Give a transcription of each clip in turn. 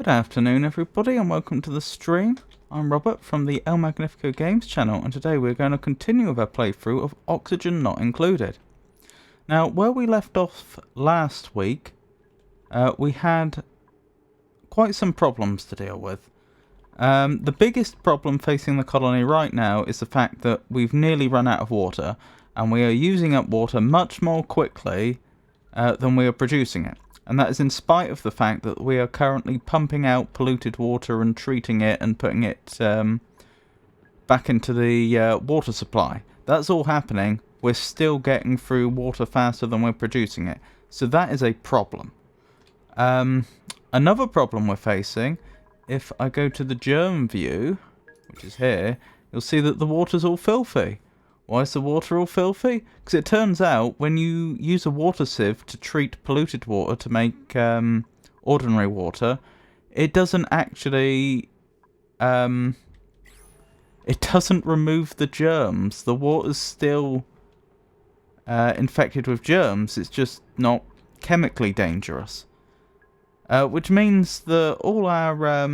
Good afternoon everybody and welcome to the stream. I'm Robert from the El Magnifico Games channel, and today we're going to continue with our playthrough of Oxygen Not Included. Now, where we left off last week, we had quite some problems to deal with. The biggest problem facing the colony right now is the fact that we've nearly run out of water, and we are using up water much more quickly than we are producing it. And that is in spite of the fact that we are currently pumping out polluted water and treating it and putting it back into the water supply. That's all happening. We're still getting through water faster than we're producing it. So that is a problem. Another problem we're facing, if I go to the germ view, which is here, you'll see that the water's all filthy. Why is the water all filthy? Because it turns out when you use a water sieve to treat polluted water to make ordinary water, it doesn't actually it doesn't remove the germs. The water's still infected with germs. It's just not chemically dangerous, which means that all our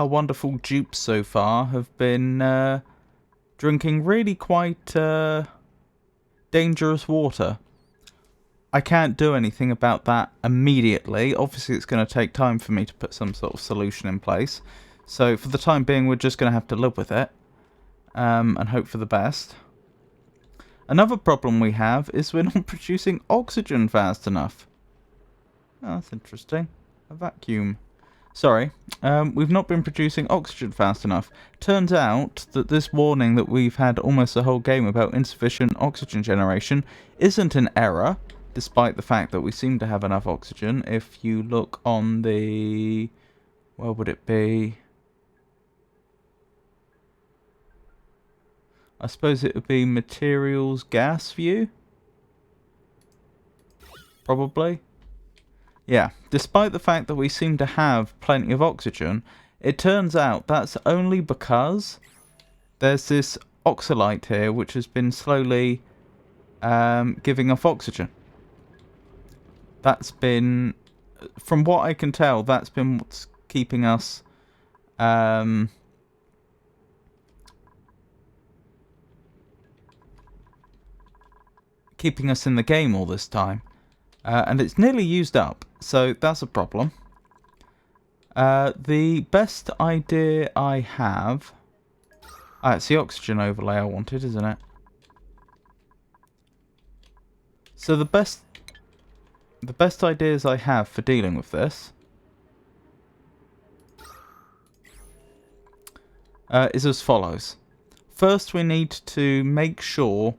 wonderful dupes so far have been drinking really quite dangerous water. I can't do anything about that immediately. Obviously, it's going to take time for me to put some sort of solution in place. So, for the time being, we're just going to have to live with it and hope for the best. Another problem we have is we're not producing oxygen fast enough. Oh, that's interesting. A vacuum. Sorry, we've not been producing oxygen fast enough. Turns out that this warning that we've had almost the whole game about insufficient oxygen generation isn't an error, despite the fact that we seem to have enough oxygen. If you look on the... where would it be? I suppose it would be materials gas view? Probably. Yeah, despite the fact that we seem to have plenty of oxygen, it turns out that's only because there's this oxalite here which has been slowly giving off oxygen. That's been, from what I can tell, that's been what's keeping us in the game all this time. And it's nearly used up, so that's a problem. The best idea I have... it's the oxygen overlay I wanted, isn't it? So the best ideas I have for dealing with this is as follows. First, we need to make sure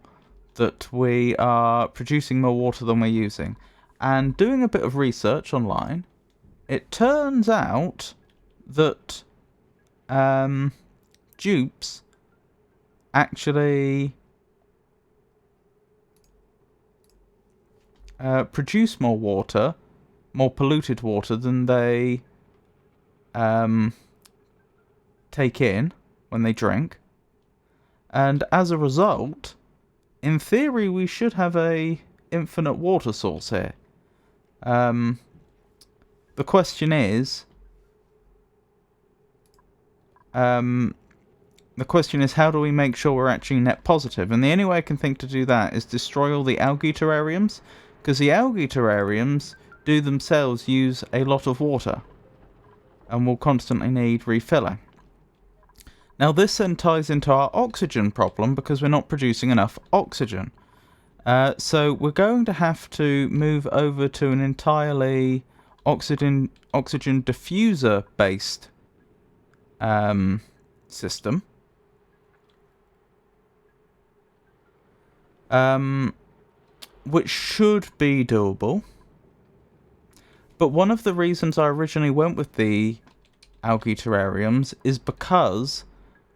that we are producing more water than we're using. And doing a bit of research online, it turns out that dupes actually produce more water, more polluted water than they take in when they drink. And as a result, in theory, we should have a infinite water source here. The question is, how do we make sure we're actually net positive? And the only way I can think to do that is destroy all the algae terrariums, because the algae terrariums do themselves use a lot of water and will constantly need refilling. Now this then ties into our oxygen problem because we're not producing enough oxygen. So we're going to have to move over to an entirely oxygen diffuser based system. Which should be doable. But one of the reasons I originally went with the algae terrariums is because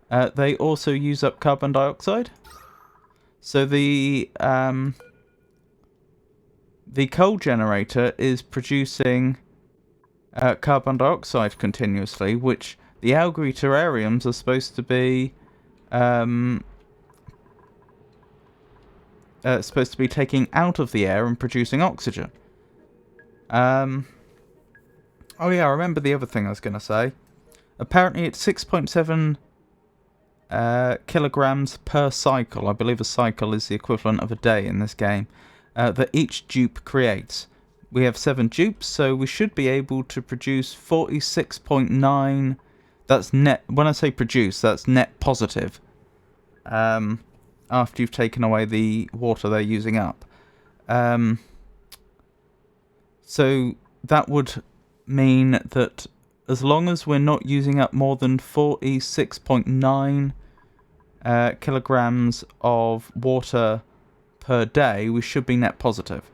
they also use up carbon dioxide. So the coal generator is producing carbon dioxide continuously, which the algae terrariums are supposed to be taking out of the air and producing oxygen. Oh yeah, I remember the other thing I was going to say. Apparently it's 6.7 kilograms per cycle. I believe a cycle is the equivalent of a day in this game. That each dupe creates. We have 7 dupes, so we should be able to produce 46.9. That's net. When I say produce, that's net positive. After you've taken away the water they're using up. So that would mean that as long as we're not using up more than 46.9 kilograms of water per day, we should be net positive.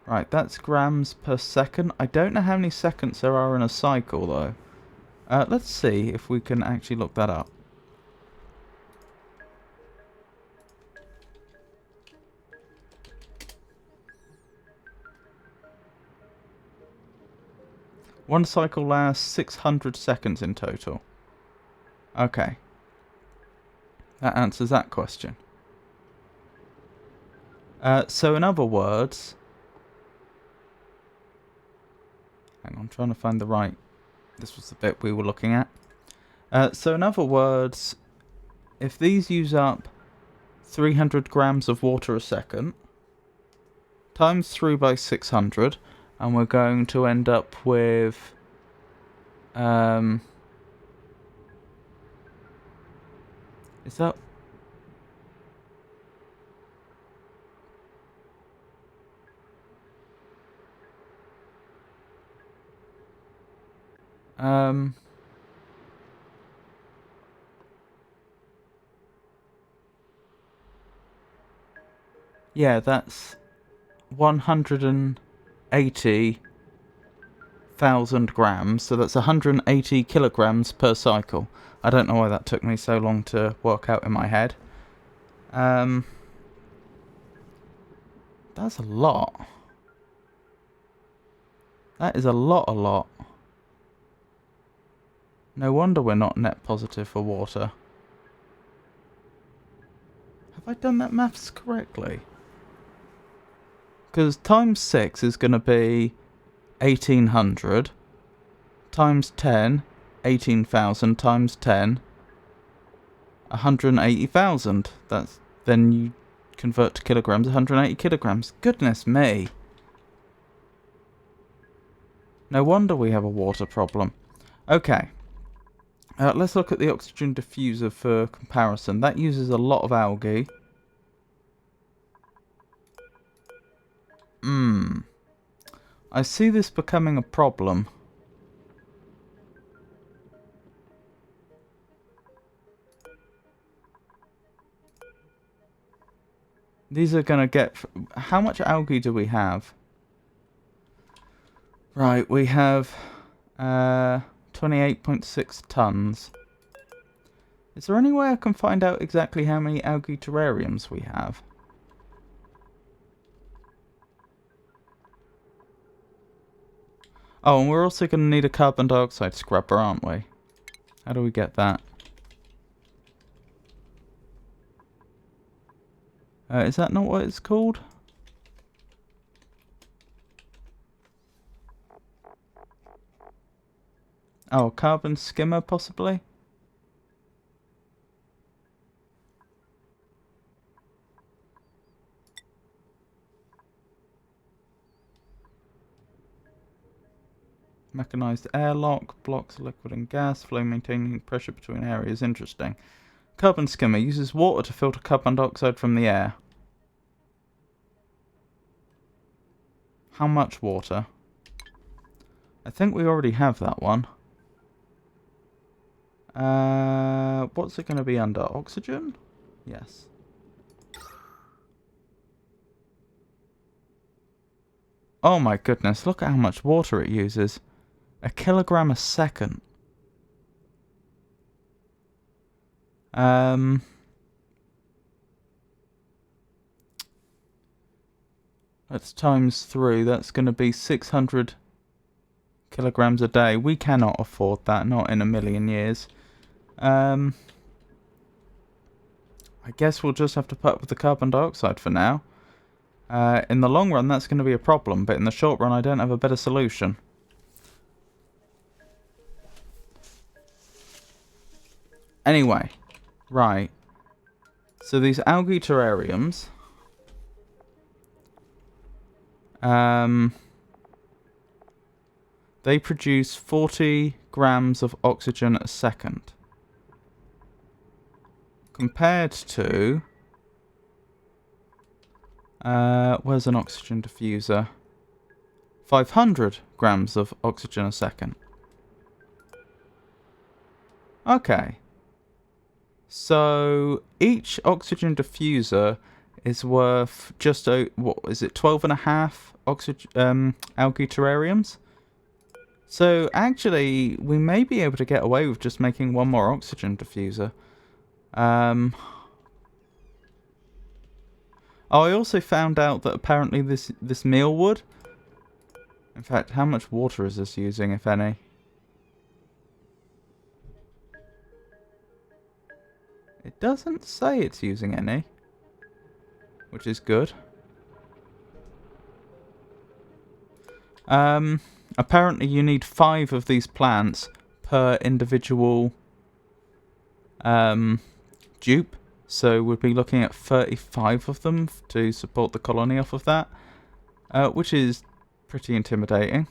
Right, that's grams per second. I don't know how many seconds there are in a cycle, though. Let's see if we can actually look that up. One cycle lasts 600 seconds in total. Okay. That answers that question. So in other words... Hang on, I'm trying to find the right... This was the bit we were looking at. So in other words, if these use up 300 grams of water a second, times 3 by 600, and we're going to end up with... is that... yeah, that's 180,000 grams, so that's 180 kilograms per cycle. I don't know why that took me so long to work out in my head. That's a lot. That is a lot. No wonder we're not net positive for water. Have I done that maths correctly? Because times 6 is going to be 1800 times 10, 18,000 times 10, 180,000. That's then you convert to kilograms, 180 kilograms. Goodness me. No wonder we have a water problem. Okay. Let's look at the oxygen diffuser for comparison. That uses a lot of algae. I see this becoming a problem. These are going to get... How much algae do we have? Right, we have 28.6 tons. Is there any way I can find out exactly how many algae terrariums we have? Oh, and we're also going to need a carbon dioxide scrubber, aren't we? How do we get that? Is that not what it's called? Oh, carbon skimmer, possibly? Mechanized airlock, blocks liquid and gas, flow maintaining pressure between areas. Interesting. Carbon skimmer uses water to filter carbon dioxide from the air. How much water? I think we already have that one. What's it going to be under? Oxygen? Yes. Oh my goodness, look at how much water it uses. 1 kilogram a second. Let's times 3. That's going to be 600 kilograms a day. We cannot afford that, not in a million years. I I guess we'll just have to put up with the carbon dioxide for now. In the long run, that's going to be a problem, but in the short run, I don't have a better solution. Anyway, right. So these algae terrariums, they produce 40 grams of oxygen a second. Compared to, where's an oxygen diffuser? 500 grams of oxygen a second. Okay. So each oxygen diffuser is worth just, what is it, 12.5 algae terrariums? So actually, we may be able to get away with just making one more oxygen diffuser. Oh, I also found out that apparently this mealwood... In fact, how much water is this using, if any? It doesn't say it's using any, which is good. Apparently you need 5 of these plants per individual dupe, so we'll be looking at 35 of them to support the colony off of that, which is pretty intimidating.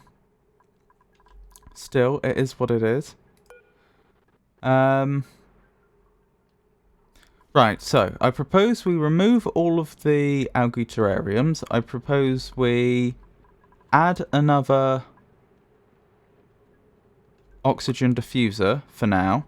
Still, it is what it is. Right, so I propose we remove all of the algae terrariums. I propose we add another oxygen diffuser for now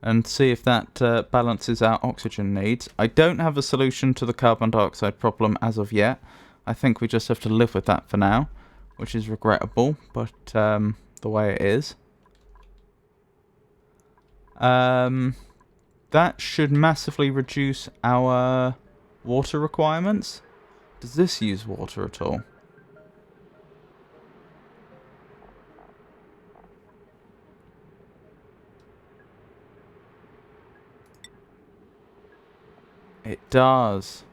and see if that balances our oxygen needs. I don't have a solution to the carbon dioxide problem as of yet. I think we just have to live with that for now, which is regrettable, but the way it is. That should massively reduce our water requirements. Does this use water at all? It does.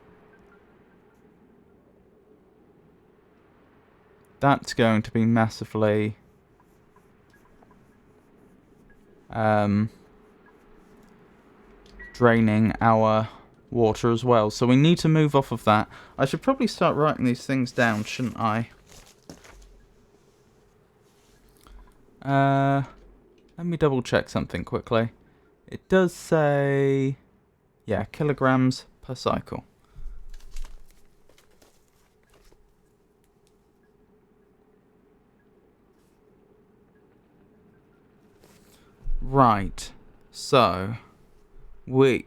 That's going to be massively draining our water as well. So we need to move off of that. I should probably start writing these things down, shouldn't I? Let me double check something quickly. It does say, yeah, kilograms per cycle. Right, so the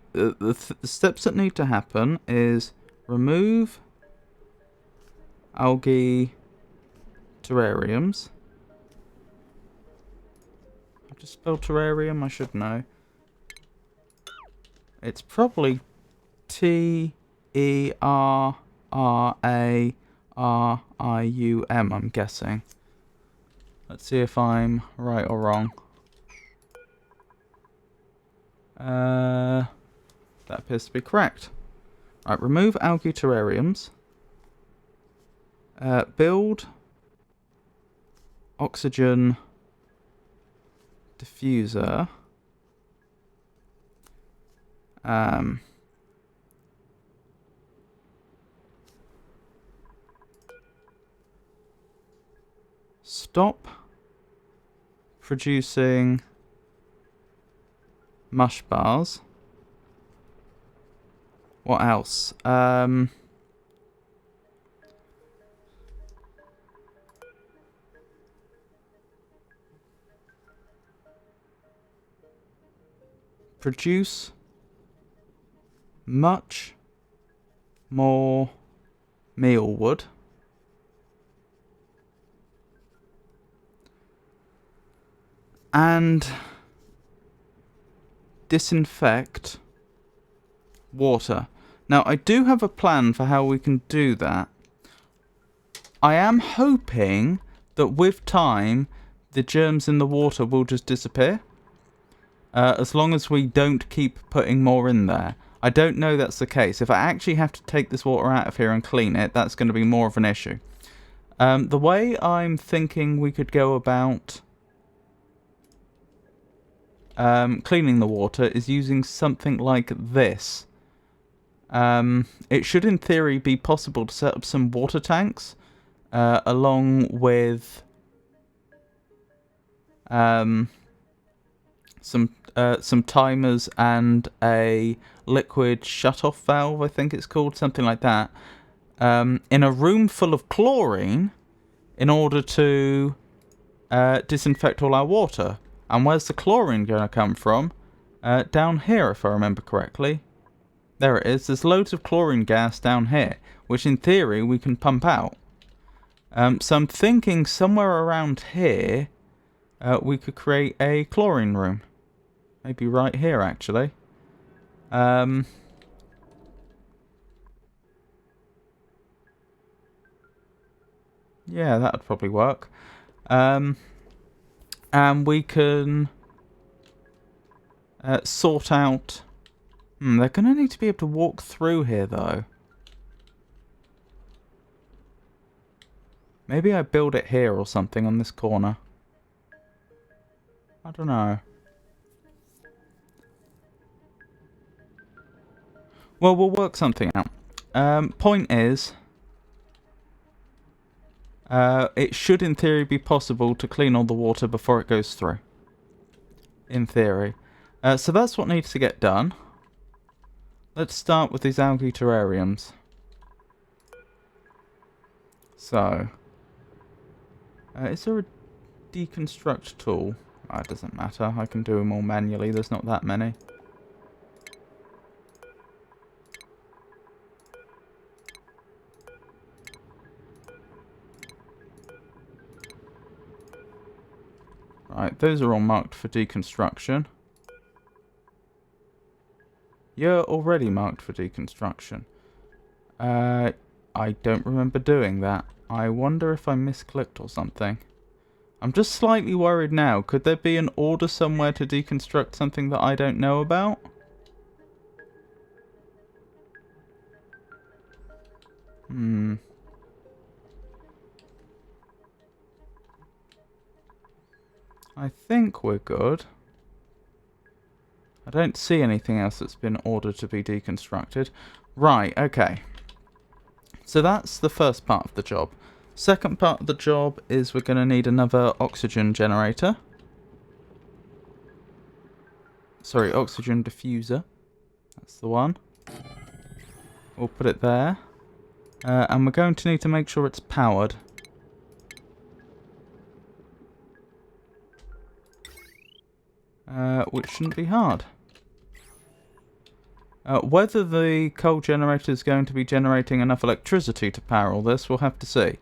steps that need to happen is remove algae terrariums. How to spell terrarium? I should know. It's probably Terrarium, I'm guessing. Let's see if I'm right or wrong. That appears to be correct. Right, remove algae terrariums. Build oxygen diffuser. Stop producing mush bars. What else? Produce much more mealwood. And disinfect water. Now, I do have a plan for how we can do that. I am hoping that with time, the germs in the water will just disappear. As long as we don't keep putting more in there. I don't know that's the case. If I actually have to take this water out of here and clean it, that's going to be more of an issue. The way I'm thinking we could go about cleaning the water is using something like this. It should in theory be possible to set up some water tanks along with some timers and a liquid shut-off valve, I think it's called, something like that, in a room full of chlorine in order to disinfect all our water. And where's the chlorine going to come from? Down here, if I remember correctly. There it is. There's loads of chlorine gas down here, which in theory we can pump out. So I'm thinking somewhere around here we could create a chlorine room. Maybe right here, actually. Yeah, that would probably work. And we can sort out... they're going to need to be able to walk through here, though. Maybe I build it here or something on this corner. I don't know. Well, we'll work something out. Point is, it should in theory be possible to clean all the water before it goes through. In theory. So that's what needs to get done. Let's start with these algae terrariums. So, is there a deconstruct tool? Oh, it doesn't matter. I can do them all manually. There's not that many. Right, those are all marked for deconstruction. You're already marked for deconstruction. I don't remember doing that. I wonder if I misclicked or something. I'm just slightly worried now. Could there be an order somewhere to deconstruct something that I don't know about? I think we're good. I don't see anything else that's been ordered to be deconstructed. Right, okay. So that's the first part of the job. Second part of the job is we're going to need another oxygen generator. Sorry, oxygen diffuser. That's the one. We'll put it there. And we're going to need to make sure it's powered. Which shouldn't be hard. Whether the coal generator is going to be generating enough electricity to power all this, we'll have to see.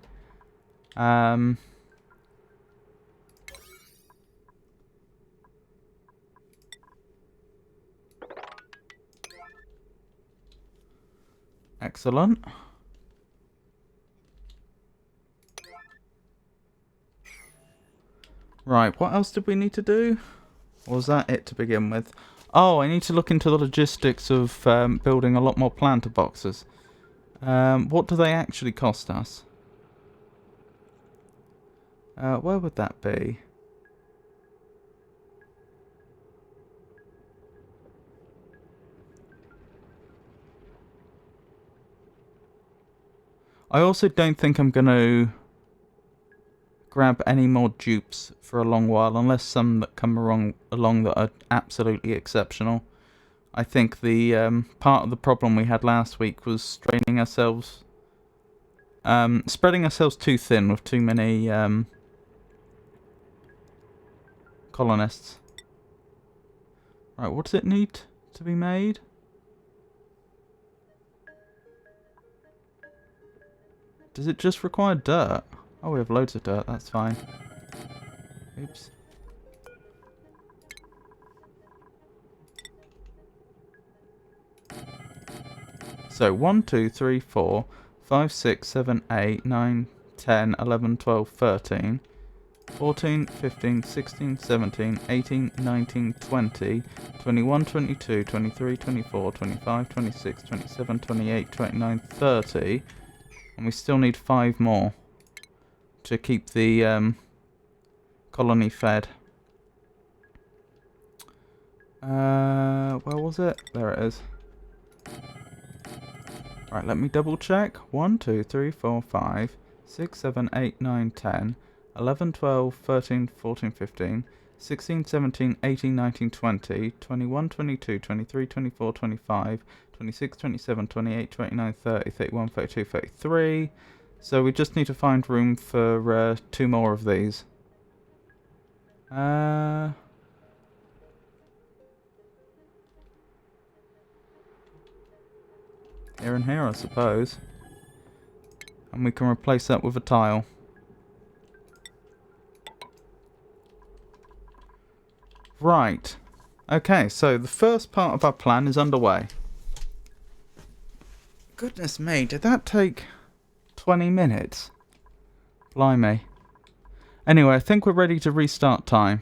Excellent. Right, what else did we need to do? Or was that it to begin with? Oh, I need to look into the logistics of building a lot more planter boxes. What do they actually cost us? Where would that be? I also don't think I'm going to grab any more dupes for a long while, unless some that come along that are absolutely exceptional. I think the part of the problem we had last week was spreading ourselves too thin with too many colonists. Right, what does it need to be made? Does it just require dirt? Oh, we have loads of dirt, that's fine. Oops. So 1, 2, 3, 4, 5, 6, 7, 8, 9, 10, 11, 12, 13. 14, 15, 16, 17, 18, 19, 20, 21, 22, 23, 24, 25, 26, 27, 28, 29, 30. And we still need 5 more to keep the colony fed. Where was it? There it is. Right, let me double check. 1, 2, 3, 4, 5, 6, 7, 8, 9, 10, 11, 12, 13, 14, 15, 16, 17, 18, 19, 20, 21, 22, 23, 24, 25, 26, 27, 28, 29, 30, 31, 32, 33. So we just need to find room for 2 more of these. Here and here, I suppose. And we can replace that with a tile. Right. Okay, so the first part of our plan is underway. Goodness me, did that take 20 minutes? Blimey. Anyway, I think we're ready to restart time.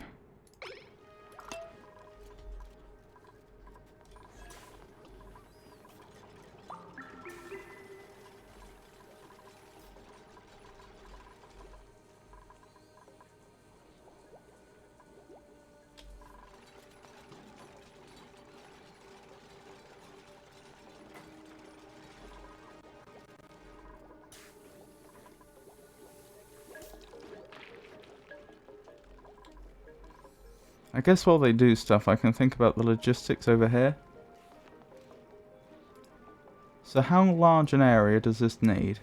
I guess while they do stuff, I can think about the logistics over here. So how large an area does this need?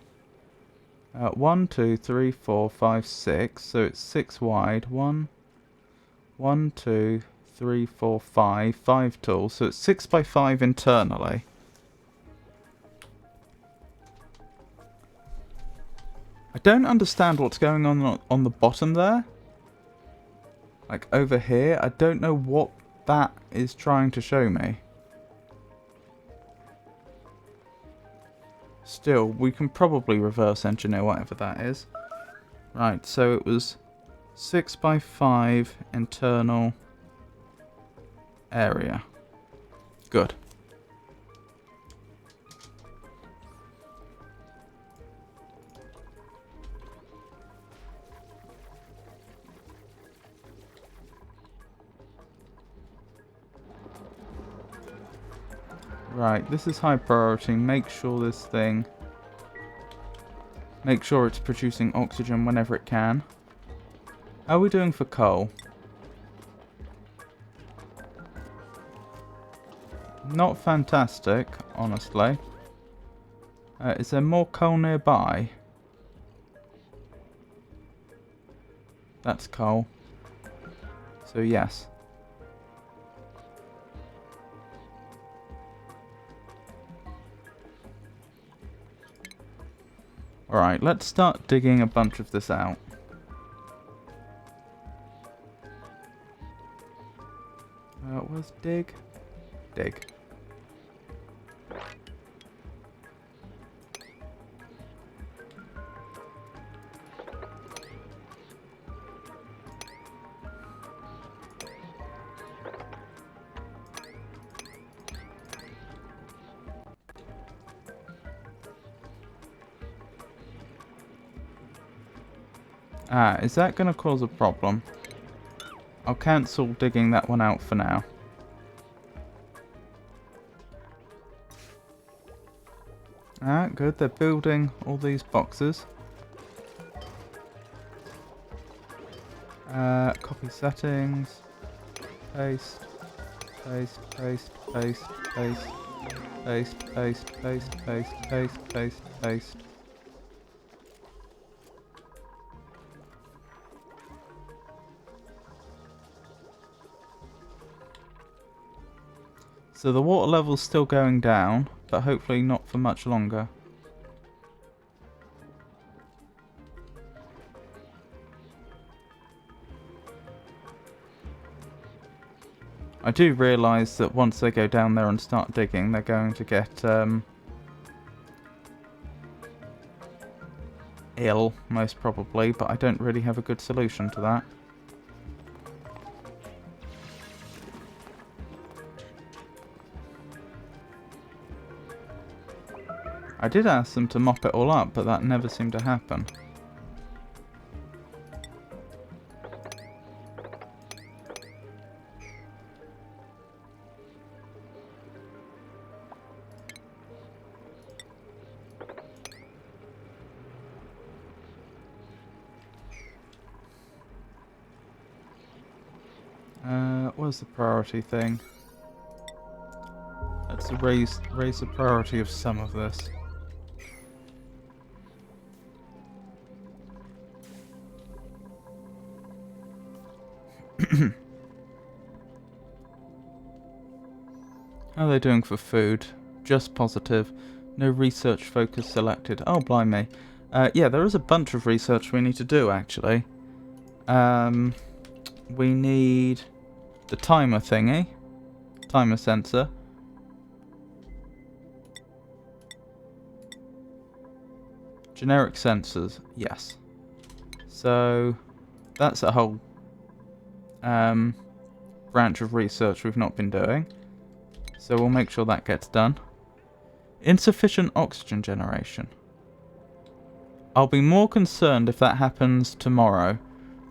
1, 2, 3, 4, 5, 6. So it's 6 wide. 1, 2, 3, 4, 5. 5 tall. So it's 6 by 5 internally. I don't understand what's going on the bottom there. Like over here, I don't know what that is trying to show me. Still, we can probably reverse engineer whatever that is. Right, so it was 6 by 5 internal area. Good. Right, this is high priority. Make sure it's producing oxygen whenever it can. How are we doing for coal? Not fantastic, honestly. Is there more coal nearby? That's coal. So yes. Alright, let's start digging a bunch of this out. Where's dig? Dig. Is that going to cause a problem? I'll cancel digging that one out for now. Good. They're building all these boxes. Copy settings. Paste. Paste, paste, paste, paste. Paste, paste, paste, paste, paste, paste, paste. So the water level's still going down, but hopefully not for much longer. I do realise that once they go down there and start digging, they're going to get ill, most probably, but I don't really have a good solution to that. I did ask them to mop it all up, but that never seemed to happen. Where's the priority thing? Let's raise the priority of some of this. How are they doing for food? Just positive. No research focus selected. Oh, blimey. Yeah, there is a bunch of research we need to do, actually. We need the timer thingy. Timer sensor. Generic sensors. Yes. So, that's a whole branch of research we've not been doing. So we'll make sure that gets done. Insufficient oxygen generation. I'll be more concerned if that happens tomorrow,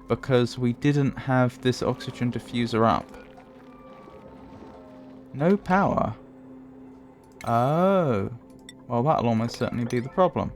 because we didn't have this oxygen diffuser up. No power. Oh. Well, that'll almost certainly be the problem.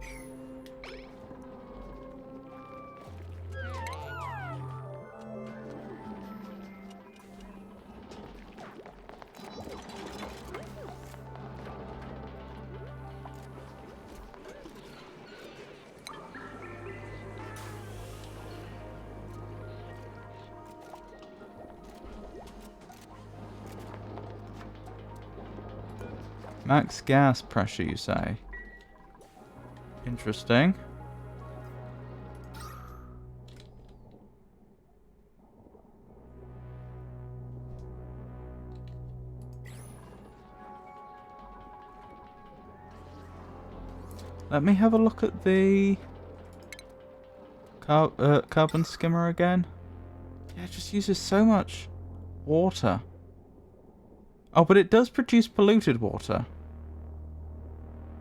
Max gas pressure, you say? Interesting. Let me have a look at the carbon skimmer again. Yeah, it just uses so much water. Oh, but it does produce polluted water,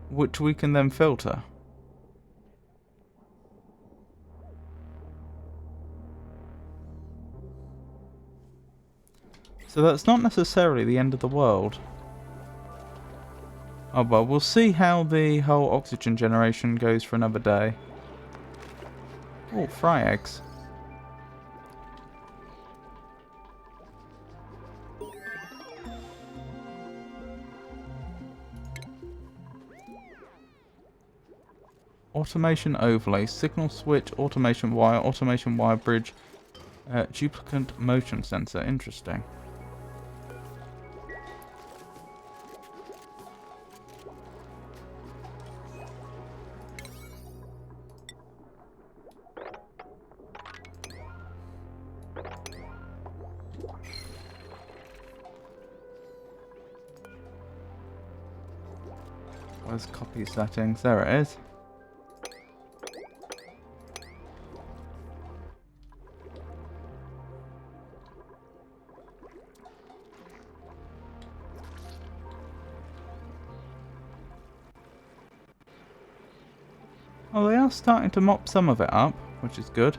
which we can then filter. So that's not necessarily the end of the world. Oh well, we'll see how the whole oxygen generation goes for another day. Oh, fry eggs. Automation overlay, signal switch, automation wire bridge, duplicate motion sensor. Interesting. Where's copy settings? There it is. Oh, they are starting to mop some of it up, which is good.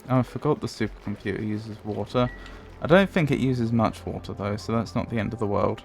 Oh, I forgot the supercomputer uses water. I don't think it uses much water though, so that's not the end of the world.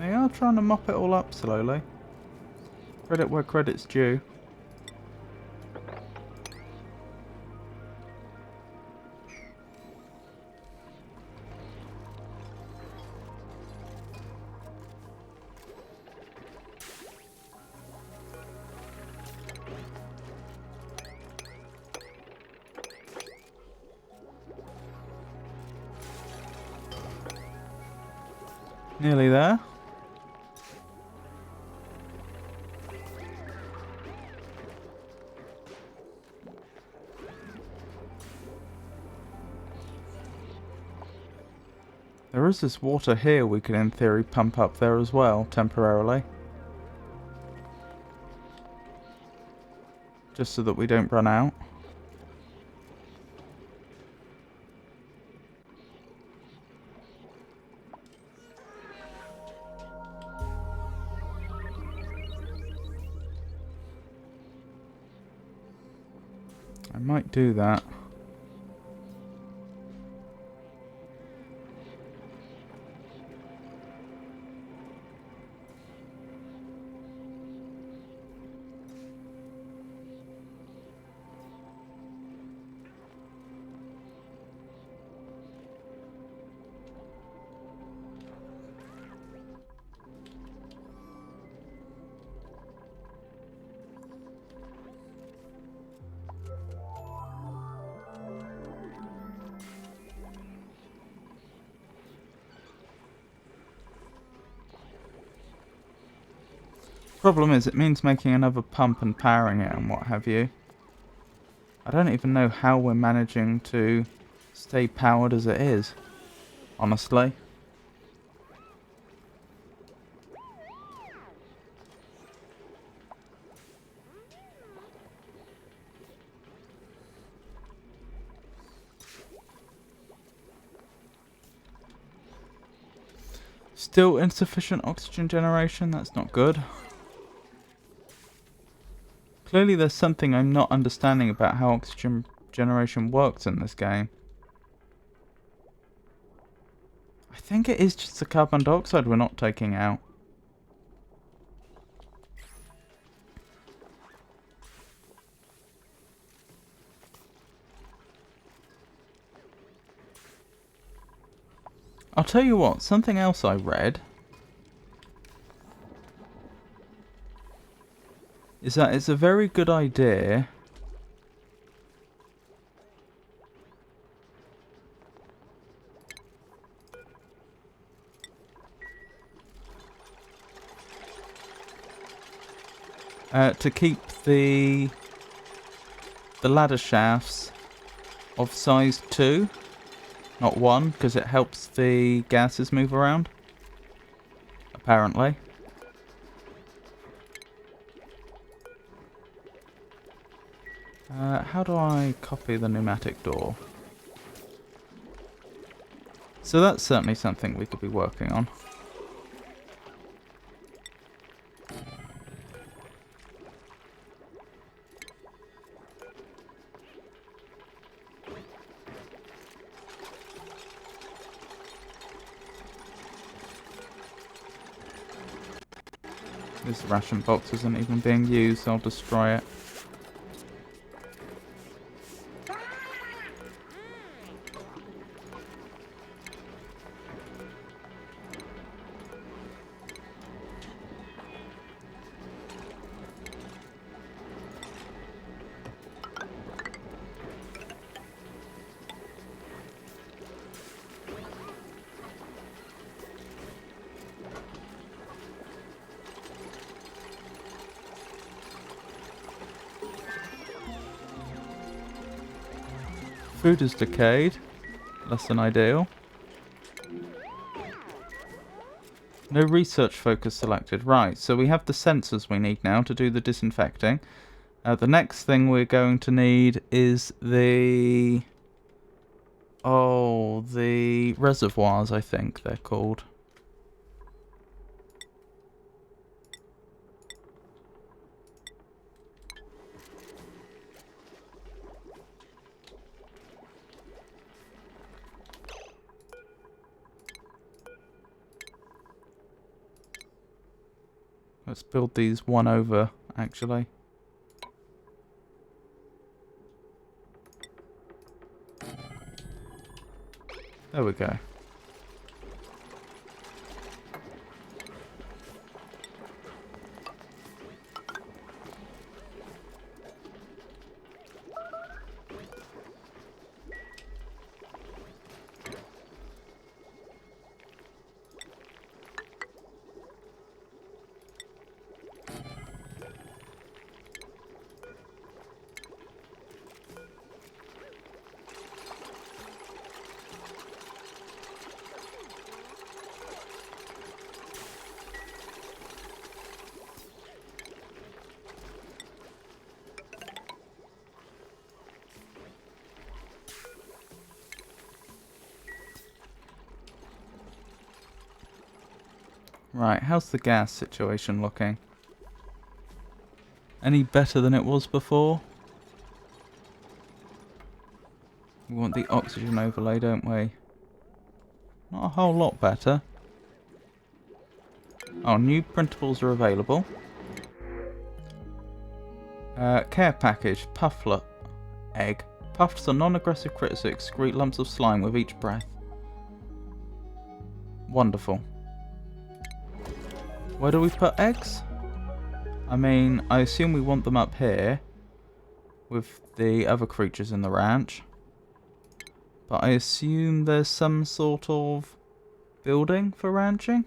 They are trying to mop it all up slowly. Credit where credit's due. Nearly there. There is this water here we could in theory pump up there as well, temporarily. Just so that we don't run out. I might do that. Problem is, it means making another pump and powering it and what have you. I don't even know how we're managing to stay powered as it is, honestly. Still insufficient oxygen generation, that's not good. Clearly there's something I'm not understanding about how oxygen generation works in this game. I think it is just the carbon dioxide we're not taking out. I'll tell you what, something else I read is that it's a very good idea to keep the ladder shafts of size 2, not 1, because it helps the gases move around, apparently. How do I copy the pneumatic door? So that's certainly something we could be working on. This ration box isn't even being used, so I'll destroy it. Food is decayed. Less than ideal. No research focus selected. Right, so we have the sensors we need now to do the disinfecting. The next thing we're going to need is the... oh, the reservoirs, I think they're called. Let's build these one over, actually. There we go. Right, how's the gas situation looking? Any better than it was before? We want the oxygen overlay, don't we? Not a whole lot better. Oh, new printables are available. Care package, pufflet, egg. Puffs are non-aggressive critters that excrete lumps of slime with each breath. Wonderful. Where do we put eggs? I mean, I assume we want them up here with the other creatures in the ranch. But I assume there's some sort of building for ranching?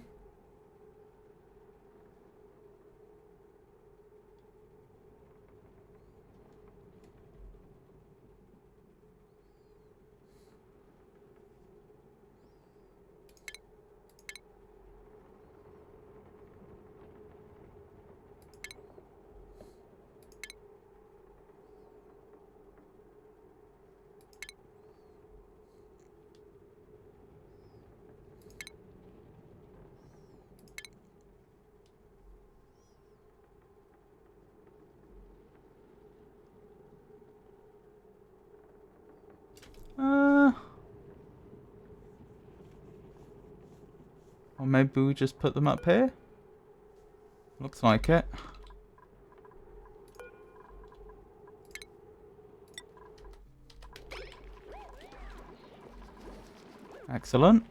Or maybe we just put them up here? Looks like it. Excellent.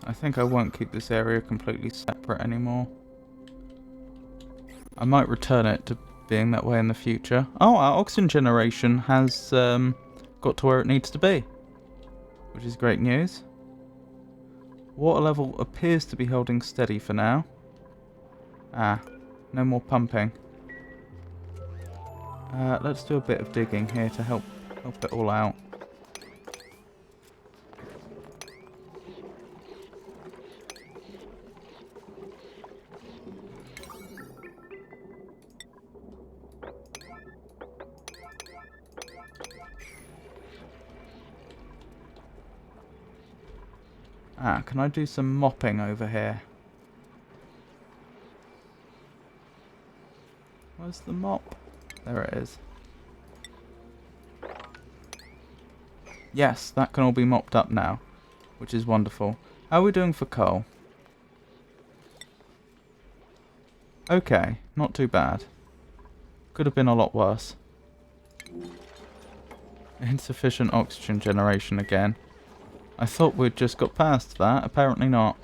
I think I won't keep this area completely separate anymore. I might return it to being that way in the future. Oh, our oxygen generation has got to where it needs to be, which is great news. Water level appears to be holding steady for now. Ah, no more pumping. Let's do a bit of digging here to help it all out. Ah, can I do some mopping over here? Where's the mop? There it is. Yes, that can all be mopped up now, which is wonderful. How are we doing for coal? Okay, not too bad. Could have been a lot worse. Insufficient oxygen generation again. I thought we'd just got past that, apparently not.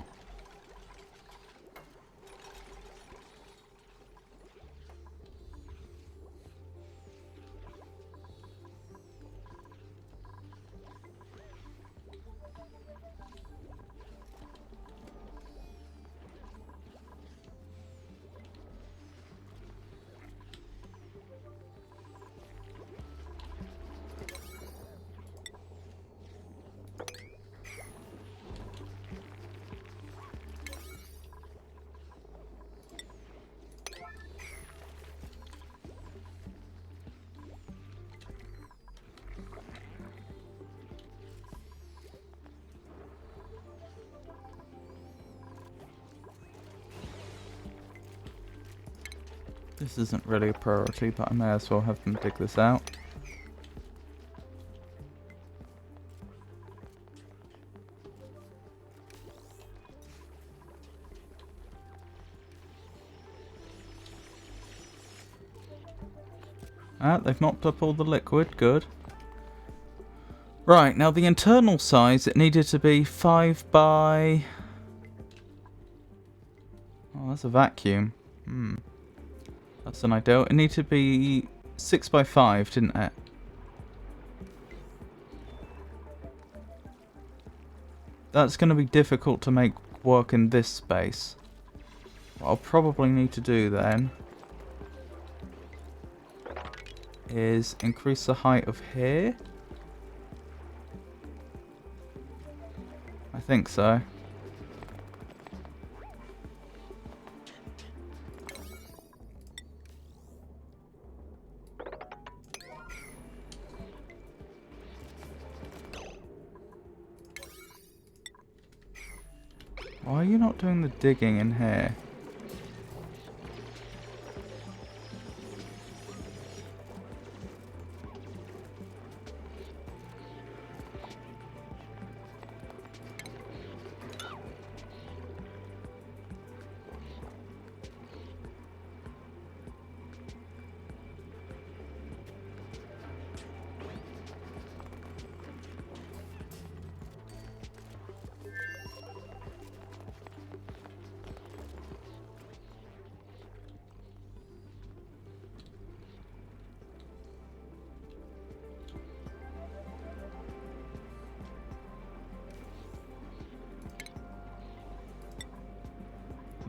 This isn't really a priority, but I may as well have them dig this out. Ah, they've mopped up all the liquid, good. Right, now the internal size, it needed to be 5 by... Oh, that's a vacuum. That's an ideal. It needed to be 6 by 5, didn't it? That's going to be difficult to make work in this space. What I'll probably need to do then is increase the height of here. I think so. Why are you not doing the digging in here?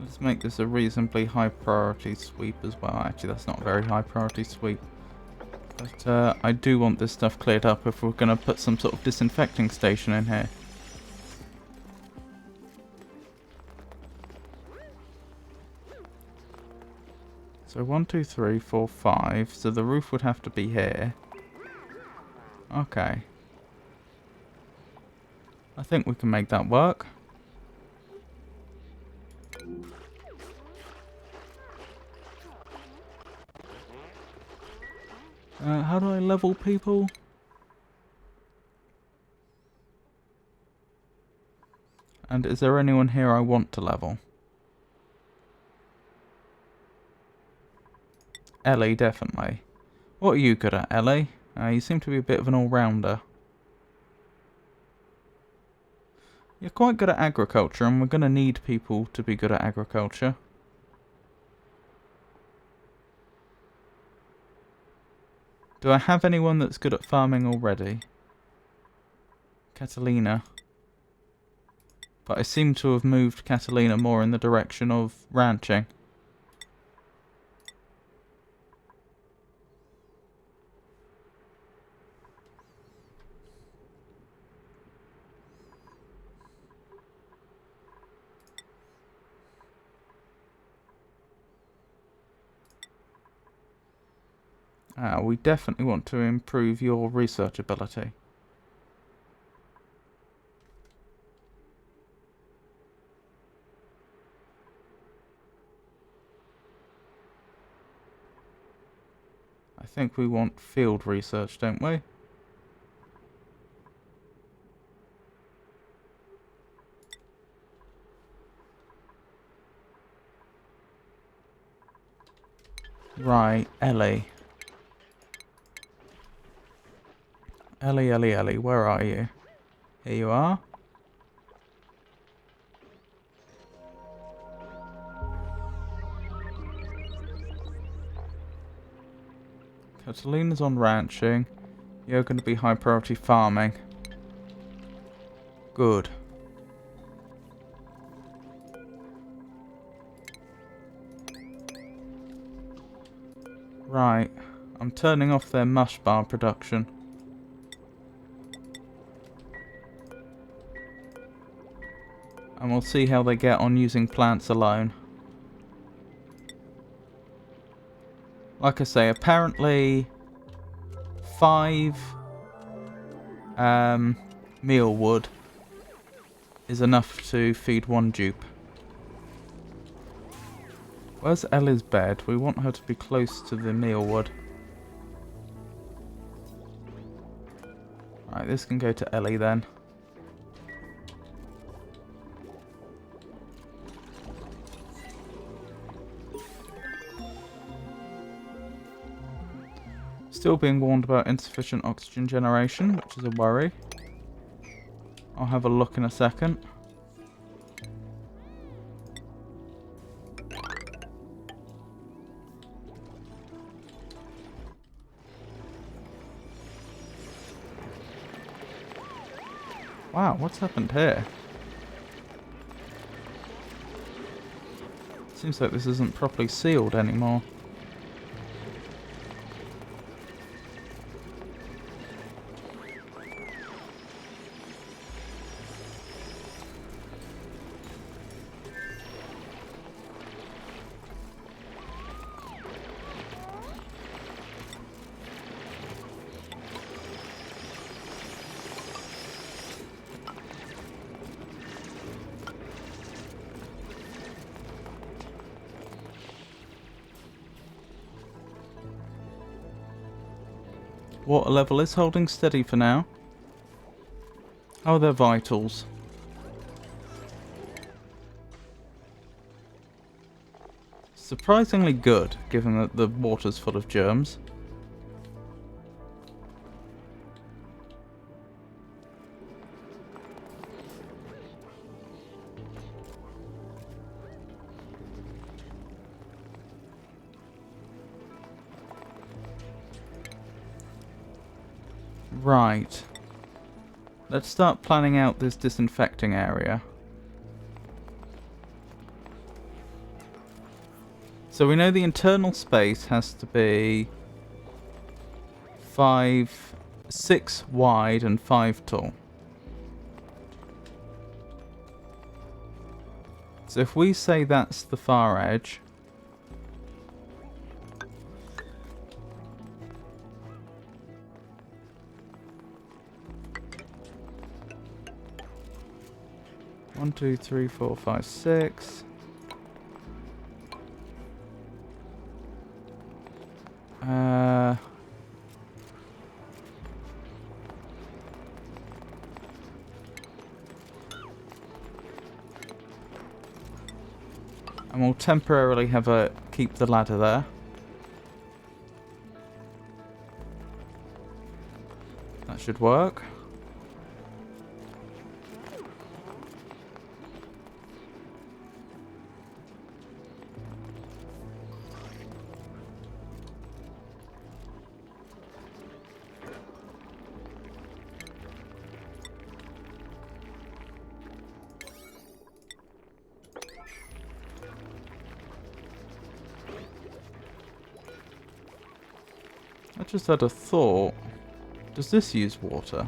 Let's make this a reasonably high priority sweep as well. Actually, that's not a very high priority sweep. But I do want this stuff cleared up if we're going to put some sort of disinfecting station in here. So 1, 2, 3, 4, 5. So the roof would have to be here. Okay. I think we can make that work. How do I level people? And is there anyone here I want to level? Ellie, definitely. What are you good at, Ellie? You seem to be a bit of an all-rounder. You're quite good at agriculture, and we're going to need people to be good at agriculture. Do I have anyone that's good at farming already? Catalina. But I seem to have moved Catalina more in the direction of ranching. We definitely want to improve your research ability. I think we want field research, don't we? Right, Ellie. Ellie, where are you? Here you are. Catalina's on ranching. You're going to be high priority farming. Good. Right. I'm turning off their mush bar production. And we'll see how they get on using plants alone. Like I say, apparently 5 meal wood is enough to feed 1 dupe. Where's Ellie's bed? We want her to be close to the mealwood. Alright, this can go to Ellie then. Still being warned about insufficient oxygen generation, which is a worry. I'll have a look in a second. Wow, what's happened here? Seems like this isn't properly sealed anymore. Water level is holding steady for now. How are their vitals? Surprisingly good, given that the water's full of germs. Right. Let's start planning out this disinfecting area. So we know the internal space has to be 6 wide and 5 tall. So if we say that's the far edge, one, two, three, four, five, six. And we'll temporarily keep the ladder there. That should work. I just had a thought. Does this use water?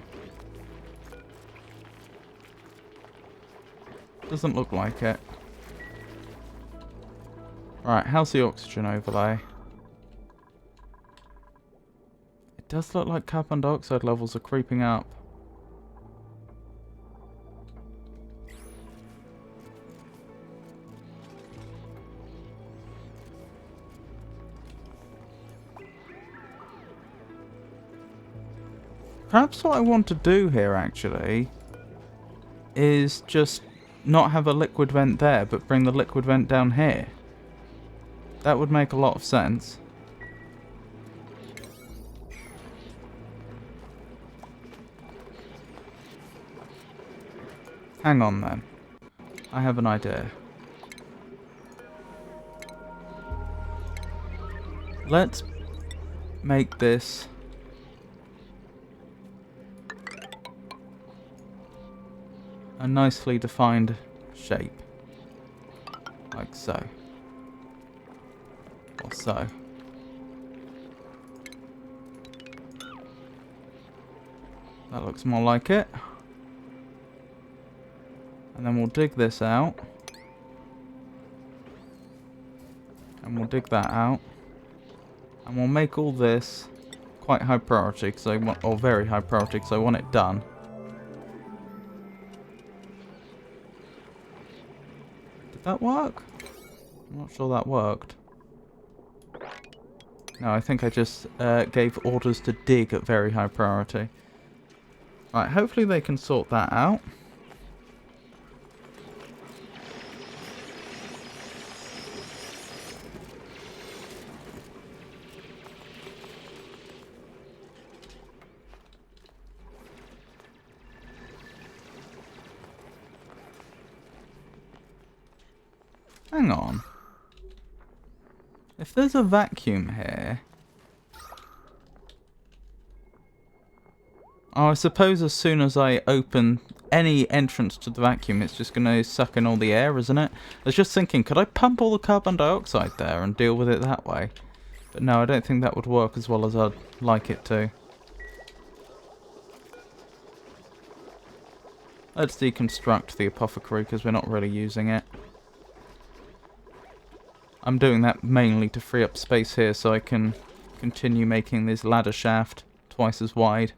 Doesn't look like it. Right, how's the oxygen overlay? It does look like carbon dioxide levels are creeping up. Perhaps what I want to do here, actually, is just not have a liquid vent there, but bring the liquid vent down here. That would make a lot of sense. Hang on, then. I have an idea. Let's make this a nicely defined shape. Like so. Or so. That looks more like it. And then we'll dig this out. And we'll dig that out. And we'll make all this quite high priority, because I want, or very high priority, because I want it done. Did that work? I'm not sure that worked. No, I think I just gave orders to dig at very high priority. Right, hopefully they can sort that out. Hang on. If there's a vacuum here... Oh, I suppose as soon as I open any entrance to the vacuum, it's just going to suck in all the air, isn't it? I was just thinking, could I pump all the carbon dioxide there and deal with it that way? But no, I don't think that would work as well as I'd like it to. Let's deconstruct the apothecary because we're not really using it. I'm doing that mainly to free up space here so I can continue making this ladder shaft twice as wide.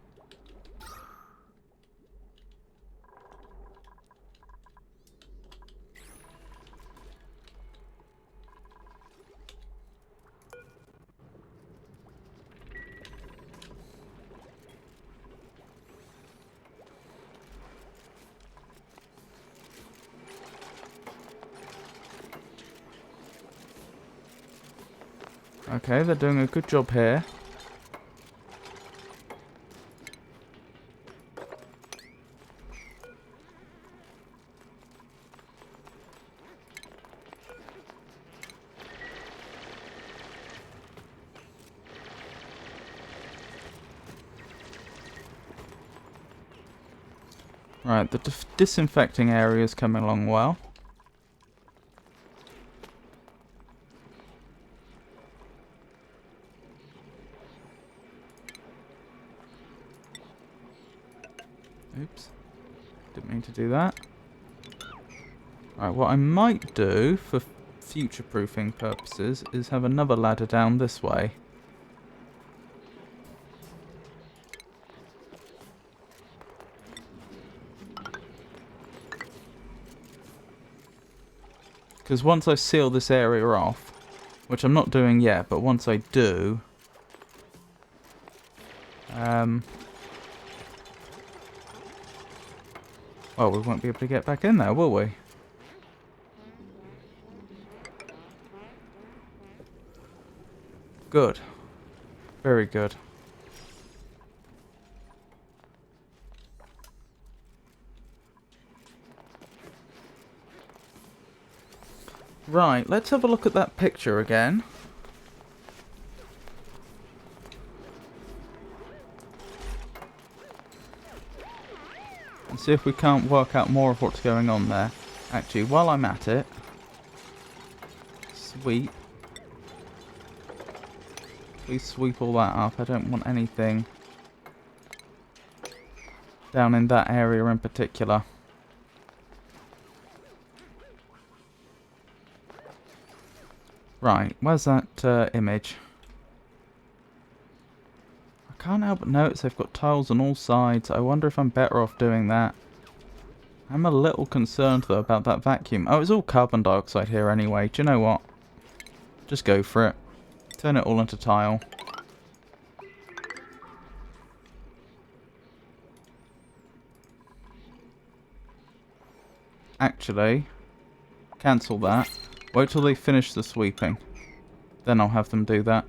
Okay, they're doing a good job here. Right, the disinfecting area is coming along well. Oops. Didn't mean to do that. Right, what I might do for future-proofing purposes is have another ladder down this way. Because once I seal this area off, which I'm not doing yet, but once I do... well, we won't be able to get back in there, will we? Good. Very good. Right, let's have a look at that picture again. And see if we can't work out more of what's going on there. Actually, while I'm at it... sweep. Please sweep all that up. I don't want anything down in that area in particular. Right, where's that image? I can't help but notice they've got tiles on all sides. I wonder if I'm better off doing that. I'm a little concerned though about that vacuum. Oh, it's all carbon dioxide here anyway. Do you know what? Just go for it. Turn it all into tile. Actually, cancel that. Wait till they finish the sweeping. Then I'll have them do that.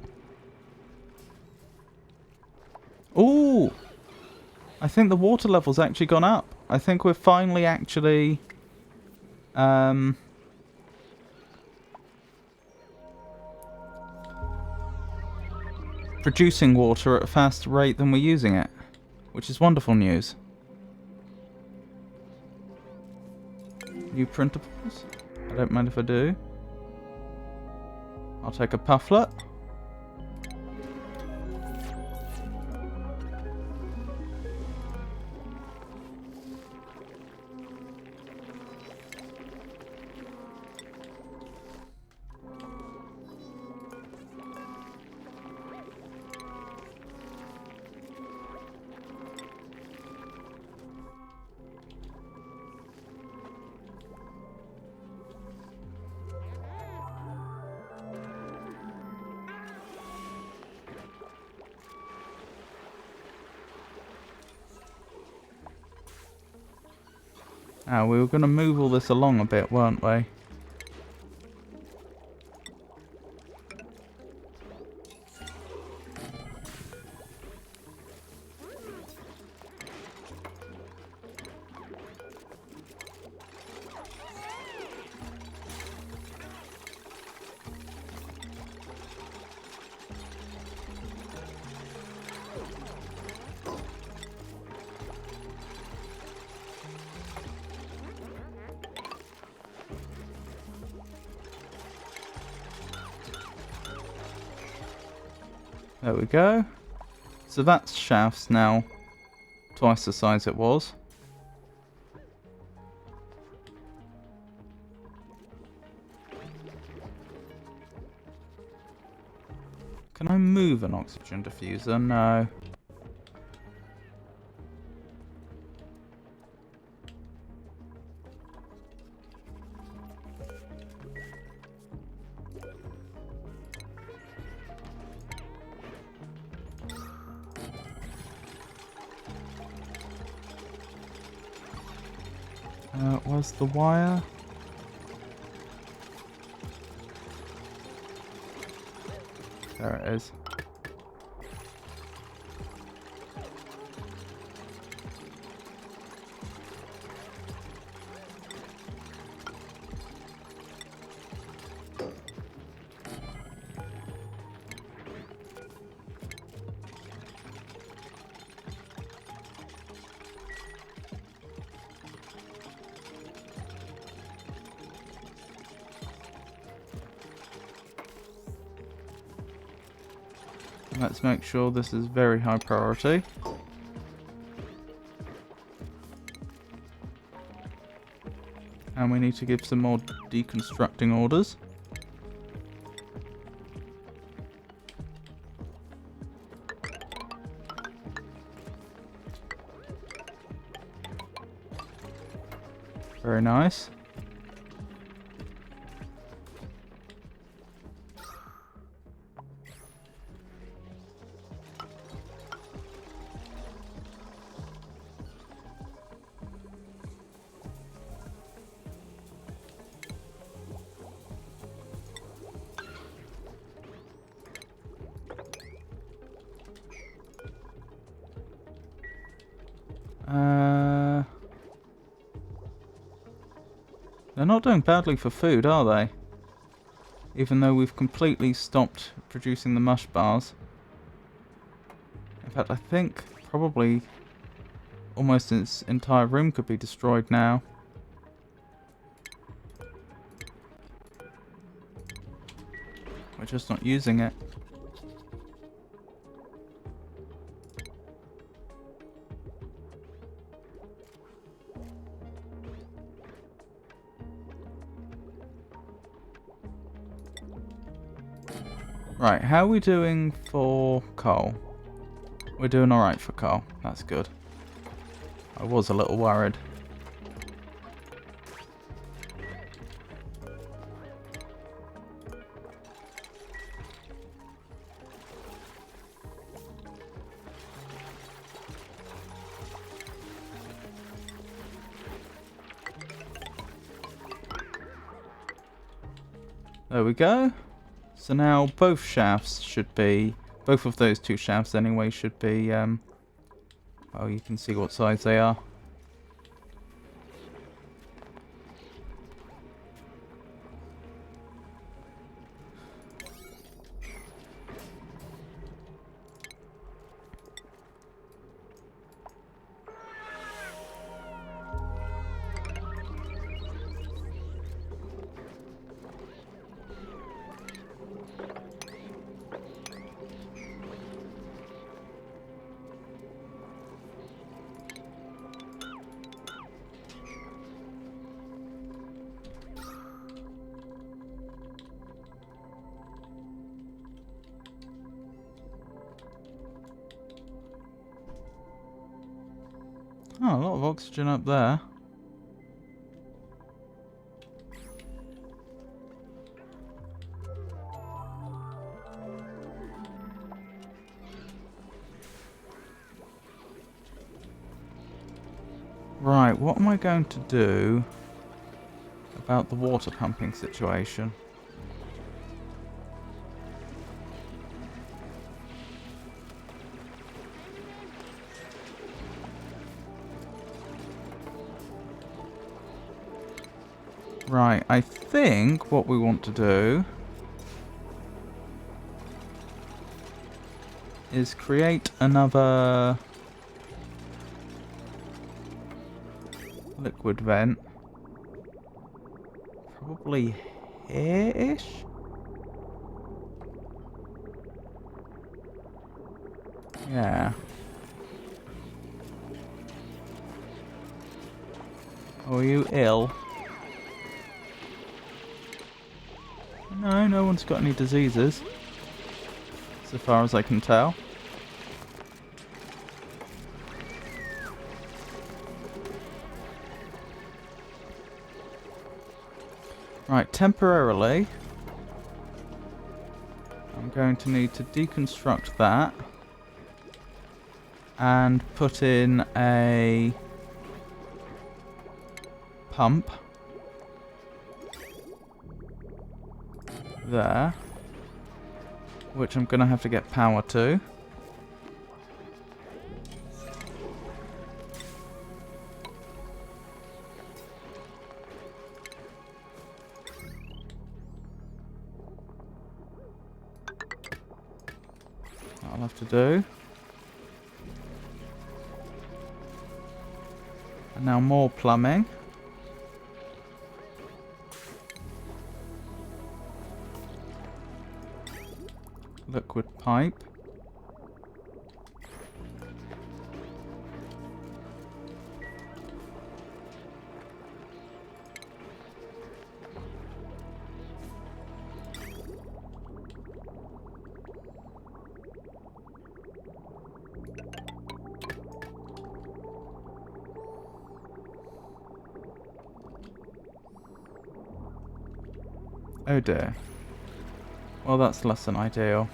Ooh! I think the water level's actually gone up. I think we're finally actually... producing water at a faster rate than we're using it. Which is wonderful news. New printables? I don't mind if I do. I'll take a pufflet. Now, we were going to move all this along a bit, weren't we? There we go. So that shaft's now twice the size it was. Can I move an oxygen diffuser? No. Where's the wire? There it is. Let's make sure this is very high priority. And we need to give some more deconstructing orders. Very nice. They're not doing badly for food, are they? Even though we've completely stopped producing the mush bars. In fact, I think probably almost its entire room could be destroyed now. We're just not using it. Right, how are we doing for coal? We're doing alright for coal. That's good. I was a little worried. There we go. So now both shafts should be, both of those two shafts anyway should be, well, you can see what size they are. Oh, a lot of oxygen up there. Right, what am I going to do about the water pumping situation? Right, I think what we want to do is create another liquid vent. Probably here-ish? Yeah. Oh, are you ill? No, no one's got any diseases. So far as I can tell. Right, temporarily, I'm going to need to deconstruct that and put in a pump there, which I'm going to have to get power to. I'll have to do. And now more plumbing. Liquid pipe. Oh dear. Well, that's less than ideal.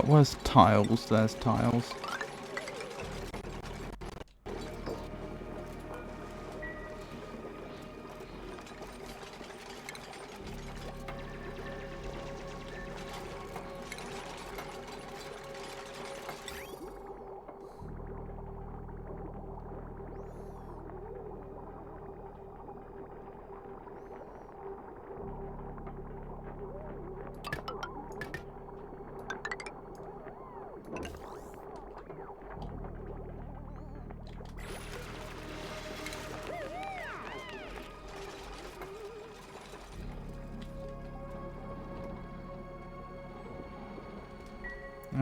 Where's tiles? There's tiles.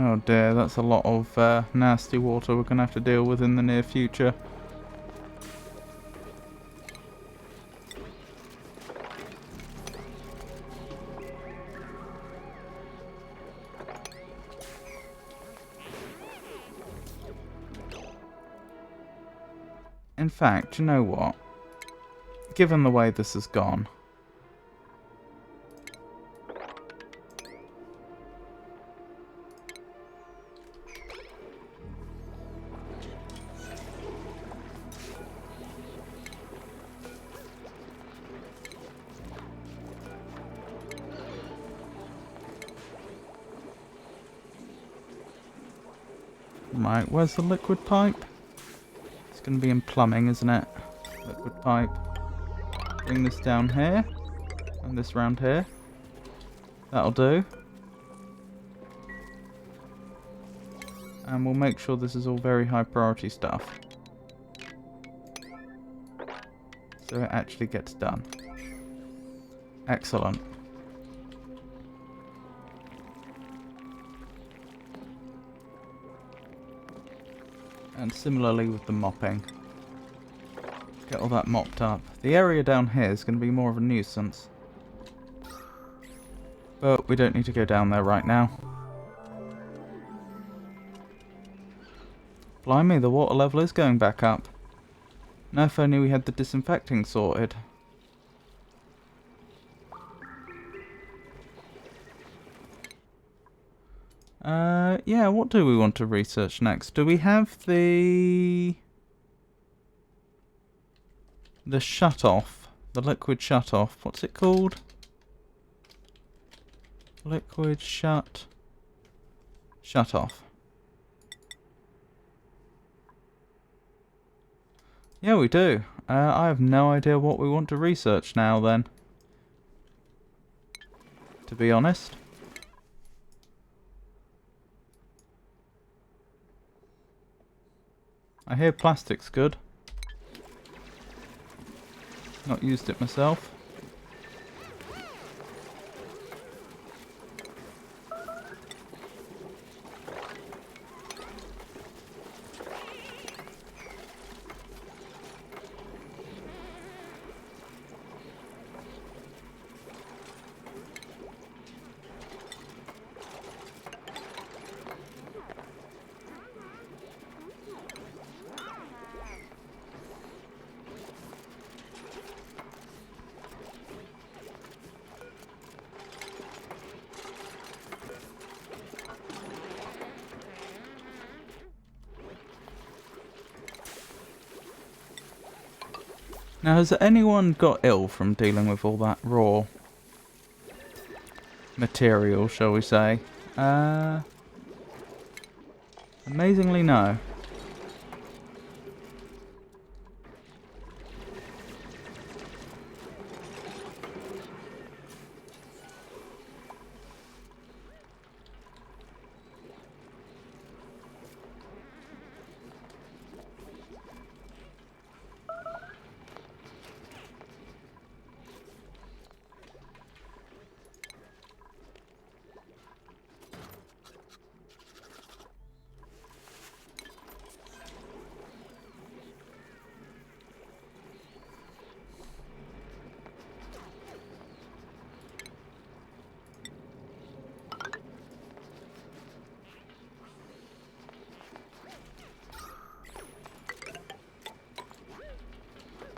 Oh dear, that's a lot of nasty water we're going to have to deal with in the near future. In fact, you know what? Given the way this has gone, right, where's the liquid pipe? It's going to be in plumbing, isn't it? Liquid pipe. Bring this down here, and this round here. That'll do. And we'll make sure this is all very high priority stuff, so it actually gets done. Excellent. And similarly with the mopping. Get all that mopped up. The area down here is going to be more of a nuisance. But we don't need to go down there right now. Blimey, the water level is going back up. Now if only we had the disinfecting sorted. Yeah, what do we want to research next? Do we have the shut-off? The liquid shut-off. What's it called? Liquid shut-off. Yeah, we do. I have no idea what we want to research now then. To be honest. I hear plastic's good. Not used it myself. Now, has anyone got ill from dealing with all that raw material, shall we say? Amazingly no.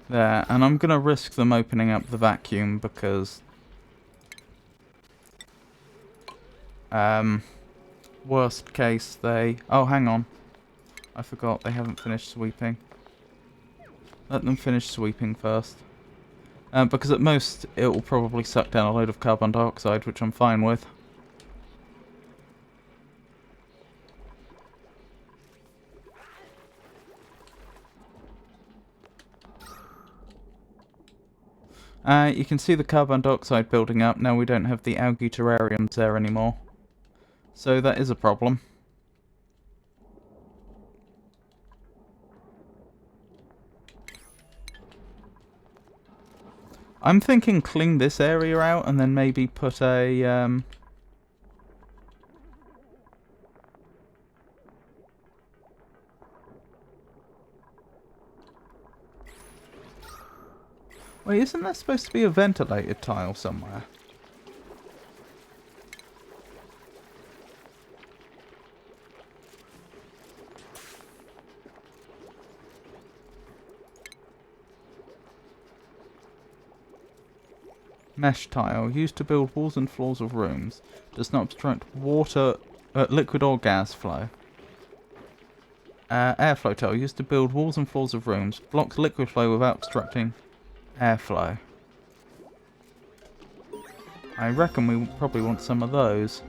There, and I'm gonna risk them opening up the vacuum because worst case they... Oh, hang on. I forgot, they haven't finished sweeping. Let them finish sweeping first. Because at most it will probably suck down a load of carbon dioxide, which I'm fine with. You can see the carbon dioxide building up. Now we don't have the algae terrariums there anymore. So that is a problem. I'm thinking clean this area out and then maybe put a... Wait, isn't there supposed to be a ventilated tile somewhere? Mesh tile, used to build walls and floors of rooms. Does not obstruct water, liquid or gas flow. Airflow tile, used to build walls and floors of rooms. Blocks liquid flow without obstructing airflow. I reckon we probably want some of those.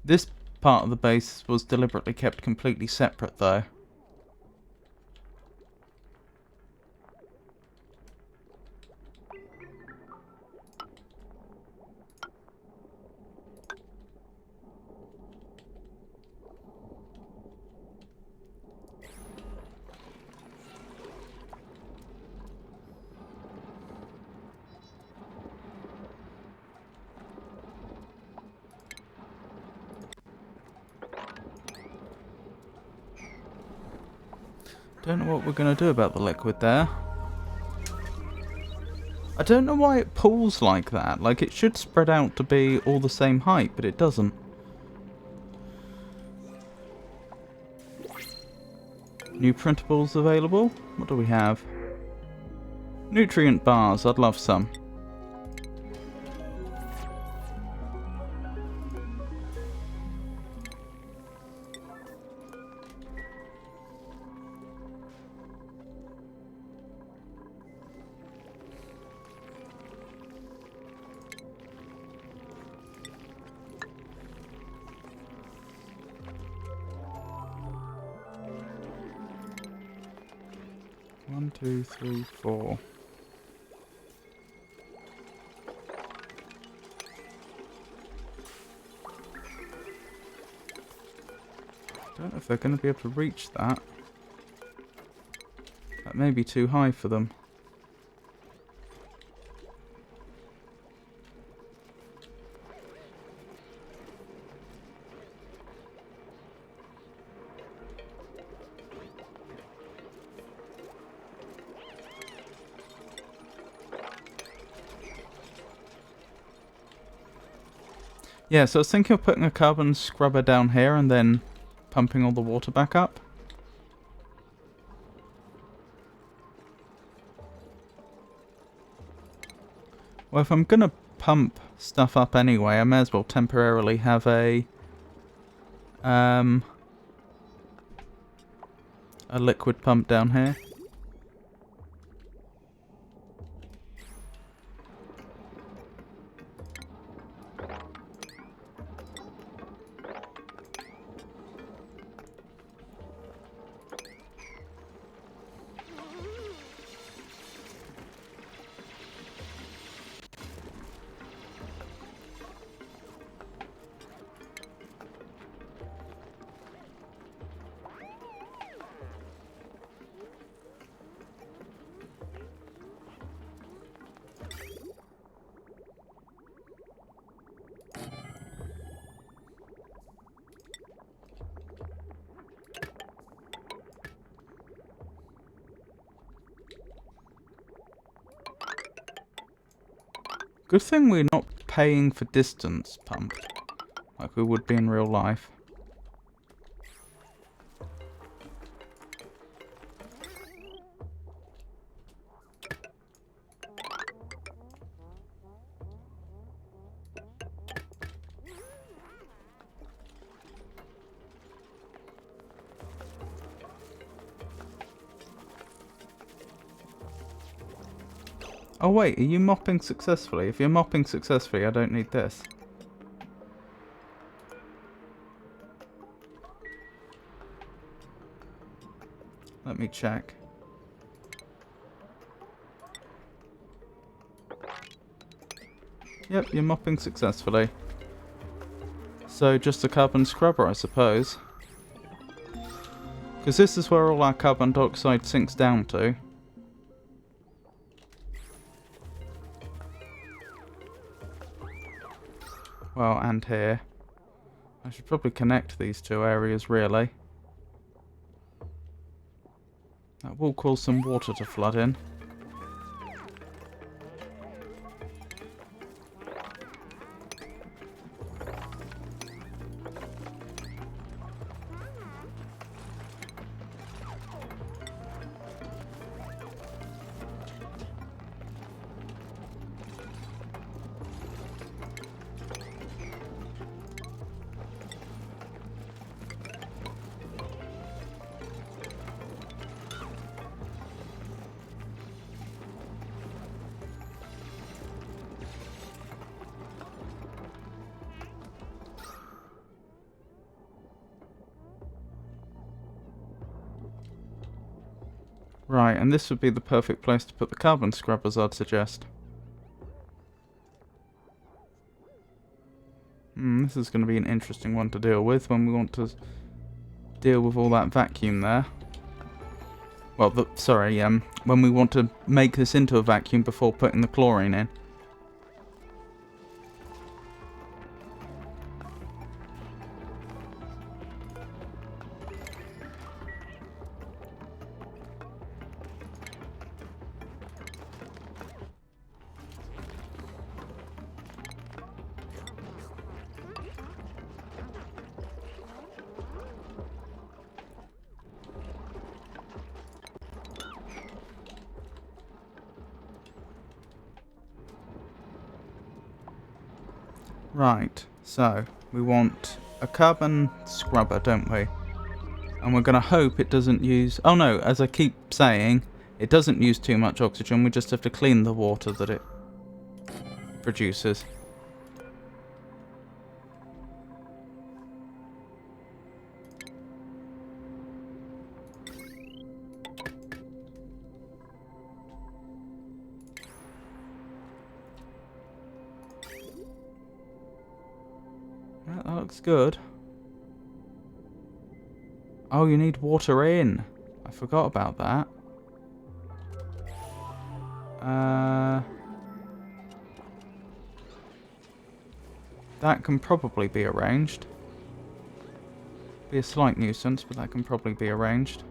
This part of the base was deliberately kept completely separate though. Don't know what we're going to do about the liquid there. I don't know why it pools like that. Like, it should spread out to be all the same height, but it doesn't. New printables available. What do we have? Nutrient bars. I'd love some. One, two, three, four. Don't know if they're going to be able to reach that. That may be too high for them. Yeah, so I was thinking of putting a carbon scrubber down here and then pumping all the water back up. Well, if I'm going to pump stuff up anyway, I may as well temporarily have a liquid pump down here. Good thing we're not paying for distance pump, like we would be in real life. Oh wait, are you mopping successfully? If you're mopping successfully, I don't need this. Let me check. Yep, you're mopping successfully. So just a carbon scrubber, I suppose. Because this is where all our carbon dioxide sinks down to. Well, and here. I should probably connect these two areas, really. That will cause some water to flood in. Right, and this would be the perfect place to put the carbon scrubbers, I'd suggest. This is going to be an interesting one to deal with when we want to deal with all that vacuum there. Well, when we want to make this into a vacuum before putting the chlorine in. Right, so we want a carbon scrubber, don't we? And we're going to hope it doesn't use... Oh no, as I keep saying, it doesn't use too much oxygen. We just have to clean the water that it produces. That looks good. Oh, you need water in. I forgot about that. That can probably be arranged. Be a slight nuisance, but that can probably be arranged.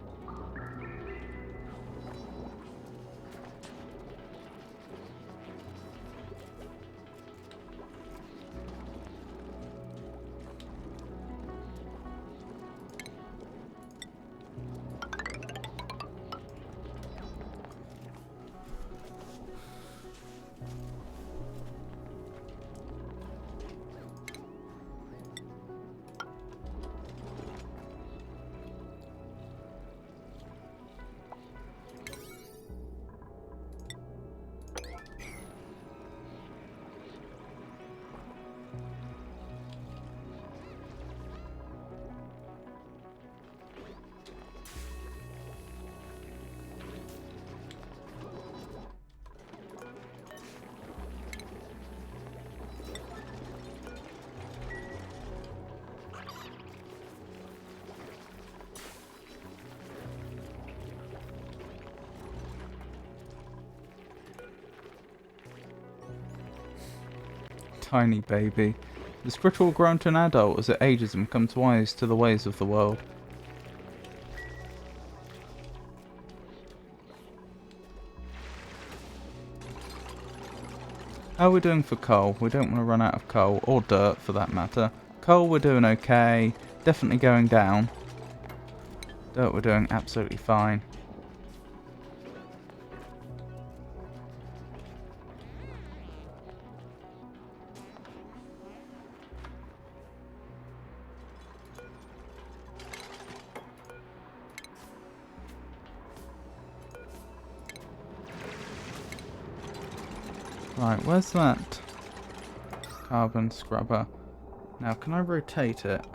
Tiny baby. The Skritter will grow into an adult as it ages and becomes wise to the ways of the world. How are we doing for coal? We don't want to run out of coal, or dirt for that matter. Coal we're doing okay, definitely going down. Dirt we're doing absolutely fine. Right, where's that carbon scrubber? Now, can I rotate it?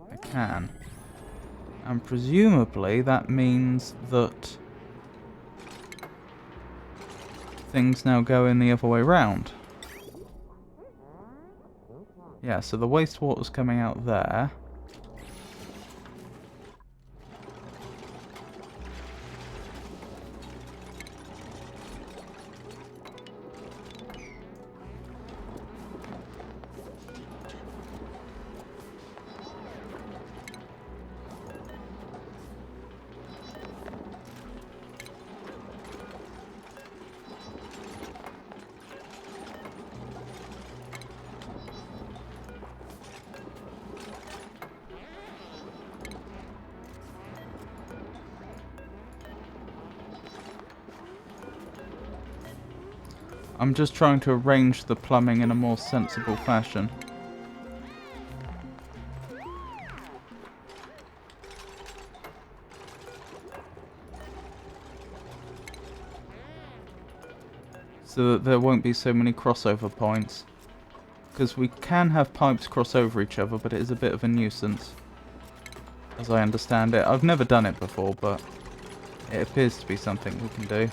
I can. And presumably that means that things now go in the other way round. Yeah, so the wastewater's coming out there. I'm just trying to arrange the plumbing in a more sensible fashion. So that there won't be so many crossover points. Because we can have pipes cross over each other, but it is a bit of a nuisance. As I understand it. I've never done it before, but it appears to be something we can do.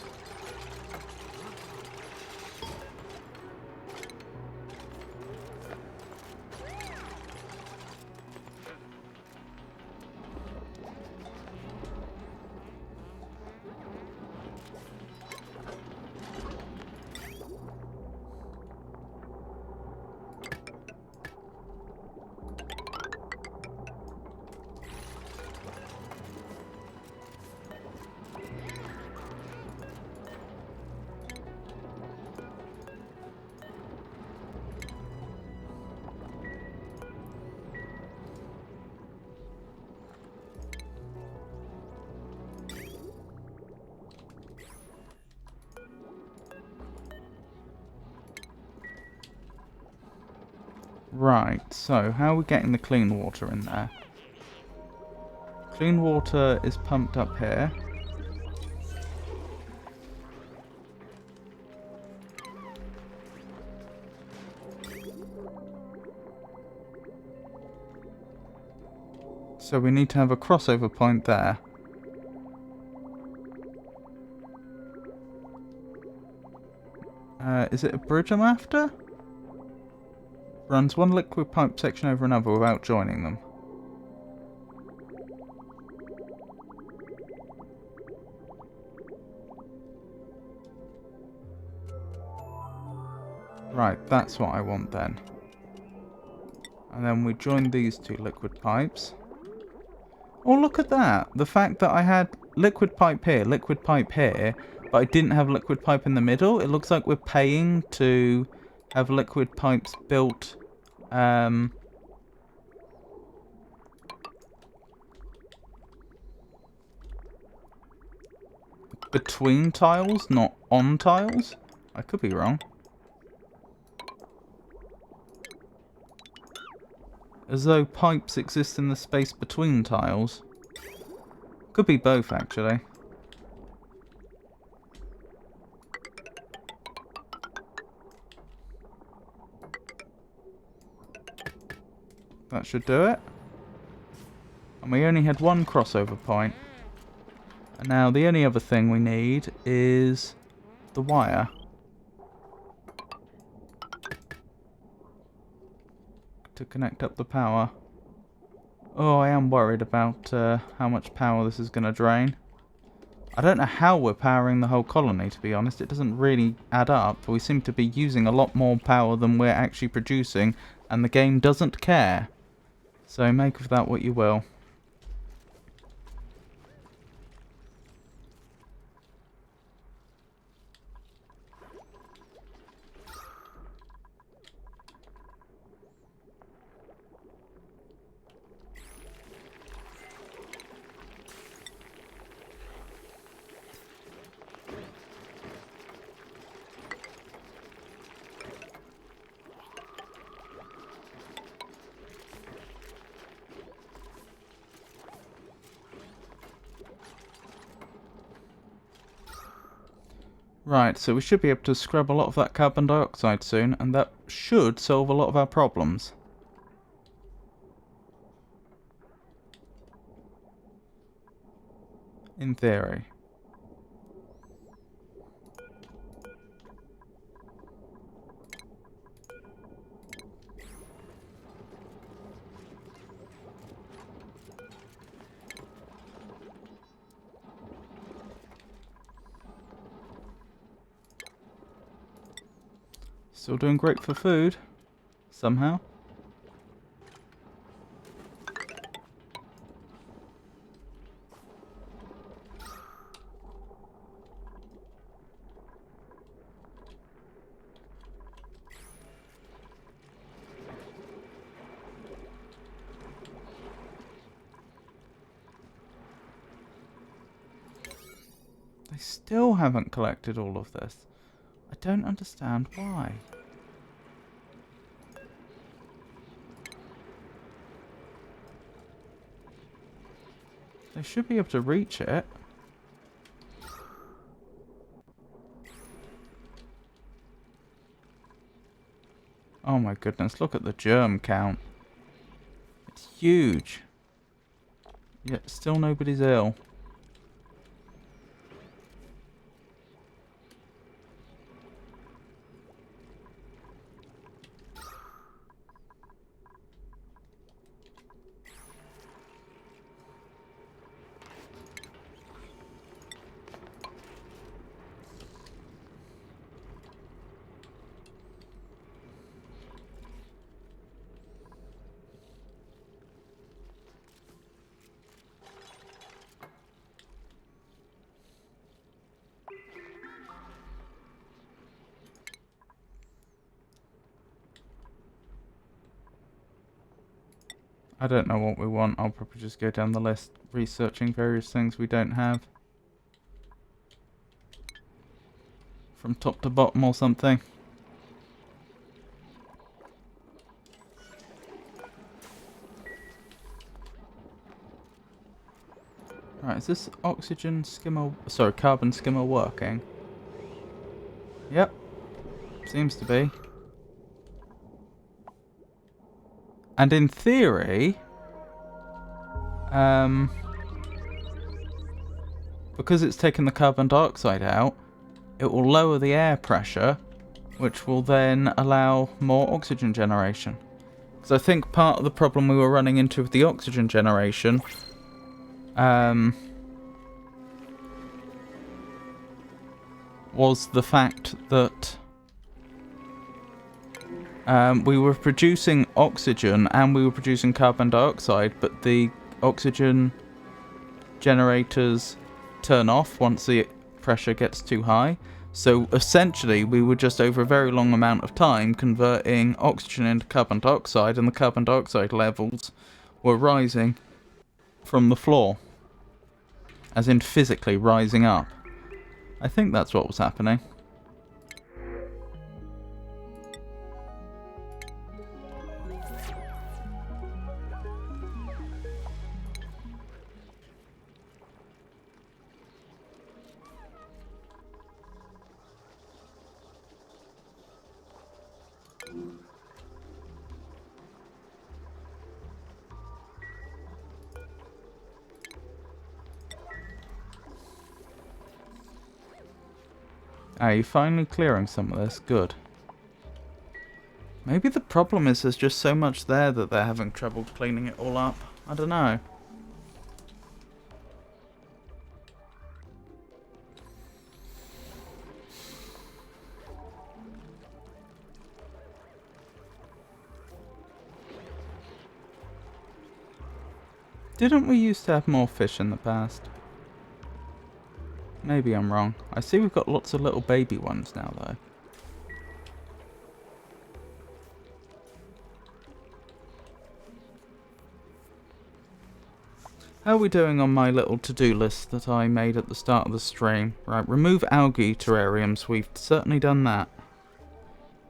Right, so how are we getting the clean water in there? Clean water is pumped up here. So we need to have a crossover point there. Is it a bridge I'm after? Runs one liquid pipe section over another without joining them. Right, that's what I want then. And then we join these two liquid pipes. Oh, look at that. The fact that I had liquid pipe here, but I didn't have liquid pipe in the middle. It looks like we're paying to have liquid pipes built between tiles, not on tiles. I could be wrong. As though pipes exist in the space between tiles. Could be both, actually. That should do it. And we only had one crossover point. And now the only other thing we need is the wire. To connect up the power. Oh, I am worried about how much power this is going to drain. I don't know how we're powering the whole colony, to be honest. It doesn't really add up. We seem to be using a lot more power than we're actually producing, and the game doesn't care. So make of that what you will. Right, so we should be able to scrub a lot of that carbon dioxide soon, and that should solve a lot of our problems. In theory. Still doing great for food. Somehow. They still haven't collected all of this. I don't understand why. They should be able to reach it. Oh my goodness, look at the germ count. It's huge. Yet still nobody's ill. I don't know what we want. I'll probably just go down the list researching various things we don't have. From top to bottom or something. Right, is this oxygen skimmer... Sorry, carbon skimmer working? Yep. Seems to be. And in theory... because it's taken the carbon dioxide out, it will lower the air pressure, which will then allow more oxygen generation. Because I think part of the problem we were running into with the oxygen generation was the fact that we were producing oxygen and we were producing carbon dioxide, but the oxygen generators turn off once the pressure gets too high. So essentially we were just over a very long amount of time converting oxygen into carbon dioxide, and the carbon dioxide levels were rising from the floor. As in physically rising up. I think that's what was happening. Ah, you're finally clearing some of this. Good. Maybe the problem is there's just so much there that they're having trouble cleaning it all up. I don't know. Didn't we used to have more fish in the past? Maybe I'm wrong. I see we've got lots of little baby ones now, though. How are we doing on my little to-do list that I made at the start of the stream? Right, remove algae terrariums. We've certainly done that.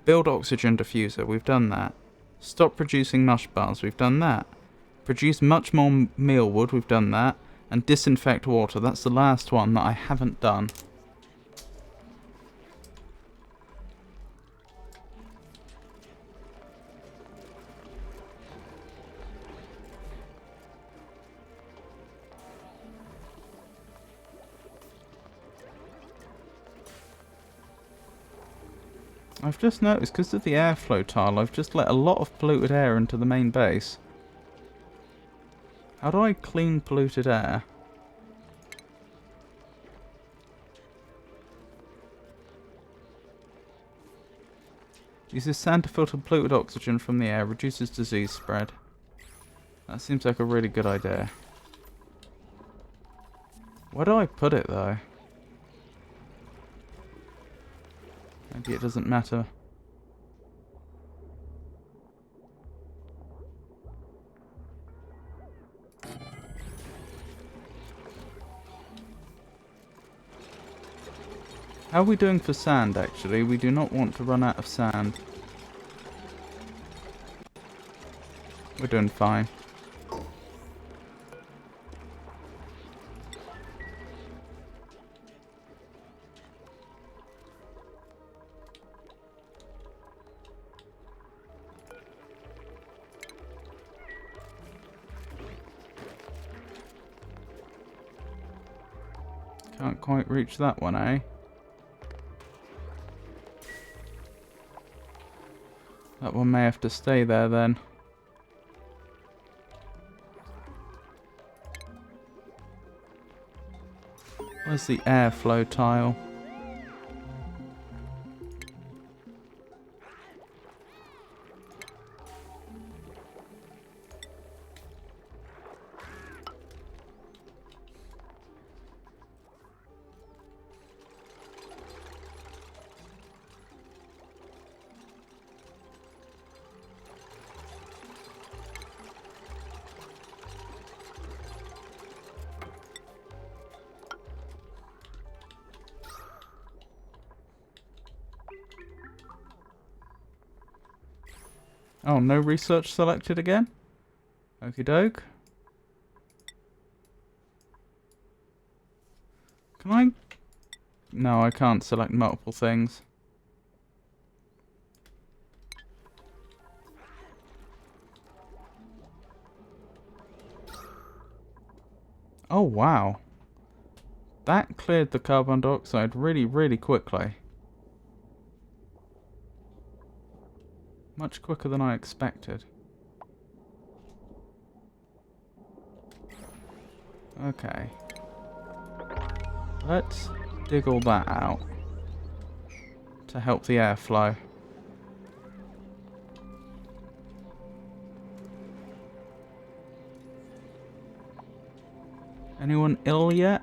Build oxygen diffuser. We've done that. Stop producing mush bars. We've done that. Produce much more mealwood. We've done that. And disinfect water. That's the last one that I haven't done. I've just noticed, because of the airflow tile, I've just let a lot of polluted air into the main base. How do I clean polluted air? Uses sand to filter polluted oxygen from the air, reduces disease spread. That seems like a really good idea. Where do I put it, though? Maybe it doesn't matter. How are we doing for sand, actually? We do not want to run out of sand. We're doing fine. Can't quite reach that one, eh? That one may have to stay there then. Where's the airflow tile? Oh, no research selected again? Okie doke. Can I... No, I can't select multiple things. Oh, wow. That cleared the carbon dioxide really, really quickly. Much quicker than I expected. Okay. Let's dig all that out to help the airflow. Anyone ill yet?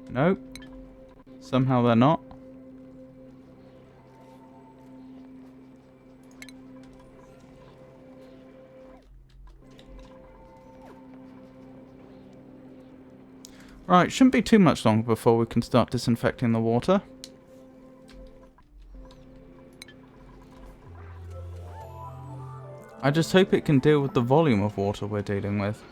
Nope. Somehow they're not. Right, shouldn't be too much longer before we can start disinfecting the water. I just hope it can deal with the volume of water we're dealing with.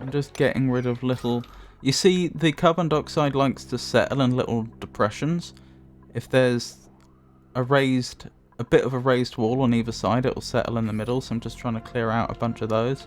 I'm just getting rid of little... You see, the carbon dioxide likes to settle in little depressions. If there's a bit of a raised wall on either side, it'll settle in the middle, so I'm just trying to clear out a bunch of those.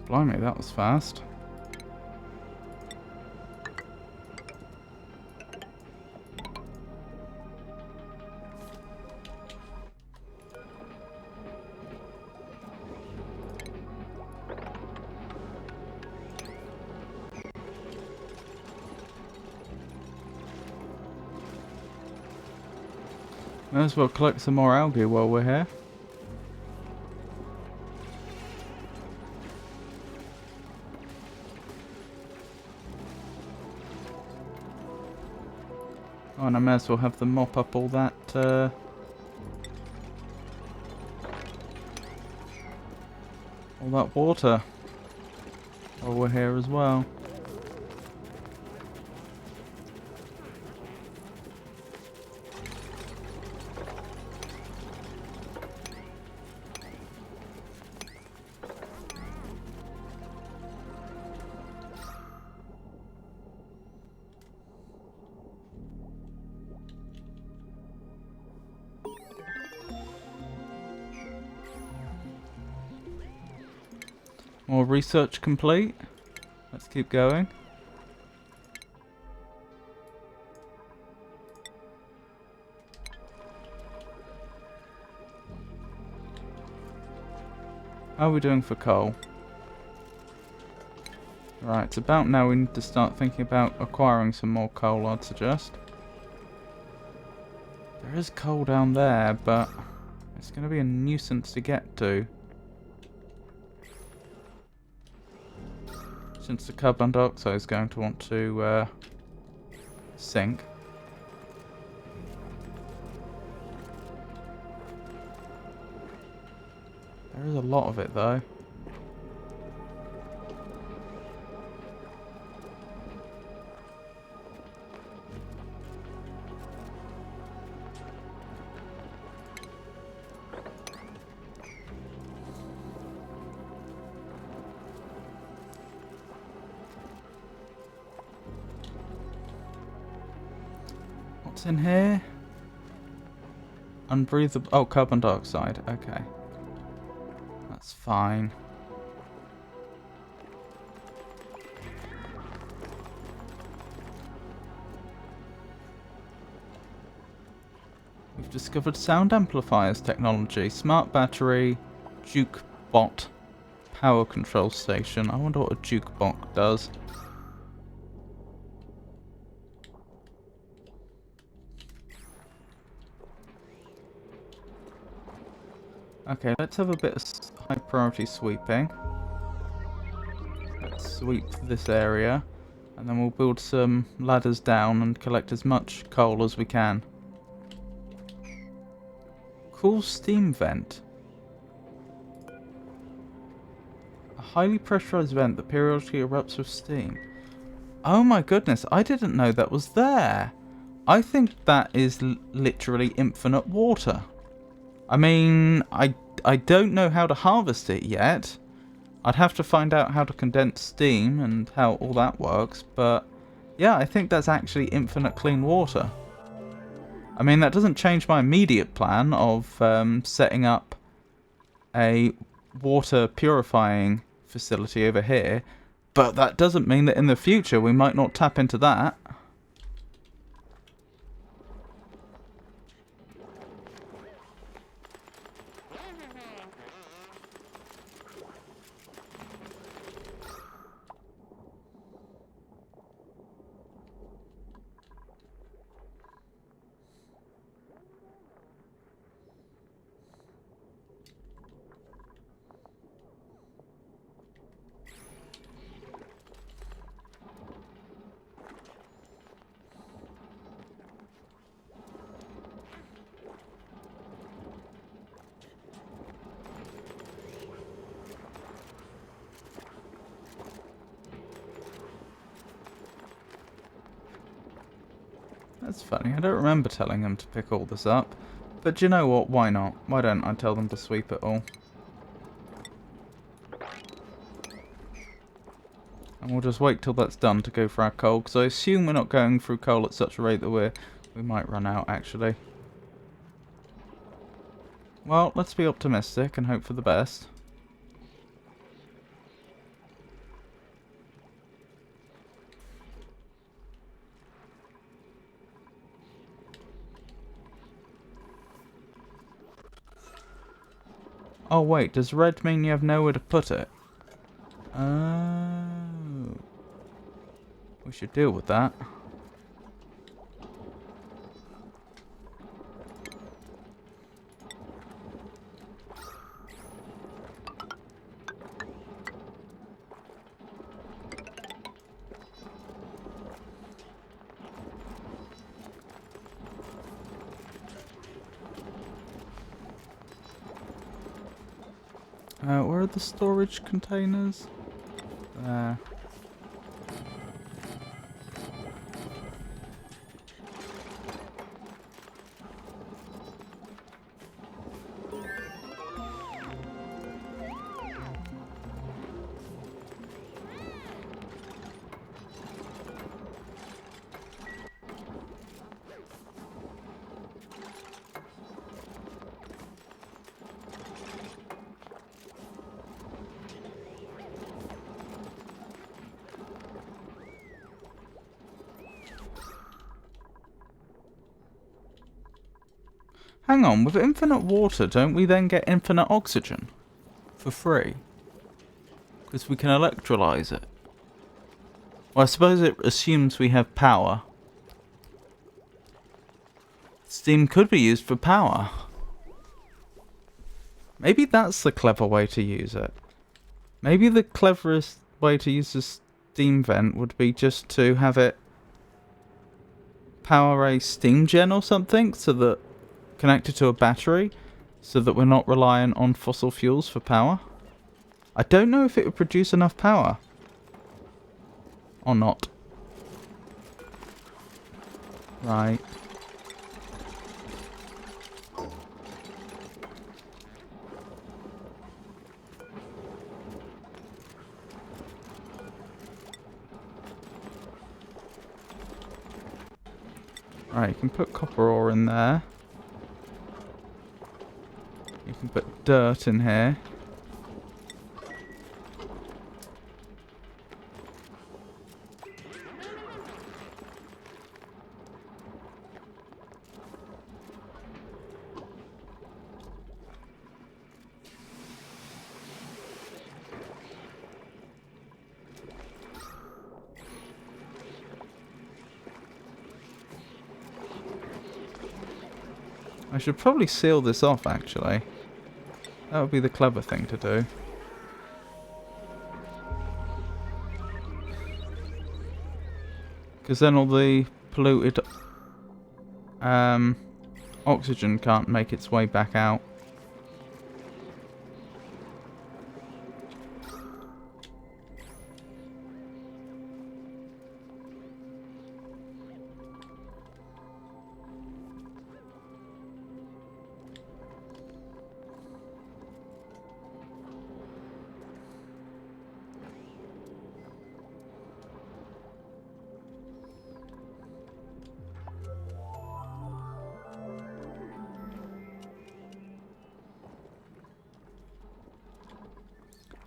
Blimey, that was fast. Might as well collect some more algae while we're here. Oh, and I may as well have them mop up all that, all that water while we're here as well. More research complete. Let's keep going. How are we doing for coal? Right, it's about now we need to start thinking about acquiring some more coal, I'd suggest. There is coal down there, but it's going to be a nuisance to get to. Since the carbon dioxide is going to want to sink. There is a lot of it though. What's in here? Unbreathable. Oh, carbon dioxide. Okay. That's fine. We've discovered sound amplifiers technology, smart battery, jukebot, power control station. I wonder what a jukebot does. Okay, let's have a bit of high priority sweeping. Let's sweep this area, and then we'll build some ladders down and collect as much coal as we can. Cool steam vent. A highly pressurized vent that periodically erupts with steam. Oh my goodness, I didn't know that was there. I think that is literally infinite water. I mean, I don't know how to harvest it yet. I'd have to find out how to condense steam and how all that works, but yeah, I think that's actually infinite clean water. I mean, that doesn't change my immediate plan of setting up a water purifying facility over here, but that doesn't mean that in the future we might not tap into that. That's funny, I don't remember telling them to pick all this up. But do you know what, why not? Why don't I tell them to sweep it all? And we'll just wait till that's done to go for our coal, because I assume we're not going through coal at such a rate that we might run out, actually. Well, let's be optimistic and hope for the best. Oh wait, does red mean you have nowhere to put it? Oh. We should deal with that. Where are the storage containers? There. Hang on, with infinite water, don't we then get infinite oxygen? For free? Because we can electrolyze it. Well, I suppose it assumes we have power. Steam could be used for power. Maybe that's the clever way to use it. Maybe the cleverest way to use the steam vent would be just to have it power a steam gen or something, so that connected to a battery, so that we're not reliant on fossil fuels for power. I don't know if it would produce enough power. Or not. Right. Right, you can put copper ore in there. You can put dirt in here. I should probably seal this off, actually. That would be the clever thing to do. Because then all the polluted oxygen can't make its way back out.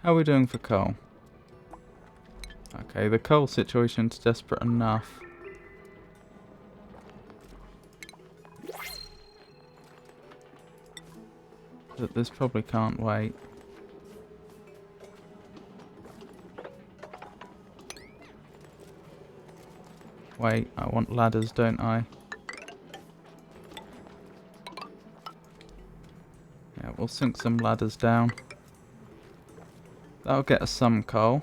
How are we doing for coal? Okay, the coal situation's desperate enough. That this probably can't wait. Wait, I want ladders, don't I? Yeah, we'll sink some ladders down. That'll get us some coal.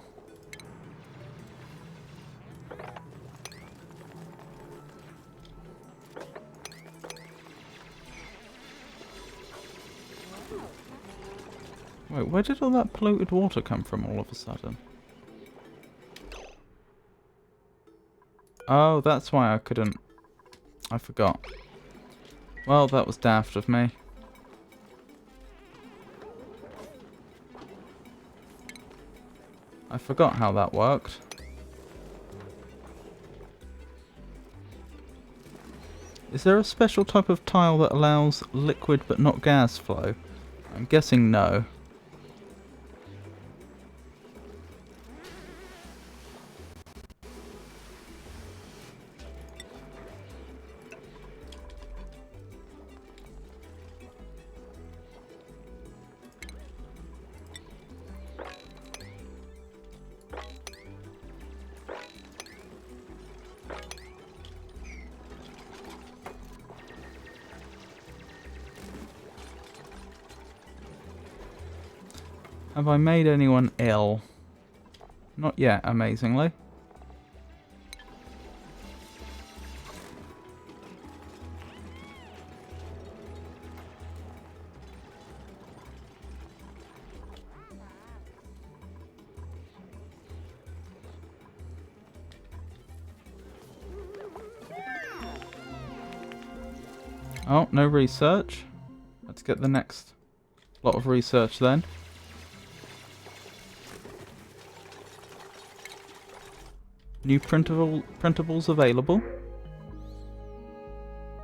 Wait, where did all that polluted water come from all of a sudden? Oh, that's why I couldn't... I forgot. Well, that was daft of me. I forgot how that worked. Is there a special type of tile that allows liquid but not gas flow? I'm guessing no. Have I made anyone ill? Not yet, amazingly. Oh, no research. Let's get the next lot of research then. New printables available.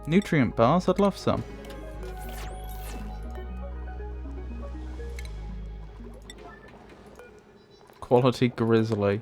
Nutrient bars, I'd love some. Quality grizzly.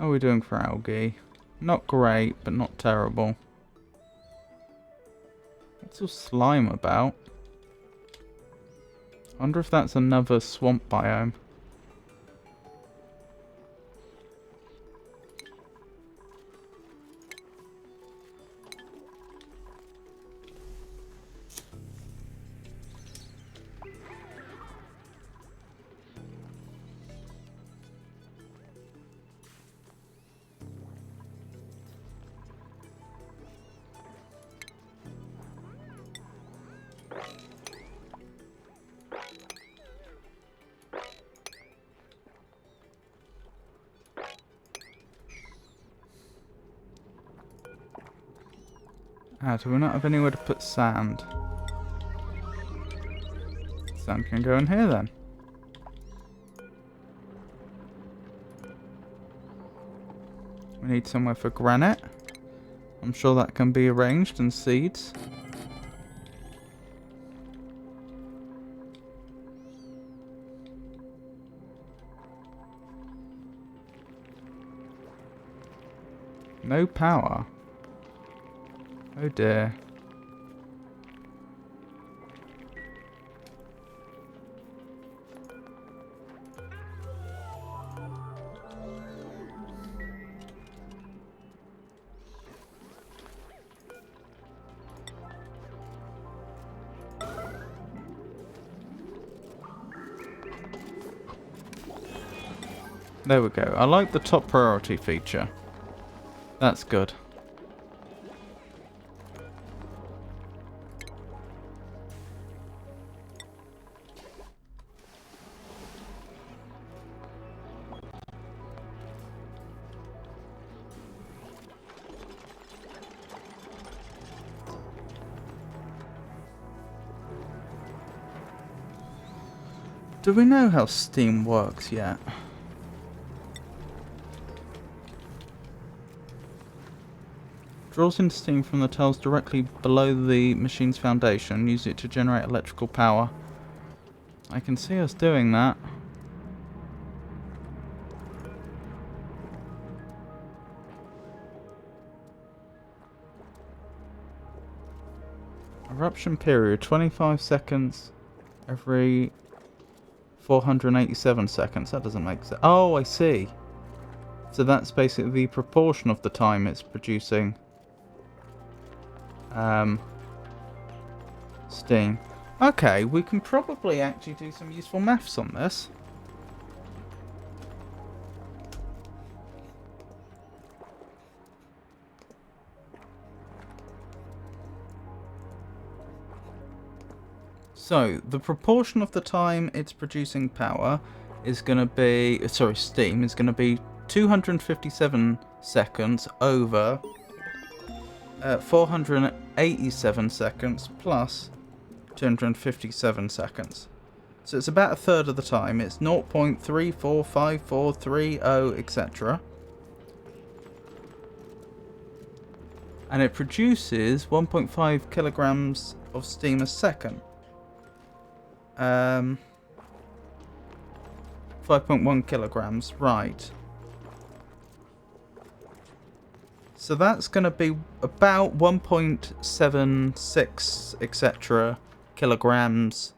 How are we doing for algae? Not great, but not terrible. What's all slime about? I wonder if that's another swamp biome. Ah, do we not have anywhere to put sand? Sand can go in here then. We need somewhere for granite. I'm sure that can be arranged, and seeds. No power. Oh dear. There we go. I like the top priority feature. That's good. Do we know how steam works yet? Draws in steam from the tiles directly below the machine's foundation. Use it to generate electrical power. I can see us doing that. Eruption period, 25 seconds every 487 seconds. That doesn't make sense. Oh, I see. So that's basically the proportion of the time it's producing steam. Okay, we can probably actually do some useful maths on this. So, the proportion of the time it's producing power is going to be, steam is going to be 257 seconds over 487 seconds plus 257 seconds. So it's about a third of the time. It's 0.345430, etc. And it produces 1.5 kilograms of steam a second. 5.1 kilograms, right. So that's going to be about 1.76, etc. kilograms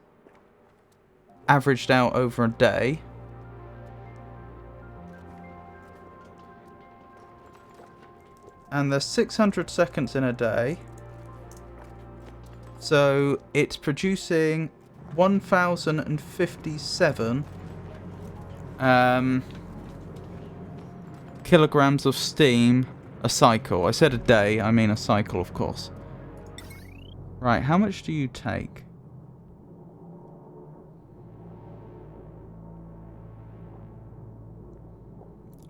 averaged out over a day. And there's 600 seconds in a day. So it's producing 1,057 kilograms of steam a cycle. I said a day, I mean a cycle, of course. Right, how much do you take?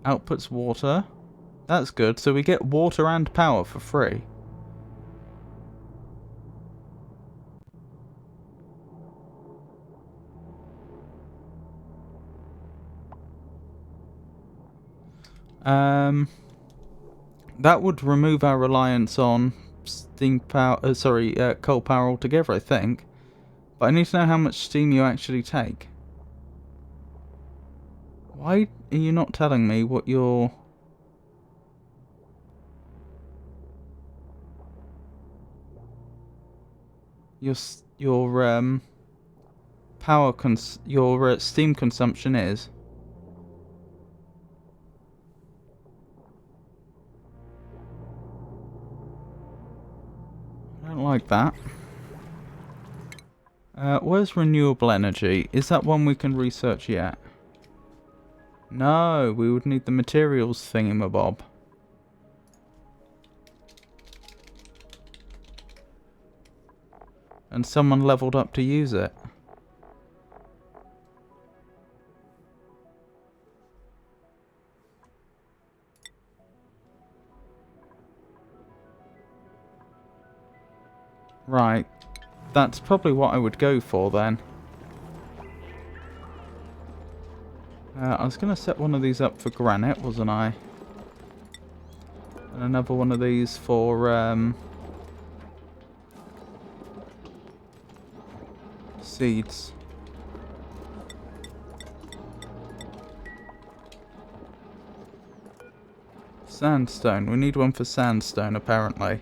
Outputs water. That's good. So we get water and power for free. That would remove our reliance on steam power. Coal power altogether, I think. But I need to know how much steam you actually take. Why are you not telling me what your your steam consumption is. I don't like that. Where's renewable energy? Is that one we can research yet? No, we would need the materials thingamabob. And someone leveled up to use it. Right. That's probably what I would go for then. I was going to set one of these up for granite, wasn't I? And another one of these for seeds. Sandstone. We need one for sandstone, apparently.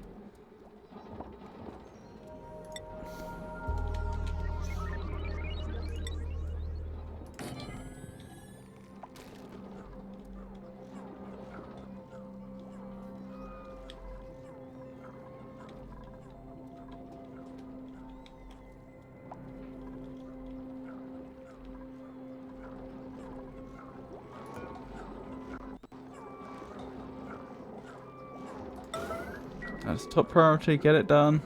That's top priority, get it done.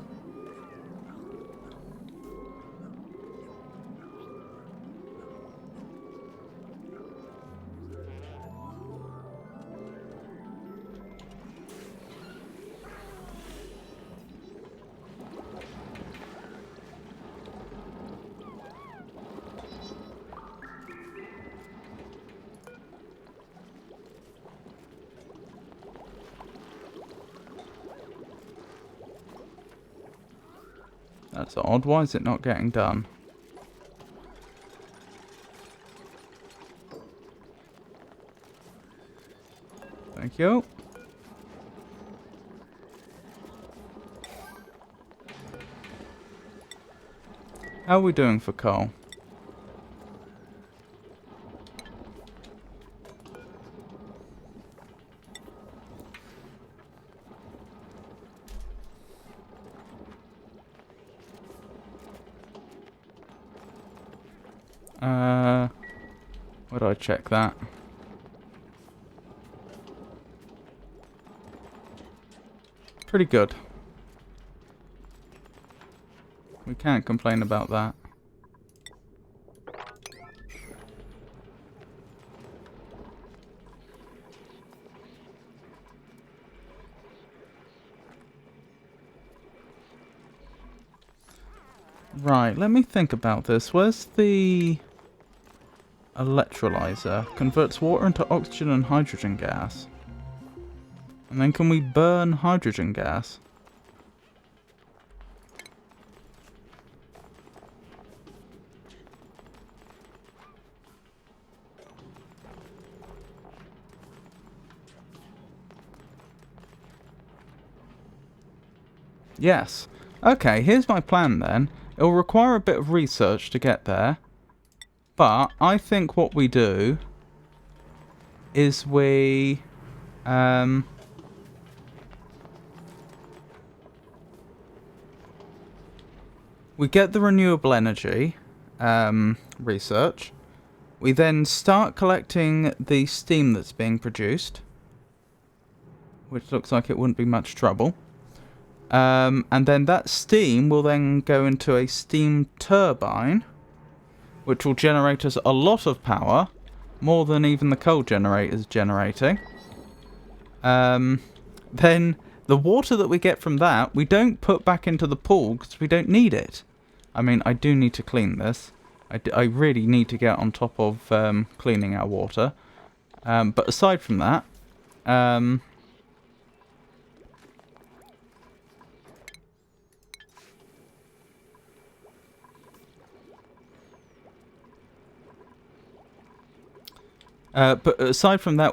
That's odd. Why is it not getting done? Thank you. How are we doing for coal? Where do I check that? Pretty good. We can't complain about that. Right, let me think about this. Where's the electrolyzer? Converts water into oxygen and hydrogen gas. And then can we burn hydrogen gas? Yes. Okay, here's my plan then. It'll require a bit of research to get there. But I think what we do is we get the renewable energy research. We then start collecting the steam that's being produced, which looks like it wouldn't be much trouble. And then that steam will then go into a steam turbine, which will generate us a lot of power, more than even the coal generator's generating. Then the water that we get from that, we don't put back into the pool because we don't need it. I mean, I do need to clean this. I really need to get on top of cleaning our water. But aside from that,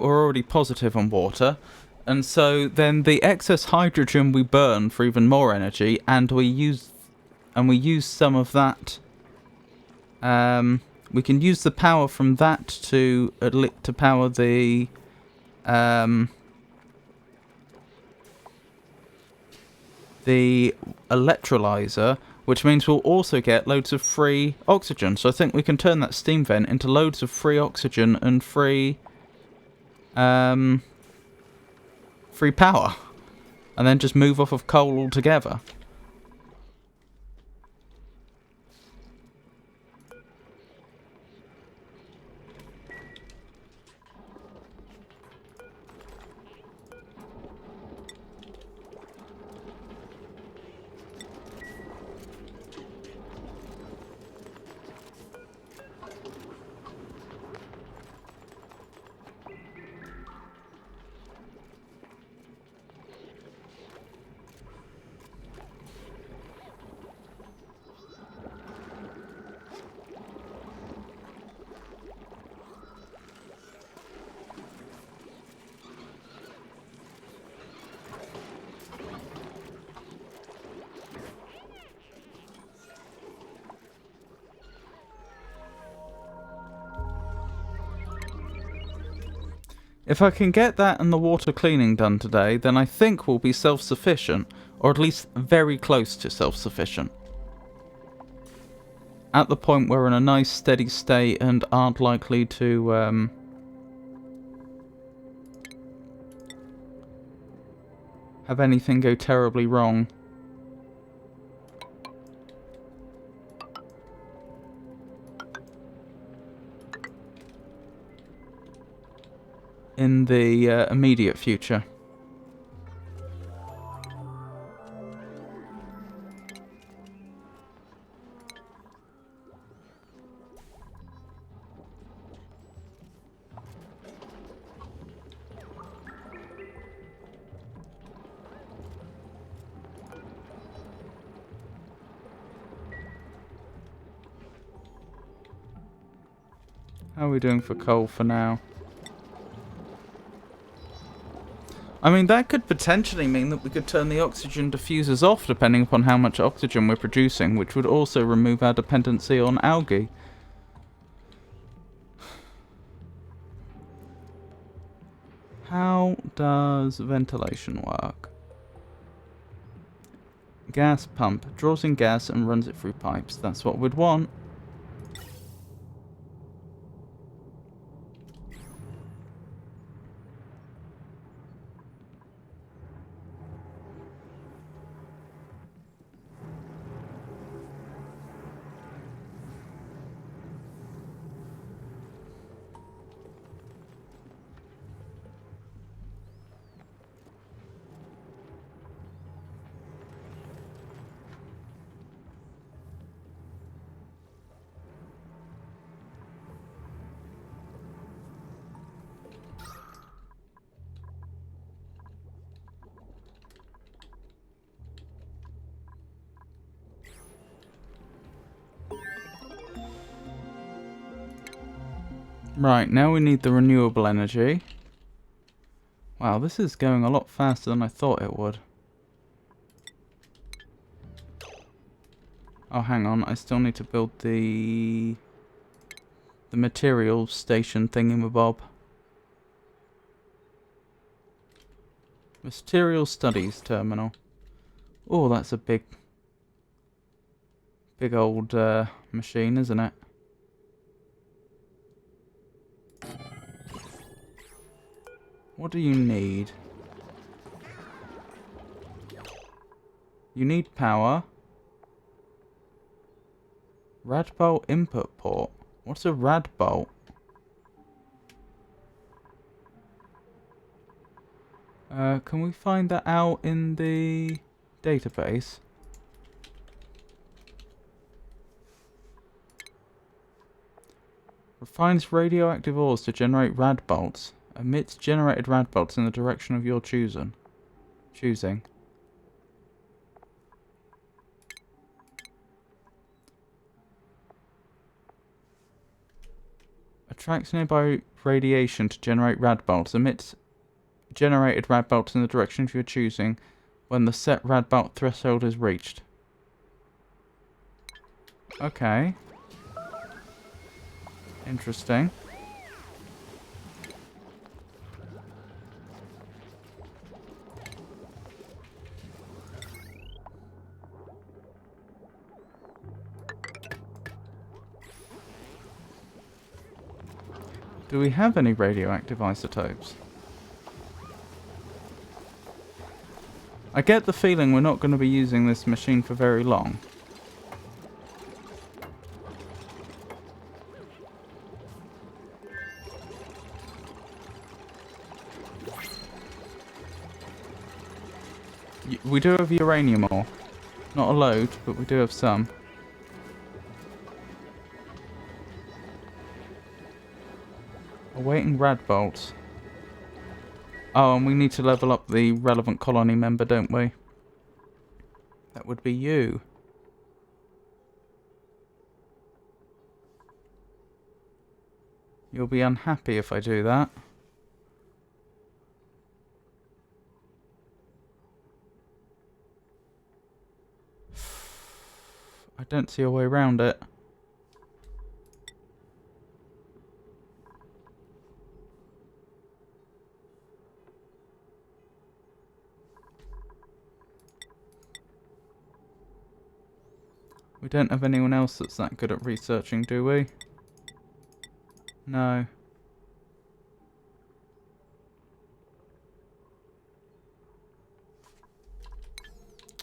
we're already positive on water. And so then the excess hydrogen we burn for even more energy, and we use and we use some of that. We can use the power from that to power the electrolyzer, which means we'll also get loads of free oxygen. So I think we can turn that steam vent into loads of free oxygen and free power, and then just move off of coal altogether. If I can get that and the water cleaning done today, then I think we'll be self-sufficient, or at least very close to self-sufficient. At the point where we're in a nice steady state and aren't likely to have anything go terribly wrong. In the immediate future. How are we doing for coal for now? I mean, that could potentially mean that we could turn the oxygen diffusers off depending upon how much oxygen we're producing, which would also remove our dependency on algae. How does ventilation work? Gas pump. Draws in gas and runs it through pipes. That's what we'd want. Right, now we need the renewable energy. Wow, this is going a lot faster than I thought it would. Oh, hang on, I still need to build the materials station thingamabob. Material Studies Terminal. Oh, that's a big old machine, isn't it? What do you need? You need power. Radbolt input port. What's a radbolt? Can we find that out in the database? Refines radioactive ores to generate radbolts. Emits generated radbolts in the direction of your choosing. Attracts nearby radiation to generate radbolts. Emits generated radbolts in the direction of your choosing when the set radbolt threshold is reached. Okay. Interesting. Do we have any radioactive isotopes? I get the feeling we're not going to be using this machine for very long. We do have uranium ore. Not a load, but we do have some. Awaiting rad bolts. Oh, and we need to level up the relevant colony member, don't we? That would be you. You'll be unhappy if I do that. I don't see a way around it. We don't have anyone else that's that good at researching, do we? No.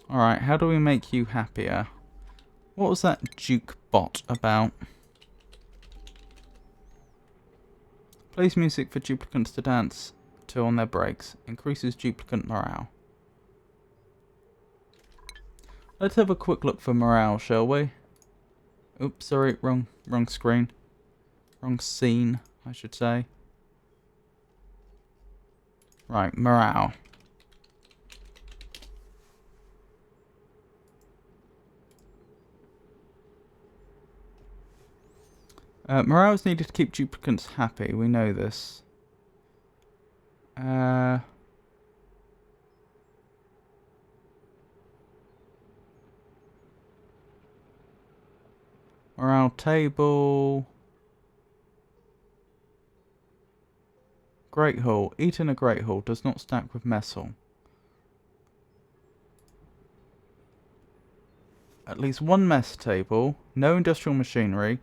Alright, how do we make you happier? What was that Duke bot about? Plays music for duplicants to dance to on their breaks. Increases duplicant morale. Let's have a quick look for morale, shall we? Oops, sorry, wrong screen. Wrong scene, I should say. Right, morale. Morale is needed to keep duplicants happy, we know this. Morale table. Great Hall. Eat in a Great Hall does not stack with mess hall. At least one mess table. No industrial machinery.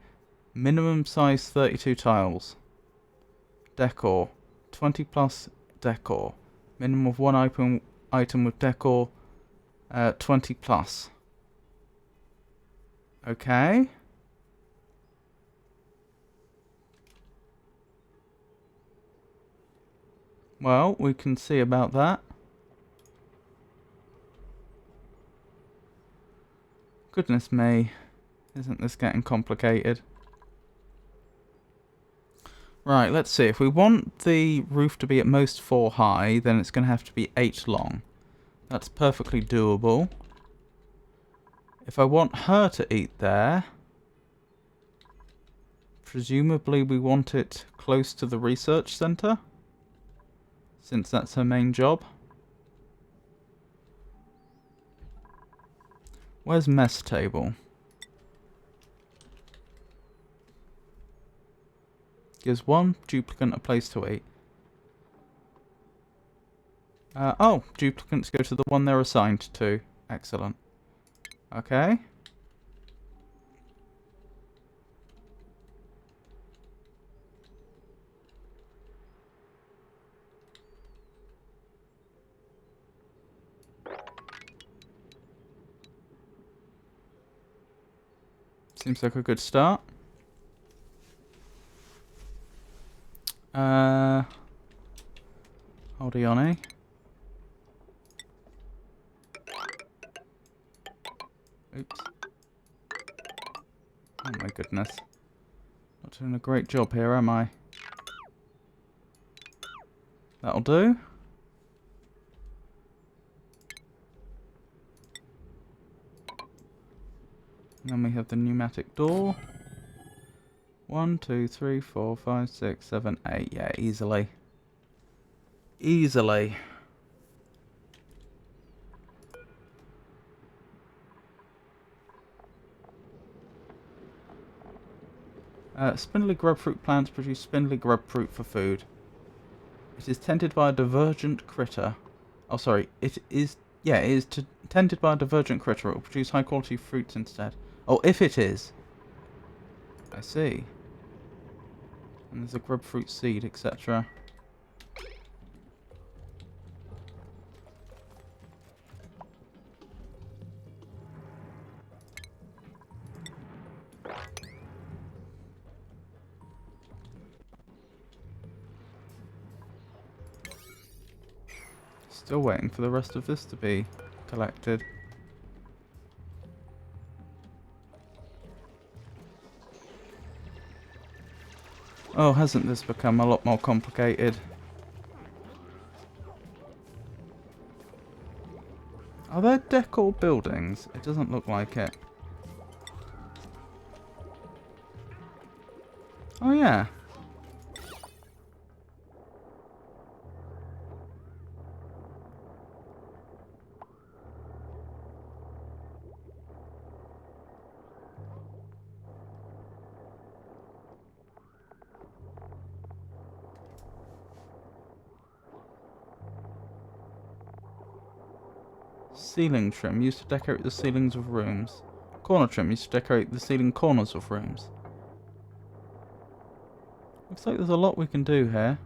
Minimum size 32 tiles. Decor. 20 plus decor. Minimum of one item with decor. 20 plus. Okay. Well, we can see about that. Goodness me. Isn't this getting complicated? Right, let's see. If we want the roof to be at most 4 high, then it's going to have to be 8 long. That's perfectly doable. If I want her to eat there, presumably we want it close to the research centre, since that's her main job. Where's mess table? Gives one duplicant a place to eat. Oh, duplicants go to the one they're assigned to. Excellent. Okay. Seems like a good start. Hold on, eh? Oops. Oh my goodness. Not doing a great job here, am I? That'll do. And then we have the pneumatic door. 1, 2, 3, 4, 5, 6, 7, 8. Yeah, easily. Easily. Spindly grubfruit plants produce spindly grubfruit for food. It is tended by a divergent critter. Oh, sorry. It is tended by a divergent critter. It will produce high quality fruits instead. Oh, if it is. I see. And there's a grubfruit seed, etc. Still waiting for the rest of this to be collected. Oh, hasn't this become a lot more complicated? Are there decor buildings? It doesn't look like it. Oh yeah. Ceiling trim used to decorate the ceilings of rooms. Corner trim used to decorate the ceiling corners of rooms. Looks like there's a lot we can do here.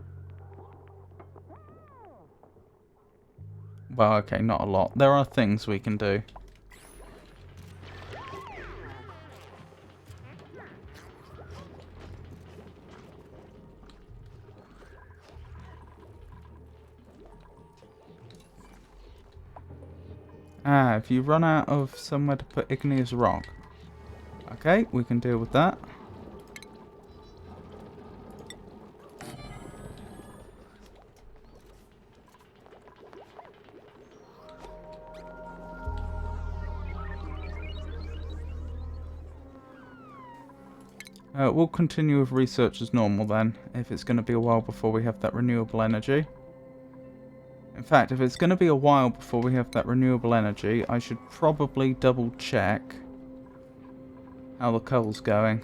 Well, okay, not a lot. There are things we can do. Ah, if you run out of somewhere to put igneous rock. Okay, we can deal with that. We'll continue with research as normal then, if it's going to be a while before we have that renewable energy. In fact, if it's going to be a while before we have that renewable energy, I should probably double check how the coal's going.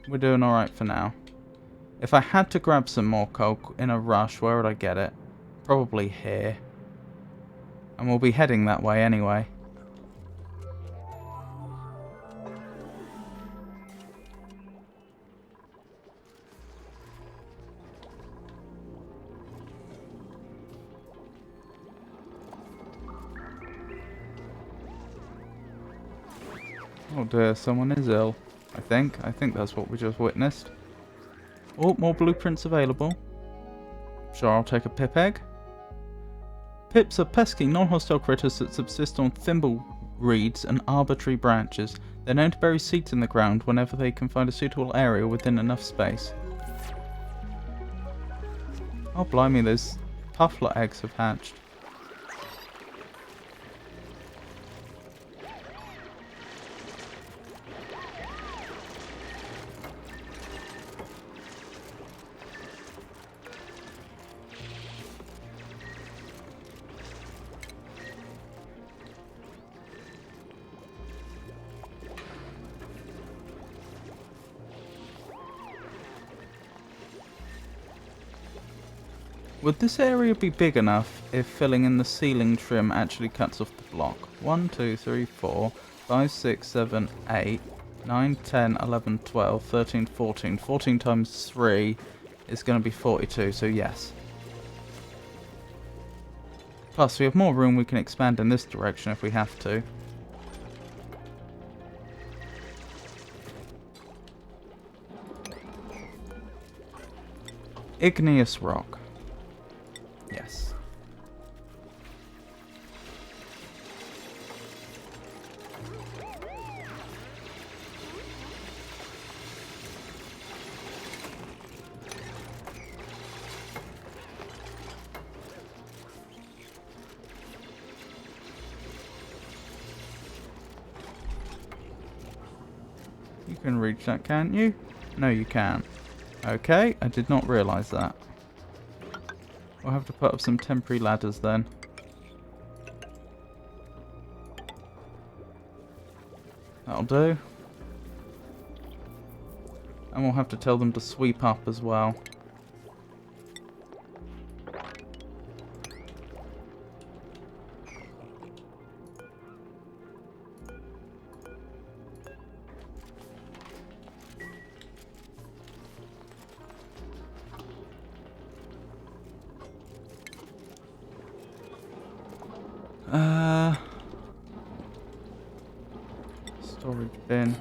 We're doing alright for now. If I had to grab some more coal in a rush, where would I get it? Probably here. And we'll be heading that way anyway. Oh dear, someone is ill. I think that's what we just witnessed. Oh, more blueprints available. Sure, I'll take a pip egg. Pips are pesky, non-hostile critters that subsist on thimble reeds and arbitrary branches. They're known to bury seeds in the ground whenever they can find a suitable area within enough space. Oh blimey, those puffler eggs have hatched. Would this area be big enough if filling in the ceiling trim actually cuts off the block? 1, 2, 3, 4, 5, 6, 7, 8, 9, 10, 11, 12, 13, 14. 14 times 3 is going to be 42, so yes. Plus, we have more room we can expand in this direction if we have to. Igneous rock. Yes. You can reach that, can't you? No, you can't. Okay, I did not realise that. We'll have to put up some temporary ladders then. That'll do. And we'll have to tell them to sweep up as well. Storage bin.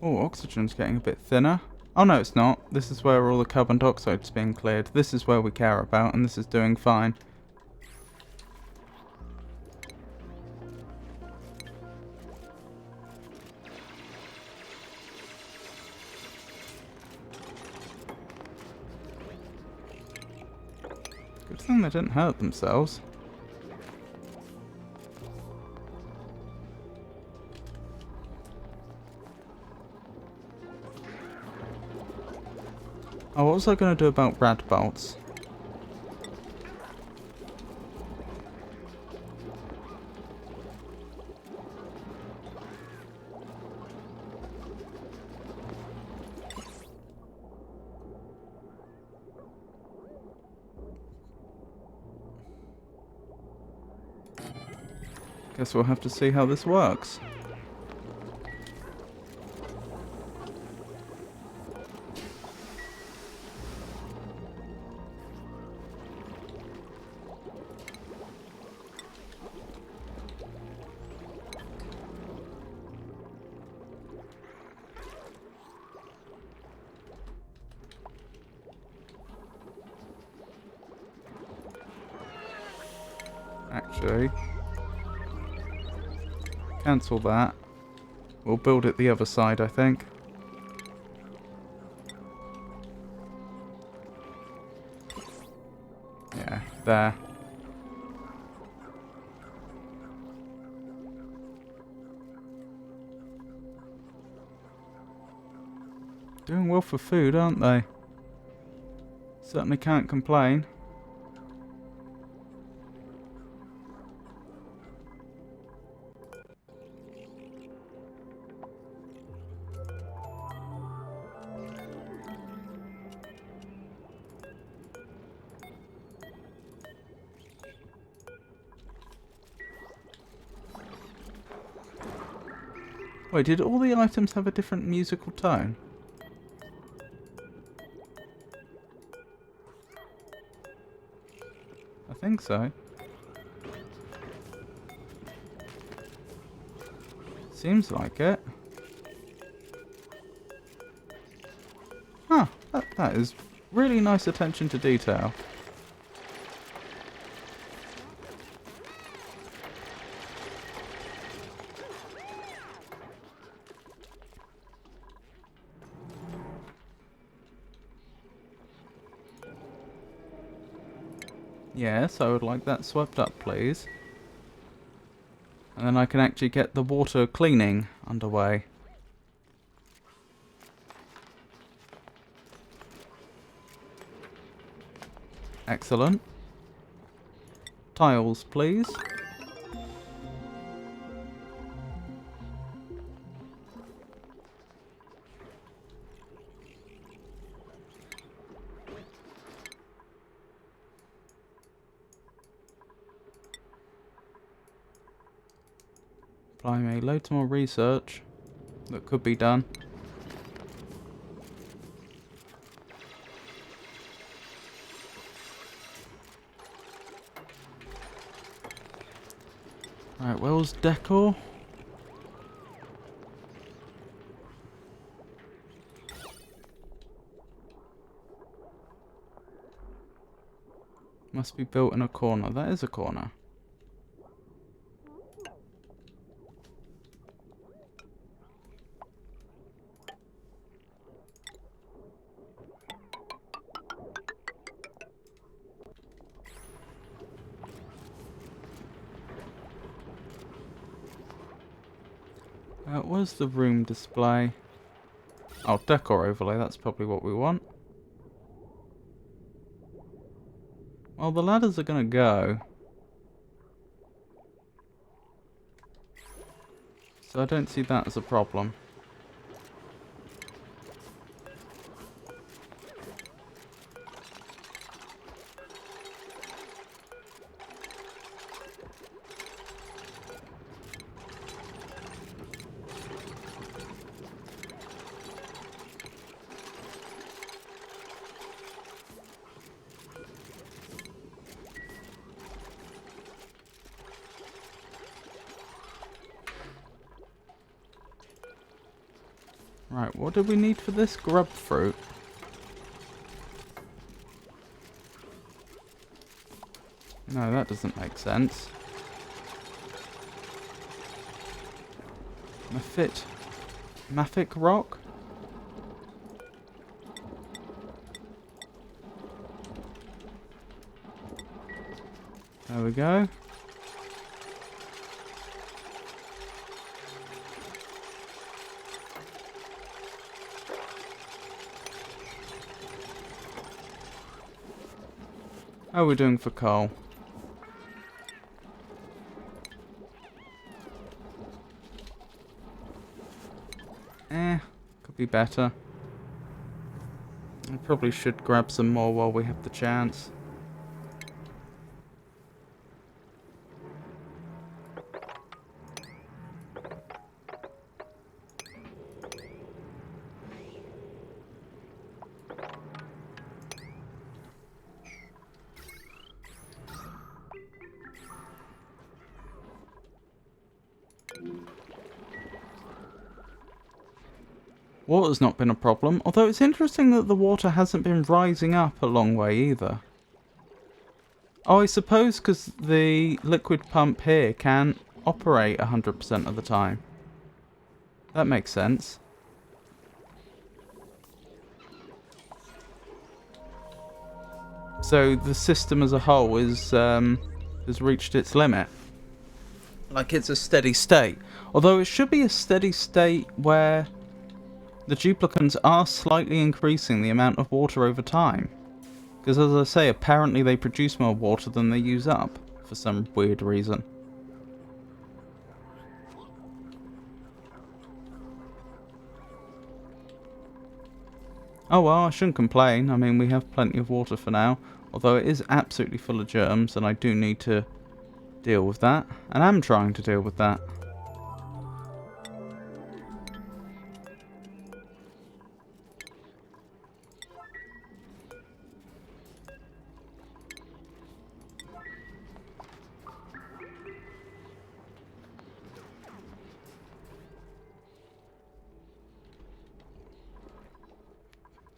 Oh, oxygen's getting a bit thinner. Oh no, it's not. This is where all the carbon dioxide's being cleared. This is where we care about, and this is doing fine. Good thing they didn't hurt themselves. Oh, what was I going to do about rad bolts? Guess we'll have to see how this works. Actually, cancel that. We'll build it the other side, I think. Yeah, there. Doing well for food, aren't they? Certainly can't complain. Wait, did all the items have a different musical tone? I think so. Seems like it. Huh, that is really nice attention to detail. Yes, I would like that swept up, please. And then I can actually get the water cleaning underway. Excellent. Tiles, please. Blimey, loads more research that could be done. Right, Wells decor. Must be built in a corner. That is a corner. Where's the room display? Oh, decor overlay. That's probably what we want. Well, the ladders are going to go. So I don't see that as a problem. Right, what do we need for this? Grub fruit. No, that doesn't make sense. Mafic rock? There we go. How are we doing for coal? Could be better. I probably should grab some more while we have the chance. Water's not been a problem, although it's interesting that the water hasn't been rising up a long way either. Oh, I suppose because the liquid pump here can operate 100% of the time. That makes sense. So the system as a whole is has reached its limit. Like it's a steady state. Although it should be a steady state where the duplicants are slightly increasing the amount of water over time. Because as I say, apparently they produce more water than they use up, for some weird reason. Oh well, I shouldn't complain. I mean, we have plenty of water for now. Although it is absolutely full of germs, and I do need to deal with that. And I'm trying to deal with that.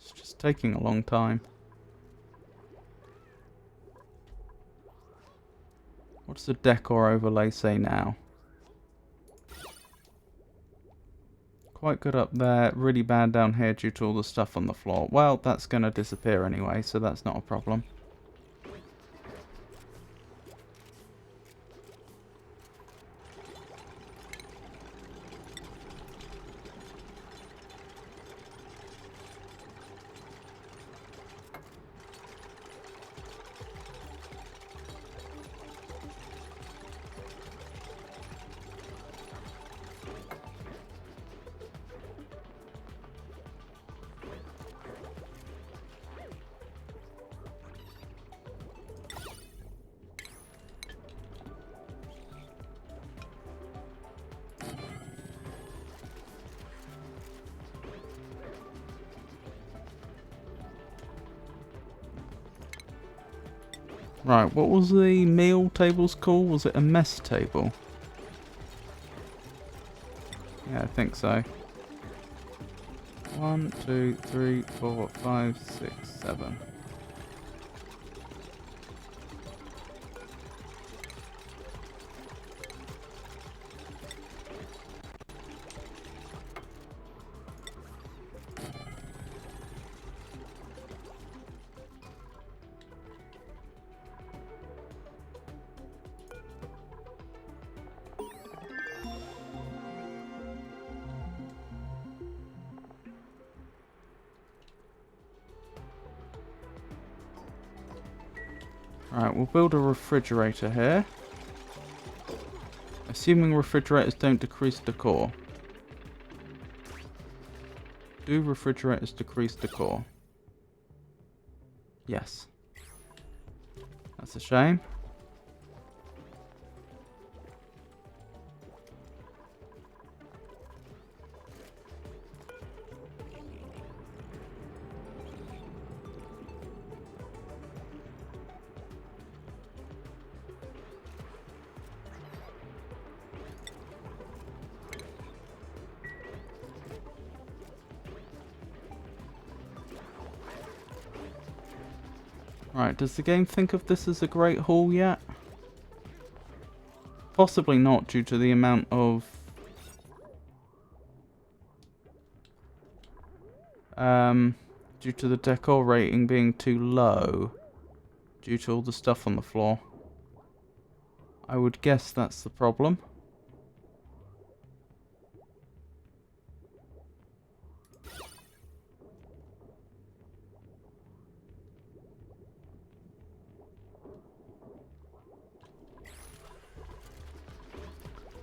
It's just taking a long time. What's the decor overlay say now? Quite good up there, really bad down here due to all the stuff on the floor. Well, that's going to disappear anyway, so that's not a problem. Right, what was the meal tables called? Was it a mess table? Yeah, I think so. 1, 2, 3, 4, 5, 6, 7. Alright, we'll build a refrigerator here. Assuming refrigerators don't decrease decor. Do refrigerators decrease decor? Yes. That's a shame. Right, does the game think of this as a Great Hall yet? Possibly not, due to the amount of due to the decor rating being too low, due to all the stuff on the floor. I would guess that's the problem.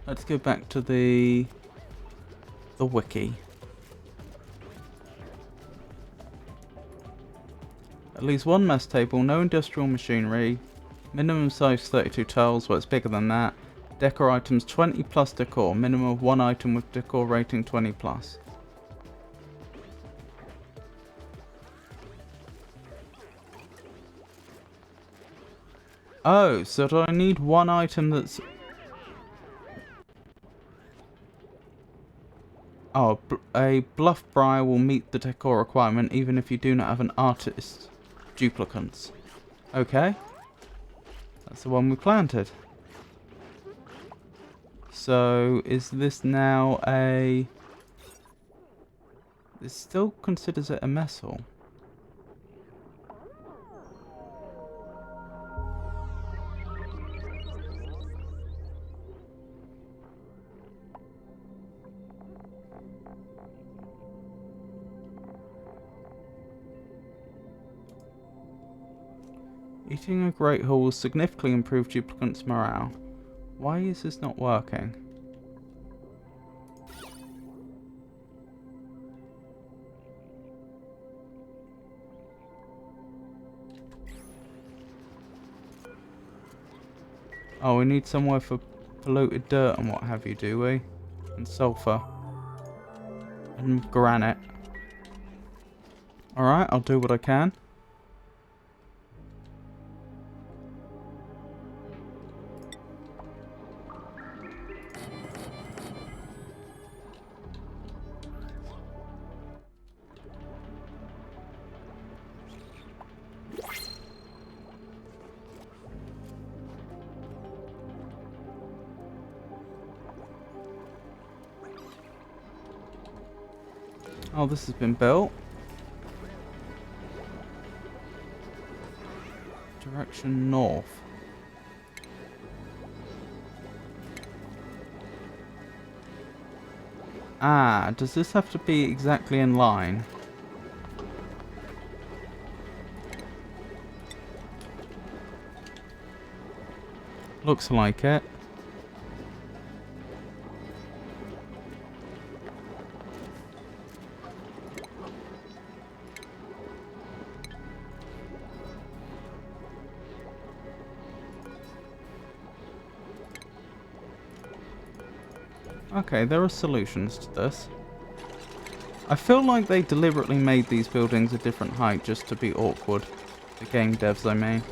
Let's go back to the wiki. At least one mess table, no industrial machinery, minimum size 32 tiles, well it's bigger than that. Decor items 20 plus decor, minimum of one item with decor rating 20 plus. Oh, so do I need one item that's... Oh, a bluff briar will meet the decor requirement even if you do not have an artist's duplicants. Okay. That's the one we planted. So, is this now a... This still considers it a mess hall. Eating a Great Hall will significantly improve duplicants' morale. Why is this not working? Oh, we need somewhere for polluted dirt and what have you, do we? And sulfur. And granite. Alright, I'll do what I can. Oh, this has been built. Direction north. Ah, does this have to be exactly in line? Looks like it. Okay, there are solutions to this. I feel like they deliberately made these buildings a different height just to be awkward. The game devs, I mean.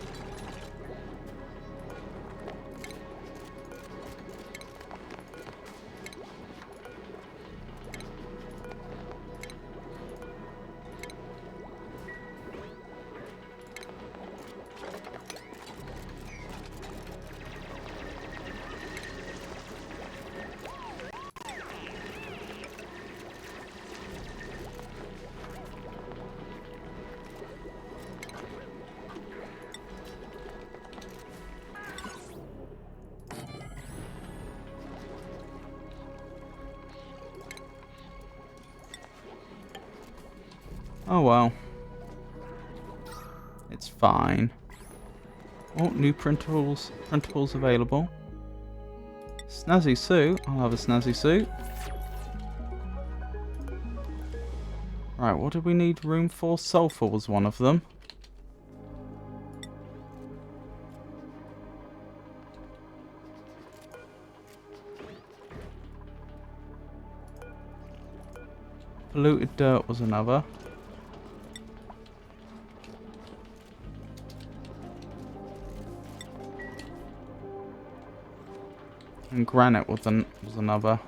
Oh well. It's fine. Oh, new printables available. Snazzy suit. I'll have a snazzy suit. Right, what did we need room for? Sulfur was one of them. Polluted dirt was another. And granite was another.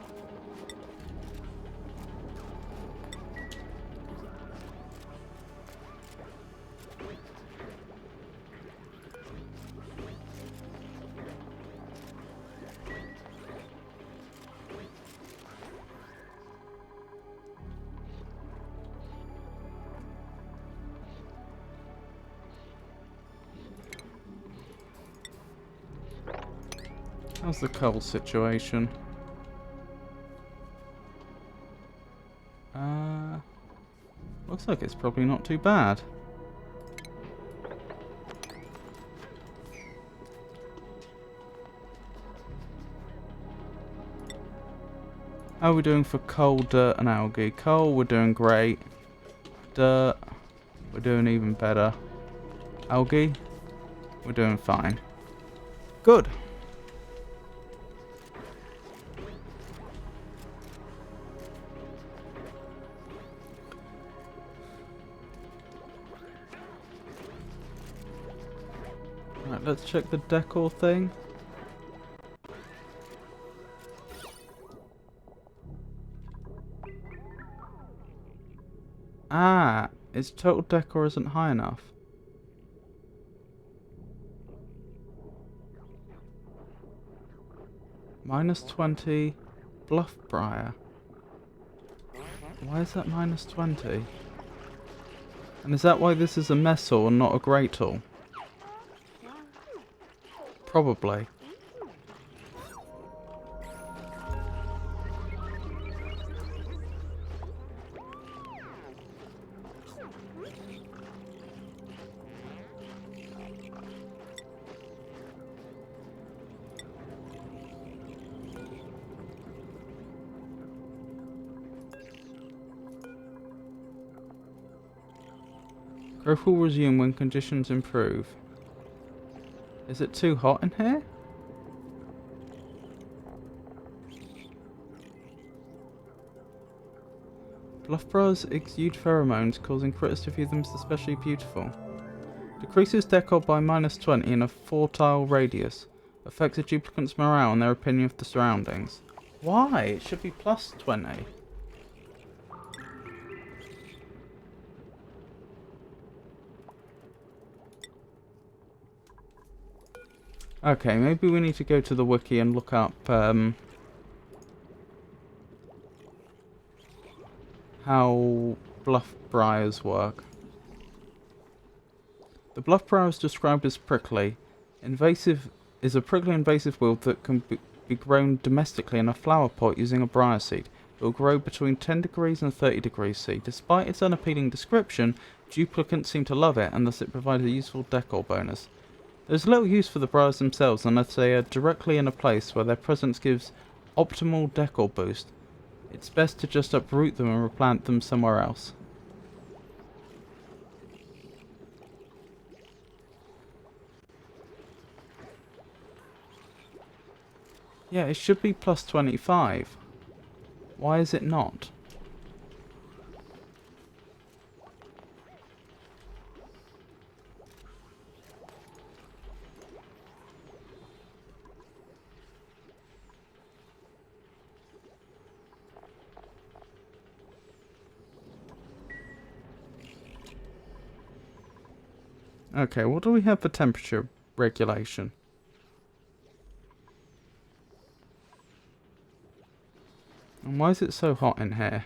How's the coal situation? Looks like it's probably not too bad. How are we doing for coal, dirt and algae? Coal, we're doing great. Dirt, we're doing even better. Algae, we're doing fine. Good. Right, let's check the decor thing. Ah, its total decor isn't high enough. -20, Bluffbriar. Why is that -20? And is that why this is a Messor and not a Great Tool? Probably. Growth will resume when conditions improve. Is it too hot in here? Bluffbriars exude pheromones, causing critters to view them as especially beautiful. Decreases decor by -20 in a 4-tile radius. Affects a duplicant's morale and their opinion of the surroundings. Why? It should be +20. Okay, maybe we need to go to the wiki and look up how Bluffbriars work. The Bluffbriar is described as prickly. Invasive is a prickly invasive weed that can be grown domestically in a flower pot using a briar seed. It will grow between 10 degrees and 30 degrees C. Despite its unappealing description, duplicants seem to love it, and thus it provides a useful decor bonus. There's little use for the briars themselves unless they are directly in a place where their presence gives optimal decor boost. It's best to just uproot them and replant them somewhere else. Yeah, it should be +25. Why is it not? Okay, what do we have for temperature regulation? And why is it so hot in here?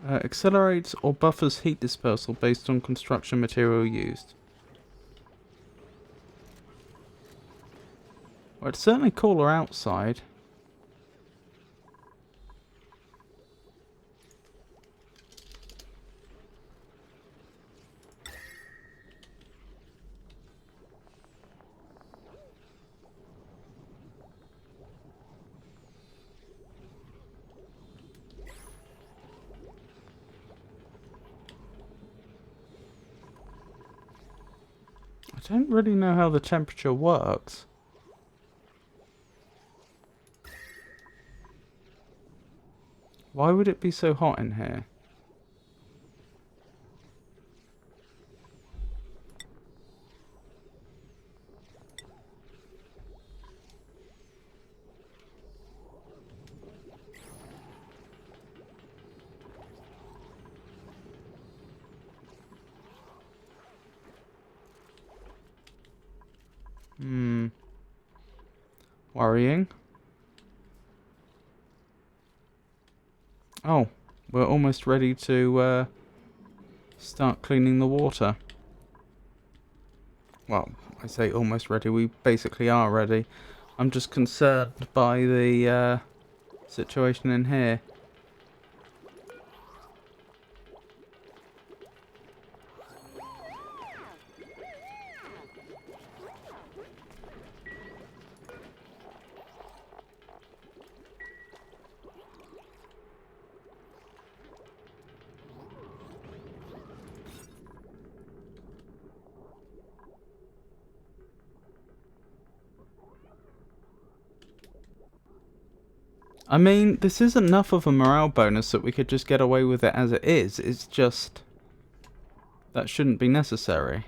Accelerates or buffers heat dispersal based on construction material used. Well, it's certainly cooler outside. don't really know how the temperature works. Why would it be so hot in here? Worrying. Oh, we're almost ready to start cleaning the water. Well, I say almost ready, we basically are ready. I'm just concerned by the situation in here. I mean, this is enough of a morale bonus that we could just get away with it as it is. It's just... that shouldn't be necessary.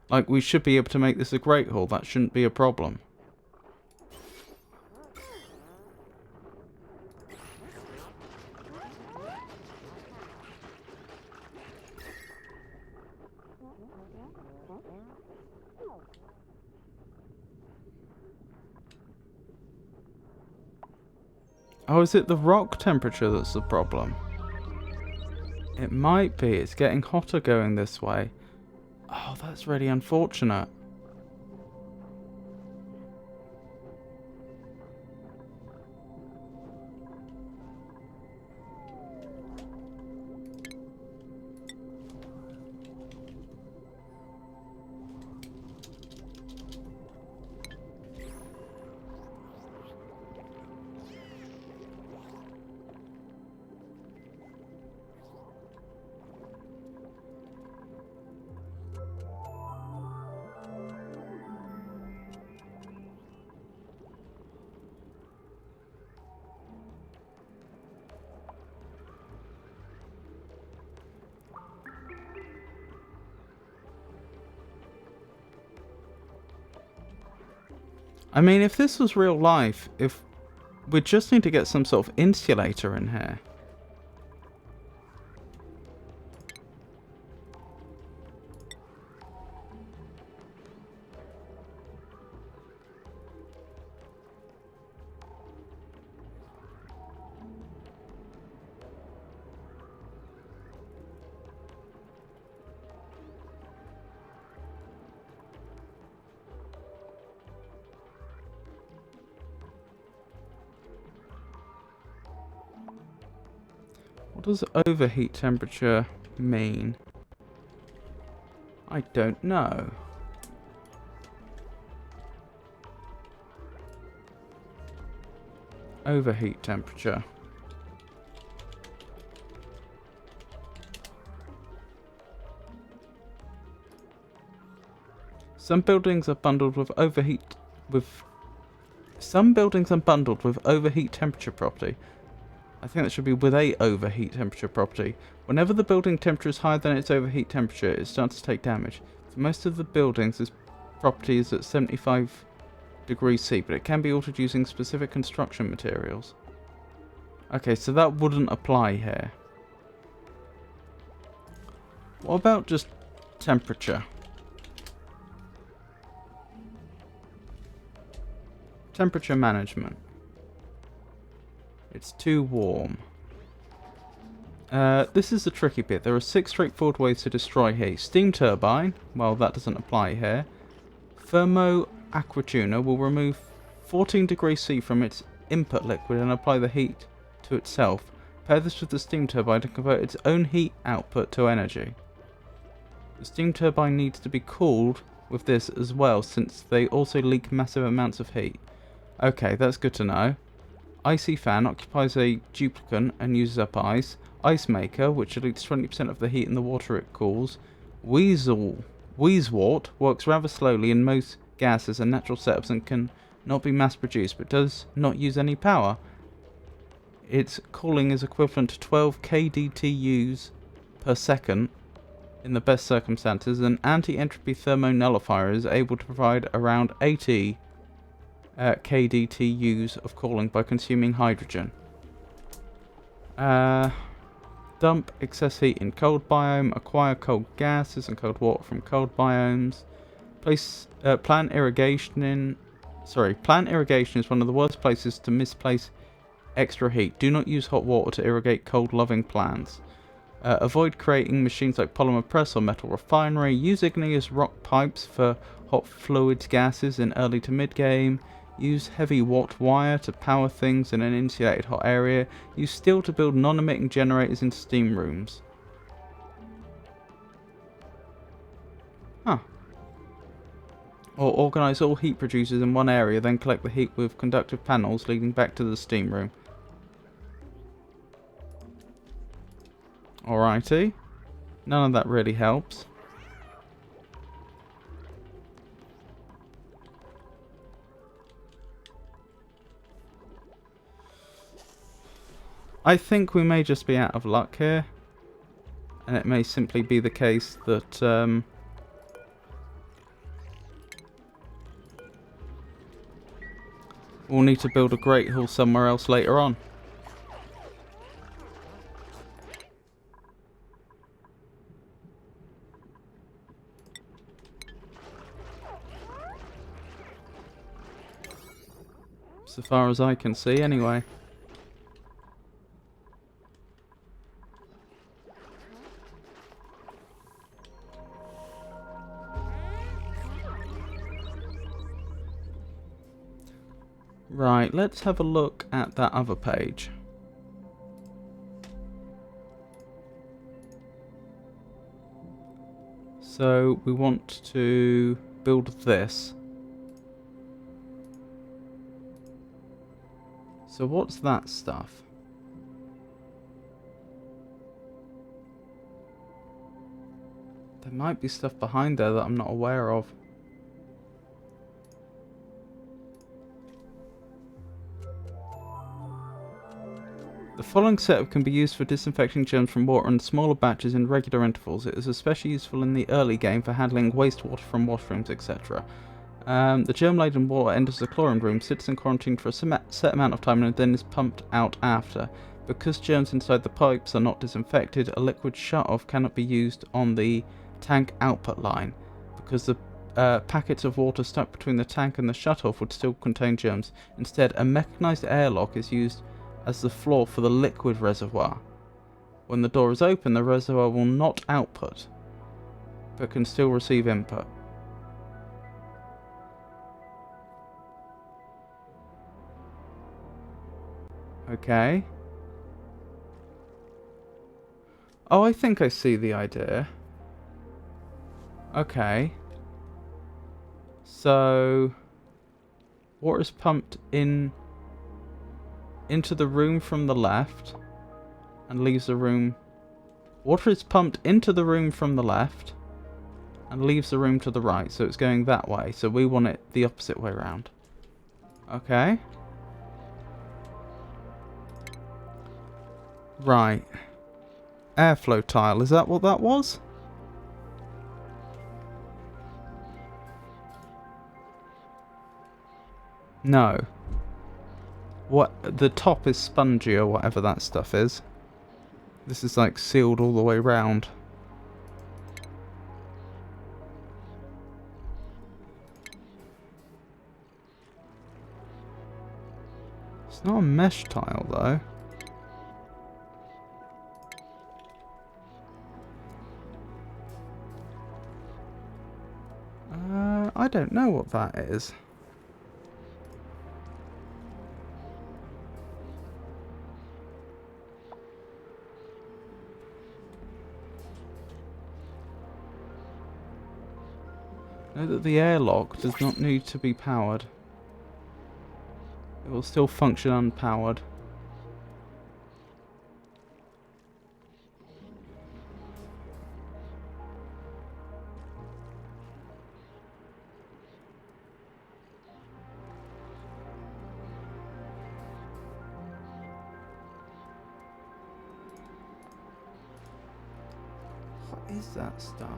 Like, we should be able to make this a Great Hall. That shouldn't be a problem. Oh, is it the rock temperature that's the problem? It might be. It's getting hotter going this way. Oh, that's really unfortunate. I mean, if this was real life, if we just need to get some sort of insulator in here. What does overheat temperature mean? I don't know. Overheat temperature. Some buildings are bundled with overheat temperature property. I think that should be with a overheat temperature property. Whenever the building temperature is higher than its overheat temperature, it starts to take damage. For most of the buildings, this property is at 75 degrees C, but it can be altered using specific construction materials. Okay, so that wouldn't apply here. What about just temperature? Temperature management. It's too warm. This is the tricky bit. There are 6 straightforward ways to destroy heat. Steam turbine, well, that doesn't apply here. Thermo aquatuner will remove 14 degrees C from its input liquid and apply the heat to itself. Pair this with the steam turbine to convert its own heat output to energy. The steam turbine needs to be cooled with this as well, since they also leak massive amounts of heat. Okay, that's good to know. Icy fan occupies a duplicant and uses up ice. Ice Maker, which deletes 20% of the heat in the water it cools. Wheezewort works rather slowly in most gases and natural setups and can not be mass produced, but does not use any power. Its cooling is equivalent to 12 kDTUs per second in the best circumstances. An anti-entropy thermonullifier is able to provide around 80 kDTUs of cooling by consuming hydrogen. Dump excess heat in cold biome. Acquire cold gases and cold water from cold biomes. Plant irrigation is one of the worst places to misplace extra heat. Do not use hot water to irrigate cold-loving plants. Avoid creating machines like polymer press or metal refinery. Use igneous rock pipes for hot fluids gases in early to mid-game. Use heavy watt wire to power things in an insulated hot area. Use steel to build non-emitting generators in steam rooms. Huh. Or organize all heat producers in one area, then collect the heat with conductive panels leading back to the steam room. Alrighty. None of that really helps. I think we may just be out of luck here. And it may simply be the case that we'll need to build a Great Hall somewhere else later on. So far as I can see, anyway. Right, let's have a look at that other page. So we want to build this. So what's that stuff? There might be stuff behind there that I'm not aware of. The following setup can be used for disinfecting germs from water in smaller batches in regular intervals. It is especially useful in the early game for handling wastewater from washrooms, etc. The germ-laden water enters the chlorine room, sits in quarantine for a set amount of time, and then is pumped out after. Because germs inside the pipes are not disinfected, a liquid shut-off cannot be used on the tank output line, because the packets of water stuck between the tank and the shut-off would still contain germs. Instead, a mechanized airlock is used as the floor for the liquid reservoir. When the door is open, the reservoir will not output, but can still receive input. Okay. Oh, I think I see the idea. Okay. So, water is pumped into the room from the left and leaves the room. Water is pumped into the room from the left and leaves the room to the right. So it's going that way. So we want it the opposite way around. Okay. Right. Airflow tile. Is that what that was? No. What? The top is spongy or whatever that stuff is. This is like sealed all the way round. It's not a mesh tile though. I don't know what that is. Note that the airlock does not need to be powered. It will still function unpowered. What is that stuff?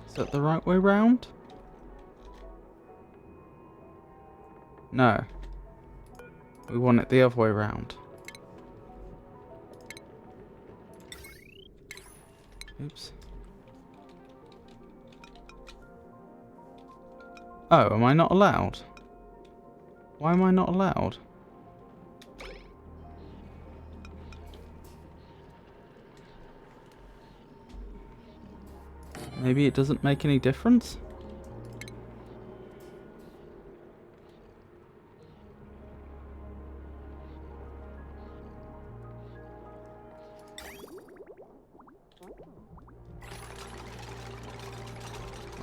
Is that the right way round? No. We want it the other way round. Oops. Oh, am I not allowed? Why am I not allowed? Maybe it doesn't make any difference?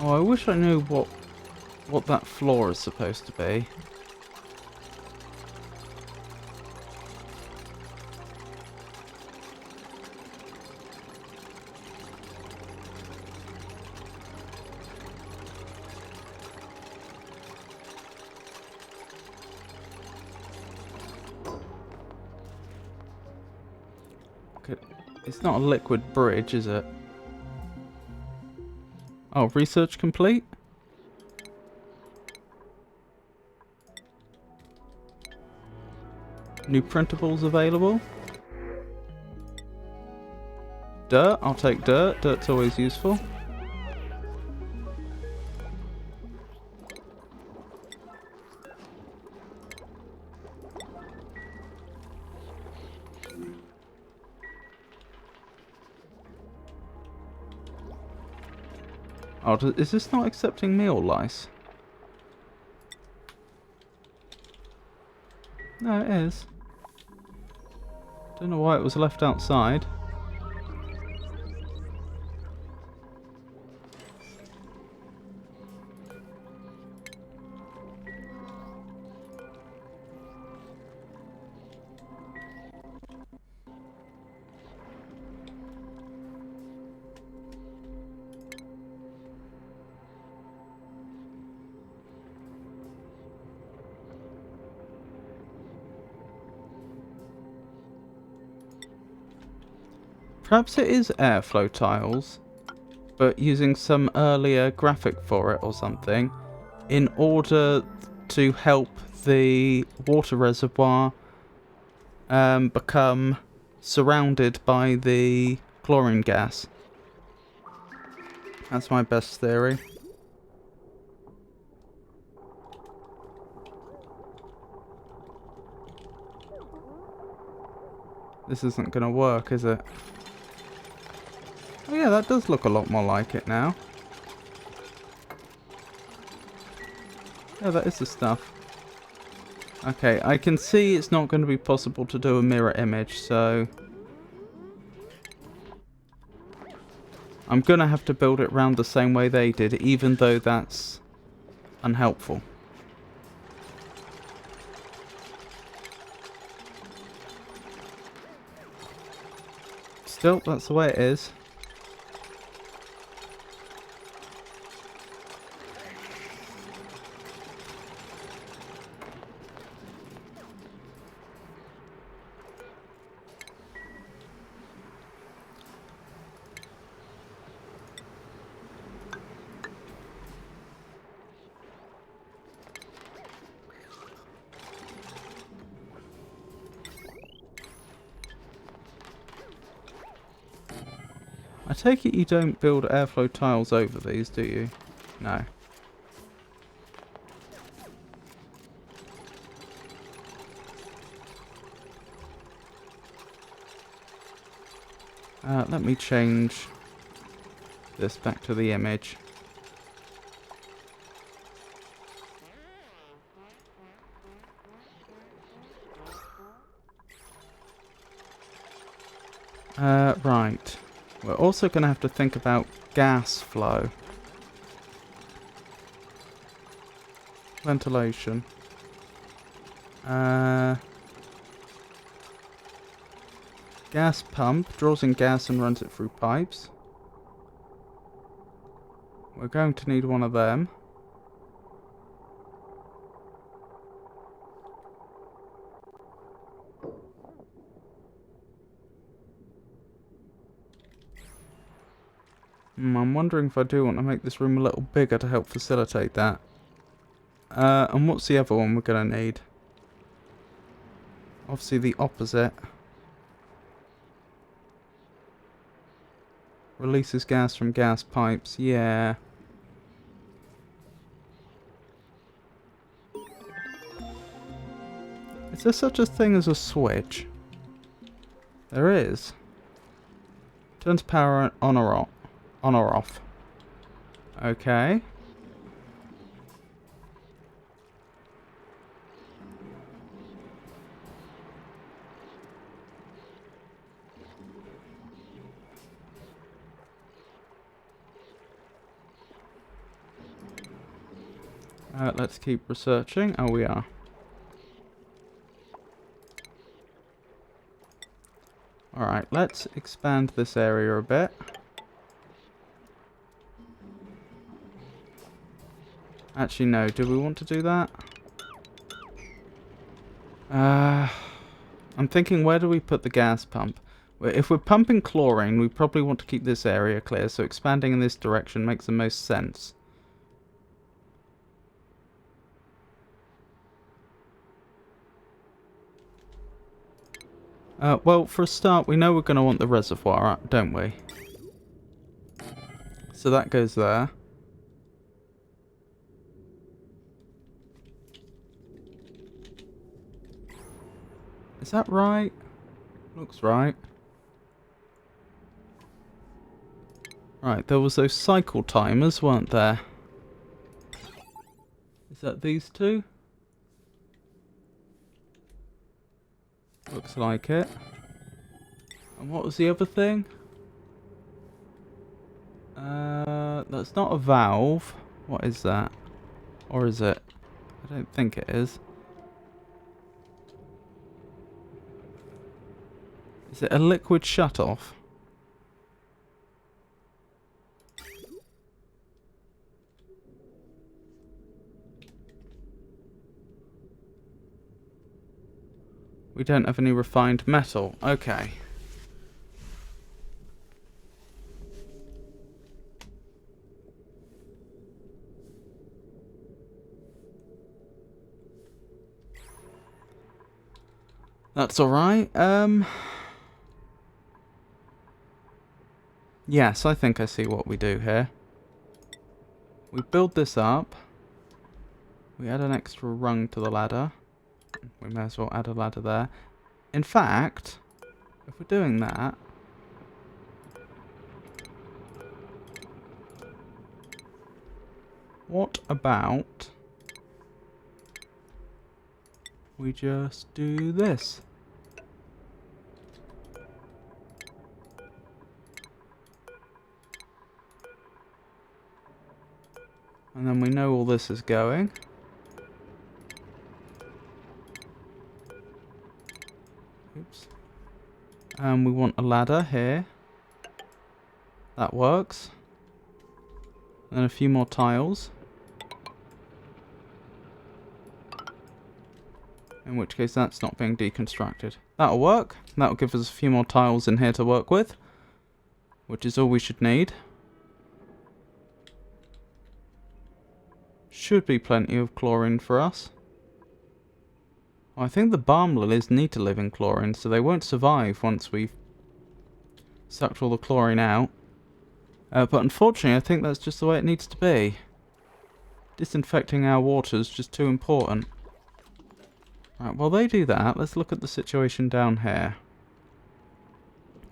Oh, I wish I knew what that floor is supposed to be. It's not a liquid bridge, is it? Oh, research complete? New printables available? Dirt? I'll take dirt. Dirt's always useful. Oh, is this not accepting meal lice? No, it is. Don't know why it was left outside. Perhaps it is airflow tiles, but using some earlier graphic for it or something, in order to help the water reservoir become surrounded by the chlorine gas. That's my best theory. This isn't going to work, is it? Oh yeah, that does look a lot more like it now. Yeah, that is the stuff. Okay, I can see it's not going to be possible to do a mirror image, so I'm going to have to build it round the same way they did, even though that's unhelpful. Still, that's the way it is. I take it you don't build airflow tiles over these, do you? No. Let me change this back to the image. Right. We're also going to have to think about gas flow. Ventilation. Gas pump draws in gas and runs it through pipes. We're going to need one of them. I'm wondering if I do want to make this room a little bigger to help facilitate that. And what's the other one we're going to need? Obviously the opposite. Releases gas from gas pipes, yeah. Is there such a thing as a switch? There is. Turns power on or off. On or off. Okay. Let's keep researching. Oh, we are. Alright, let's expand this area a bit. Actually, no. Do we want to do that? I'm thinking, where do we put the gas pump? If we're pumping chlorine, we probably want to keep this area clear, so expanding in this direction makes the most sense. Well, for a start, we know we're going to want the reservoir, don't we? So that goes there. Is that right? Looks right. Right, there was those cycle timers, weren't there? Is that these two? Looks like it. And what was the other thing? That's not a valve. What is that? Or is it? I don't think it is. Is it a liquid shutoff? We don't have any refined metal. Okay. That's alright. Yes, I think I see what we do here. We build this up. We add an extra rung to the ladder. We may as well add a ladder there. In fact, if we're doing that... what about... we just do this? And then we know all this is going. Oops. And we want a ladder here. That works. And a few more tiles. In which case that's not being deconstructed. That'll work. That'll give us a few more tiles in here to work with. Which is all we should need. Should be plenty of chlorine for us. Well, I think the balm lilies need to live in chlorine, so they won't survive once we've sucked all the chlorine out. But unfortunately, I think that's just the way it needs to be. Disinfecting our water is just too important. Right, while they do that, let's look at the situation down here.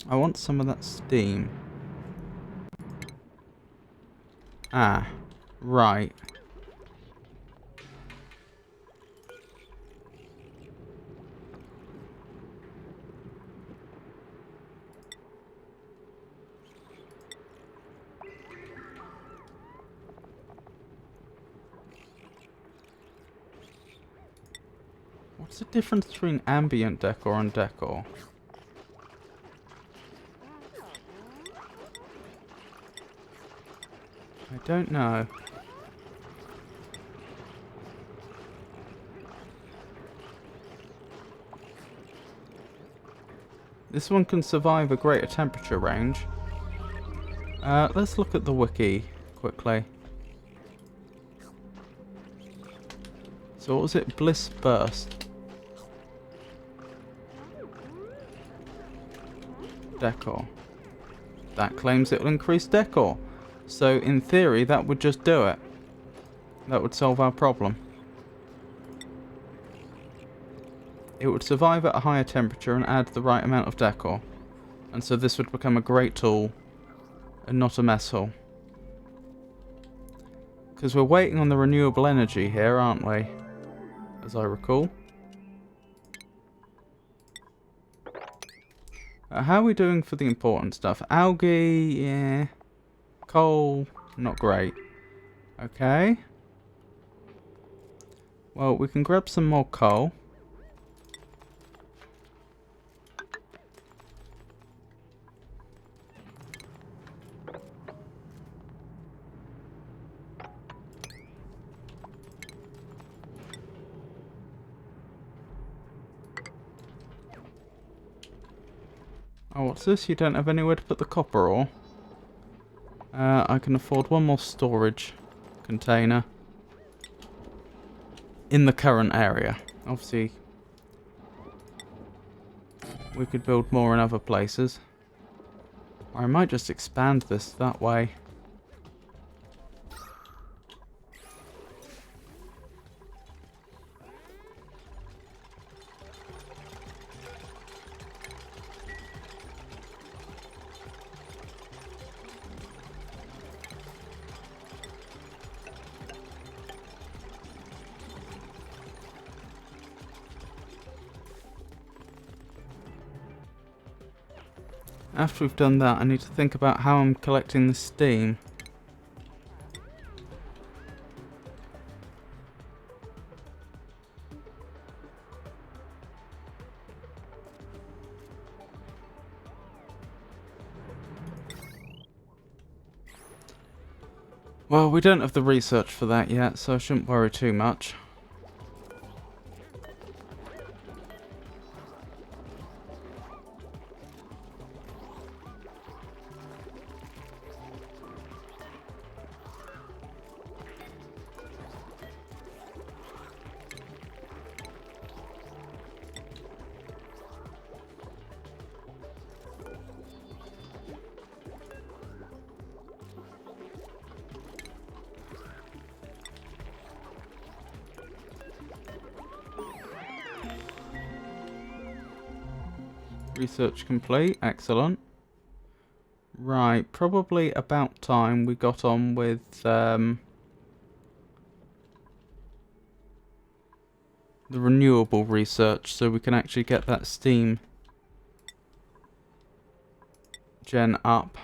I want some of that steam. Ah, right. What's the difference between ambient decor and decor? I don't know. This one can survive a greater temperature range. Let's look at the wiki quickly. So what was it? Bliss Burst. Decor. That claims it will increase decor. So in theory that would just do it. That would solve our problem. It would survive at a higher temperature and add the right amount of decor. And so this would become a great tool and not a mess hall. Because we're waiting on the renewable energy here, aren't we? As I recall. How are we doing for the important stuff? Algae, yeah. Coal, not great. Okay. Well, we can grab some more coal. Oh, what's this? You don't have anywhere to put the copper ore? I can afford one more storage container in the current area. Obviously, we could build more in other places. Or I might just expand this that way. After we've done that, I need to think about how I'm collecting the steam. Well, we don't have the research for that yet, so I shouldn't worry too much. Research complete, excellent. Right, probably about time we got on with the renewable research so we can actually get that steam gen up.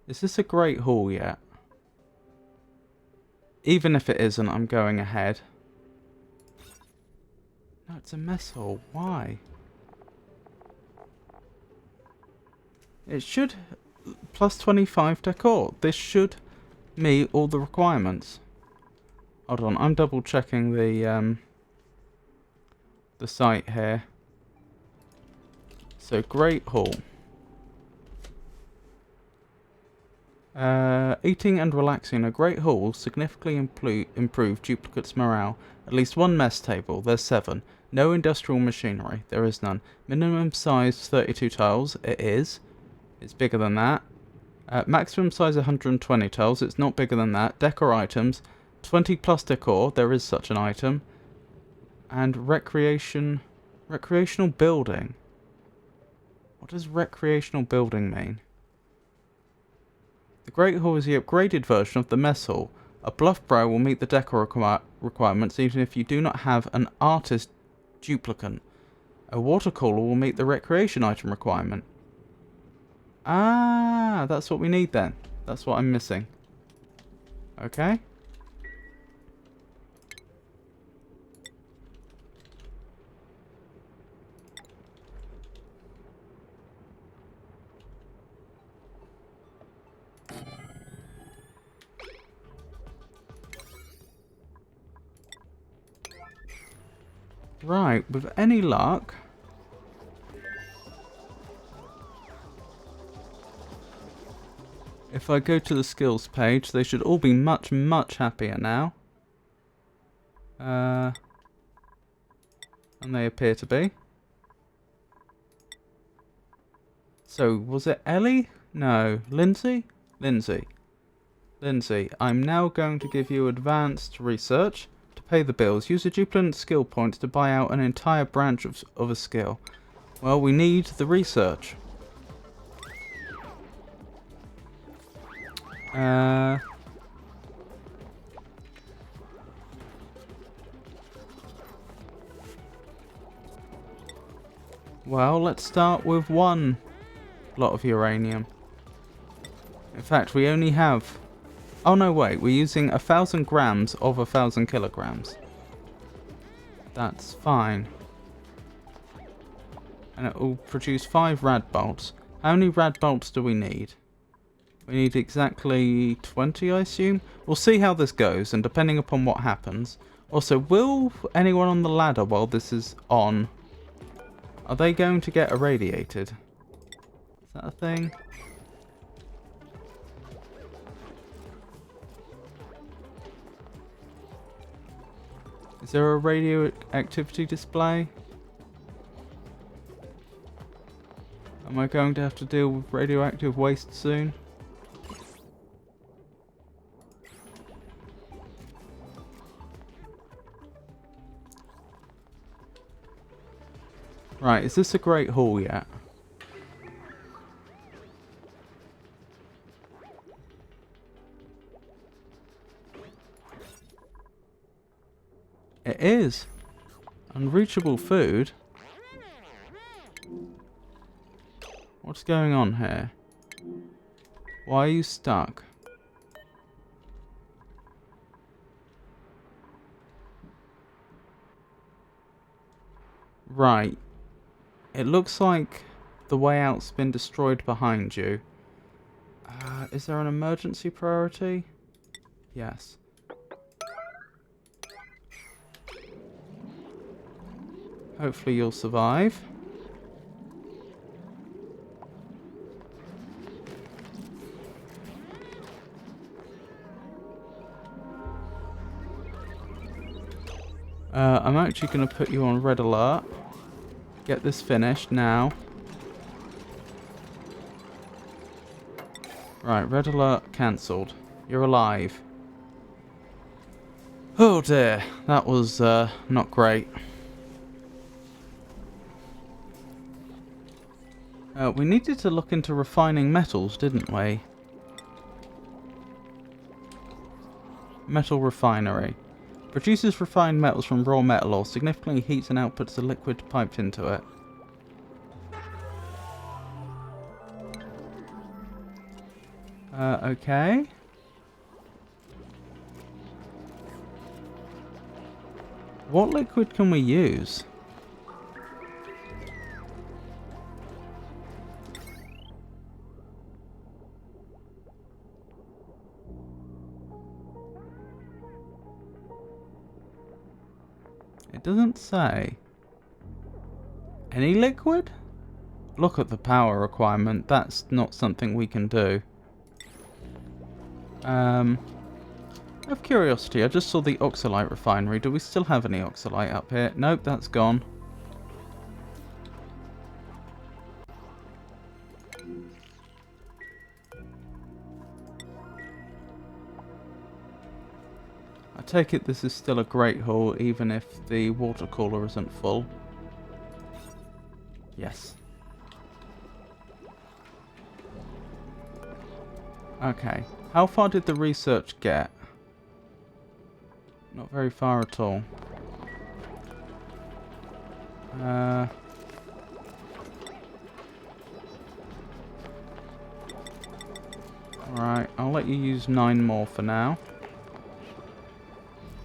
Is this a great hall yet? Even if it isn't, I'm going ahead. No, it's a mess hall. Why? It should... plus 25 decor. This should meet all the requirements. Hold on, I'm double checking the site here. So, Great Hall. Eating and relaxing. A great hall will significantly improve duplicates' morale. At least one mess table. There's 7. No industrial machinery. There is none. Minimum size 32 tiles. It is. It's bigger than that. Maximum size 120 tiles. It's not bigger than that. Decor items. 20 plus decor. There is such an item. And recreational building. What does recreational building mean? The Great Hall is the upgraded version of the Mess Hall. A bluff brow will meet the decor requirements even if you do not have an artist duplicate. A water cooler will meet the recreation item requirement. Ah, that's what we need then. That's what I'm missing. Okay. Right, with any luck... If I go to the skills page, they should all be much, much happier now. And they appear to be. So, was it Ellie? No. Lindsay? Lindsay. Lindsay, I'm now going to give you advanced research to pay the bills. Use a duplicate skill points to buy out an entire branch of a skill. Well, we need the research. Well, let's start with one lot of uranium. In fact, we only have... Oh no, wait, we're using 1,000 grams of 1,000 kilograms. That's fine. And it will produce 5 rad bolts. How many rad bolts do we need? We need exactly 20, I assume. We'll see how this goes, and depending upon what happens. Also, will anyone on the ladder while this is on... Are they going to get irradiated? Is that a thing? Is there a radioactivity display? Am I going to have to deal with radioactive waste soon? Right, is this a Great Hall yet? It is. Unreachable food. What's going on here? Why are you stuck? Right. It looks like the way out's been destroyed behind you. Is there an emergency priority? Yes. Hopefully you'll survive. I'm actually going to put you on red alert. Get this finished now. Right, red alert cancelled. You're alive. Oh dear, that was not great. We needed to look into refining metals, didn't we? Metal refinery. Produces refined metals from raw metal ore, significantly heats and outputs the liquid piped into it. Okay. What liquid can we use? It doesn't say. Any liquid? Look at the power requirement. That's not something we can do. Out of curiosity, I just saw the Oxalite refinery. Do we still have any Oxalite up here? Nope, that's gone. I take it this is still a Great Hall, even if the water cooler isn't full. Yes. Okay. How far did the research get? Not very far at all. Alright, I'll let you use 9 more for now.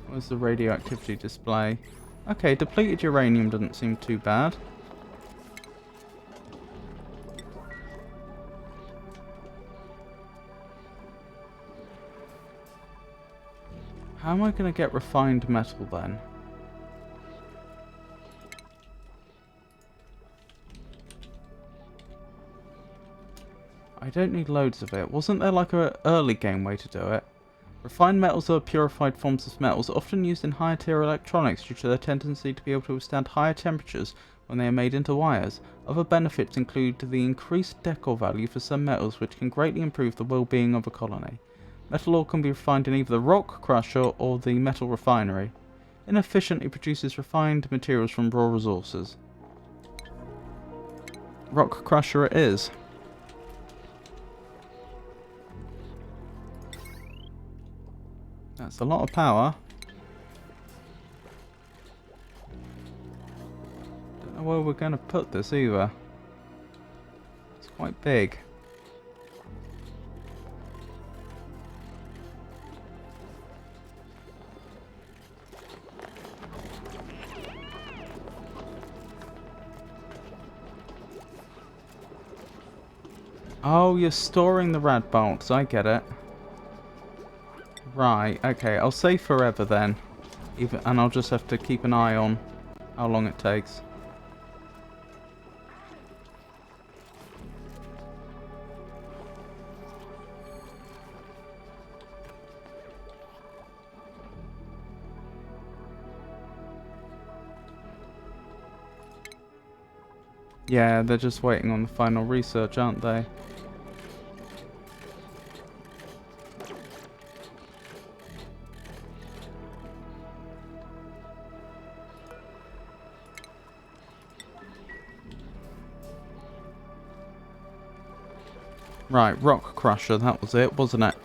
Where's the radioactivity display? Okay, depleted uranium doesn't seem too bad. How am I going to get refined metal then? I don't need loads of it. Wasn't there like a early game way to do it? Refined metals are purified forms of metals, often used in higher tier electronics due to their tendency to be able to withstand higher temperatures when they are made into wires. Other benefits include the increased decor value for some metals, which can greatly improve the well-being of a colony. Metal ore can be refined in either the rock crusher or the metal refinery. Inefficient, it produces refined materials from raw resources. Rock crusher it is. That's a lot of power. Don't know where we're going to put this either. It's quite big. Oh, you're storing the rad bolts. I get it. Right, okay, I'll save forever then. And I'll just have to keep an eye on how long it takes. Yeah, they're just waiting on the final research, aren't they? Right, rock crusher, that was it, wasn't it?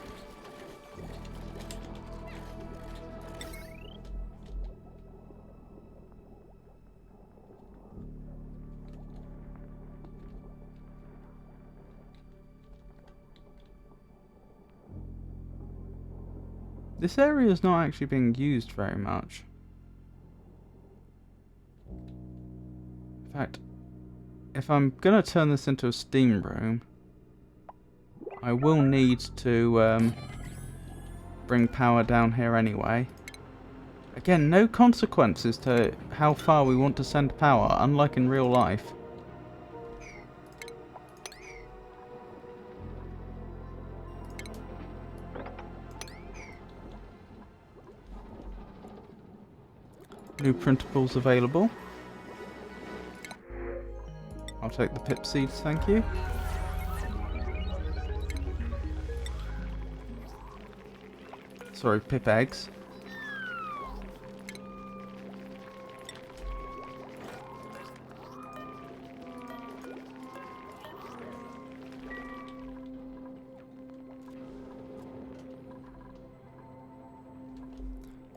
This area is not actually being used very much. In fact, if I'm going to turn this into a steam room, I will need to bring power down here anyway. Again, no consequences to how far we want to send power, unlike in real life. New printables available. I'll take the pip seeds, thank you. Sorry, pip eggs.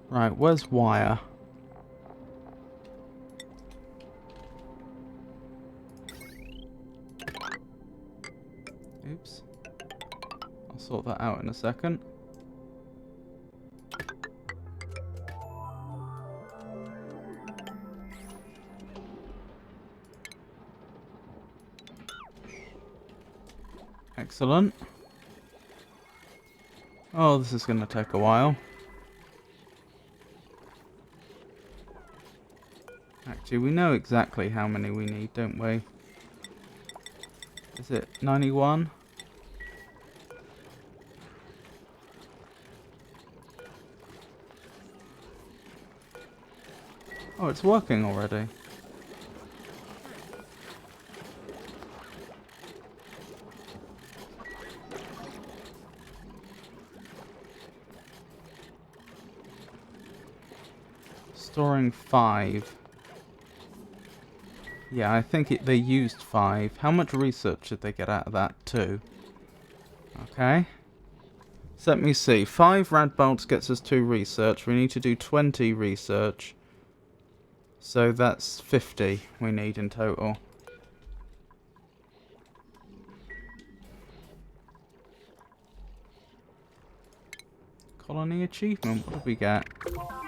Right, where's wire? Oops. I'll sort that out in a second. Excellent. Oh, this is going to take a while. Actually, we know exactly how many we need, don't we? Is it 91? Oh, it's working already. Storing 5. Yeah, I think they used 5. How much research did they get out of that? 2. Okay. So let me see. 5 rad bolts gets us 2 research. We need to do 20 research. So that's 50 we need in total. Colony achievement. What did we get?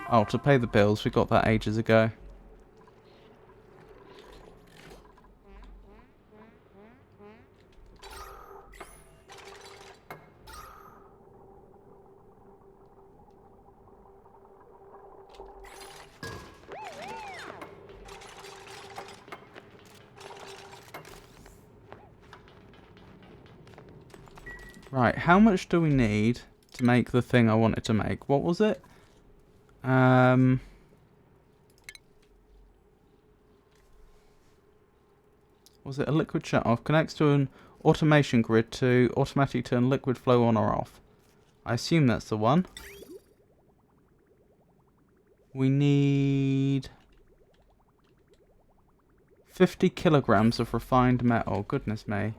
Oh, to pay the bills. We got that ages ago. Right, how much do we need to make the thing I wanted to make? What was it? Was it a liquid shut-off? Connects to an automation grid to automatically turn liquid flow on or off. I assume that's the one. We need 50 kilograms of refined metal. Goodness me.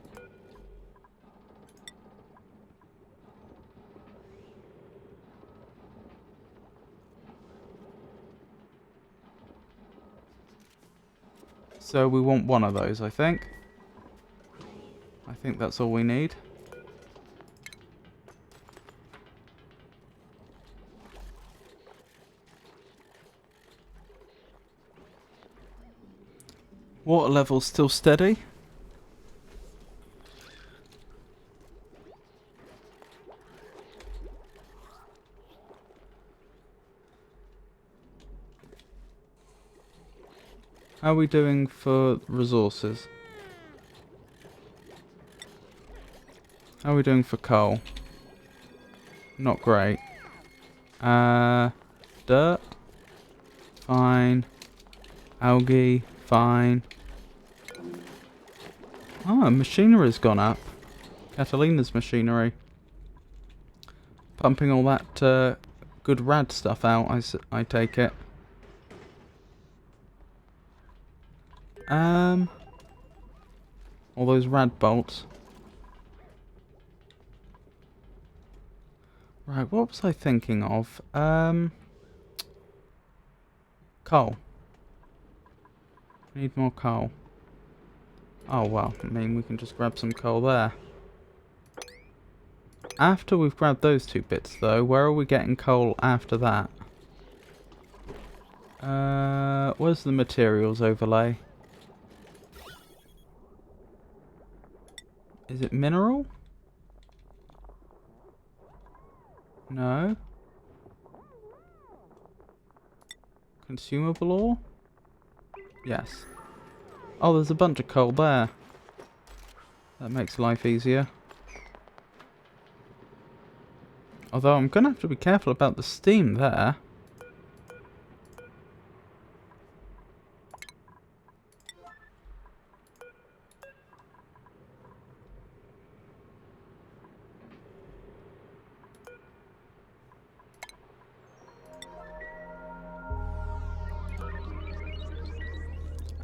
So we want one of those, I think. I think that's all we need. Water level's still steady. How are we doing for resources? How are we doing for coal? Not great. Dirt? Fine. Algae? Fine. Oh, machinery's gone up. Catalina's machinery. Pumping all that good rad stuff out, I take it. All those rad bolts. Right, what was I thinking of? Coal. Need more coal. Oh, well, I mean, we can just grab some coal there. After we've grabbed those two bits, though, where are we getting coal after that? Where's the materials overlay? Is it mineral? No. Consumable ore? Yes. Oh, there's a bunch of coal there. That makes life easier. Although I'm going to have to be careful about the steam there.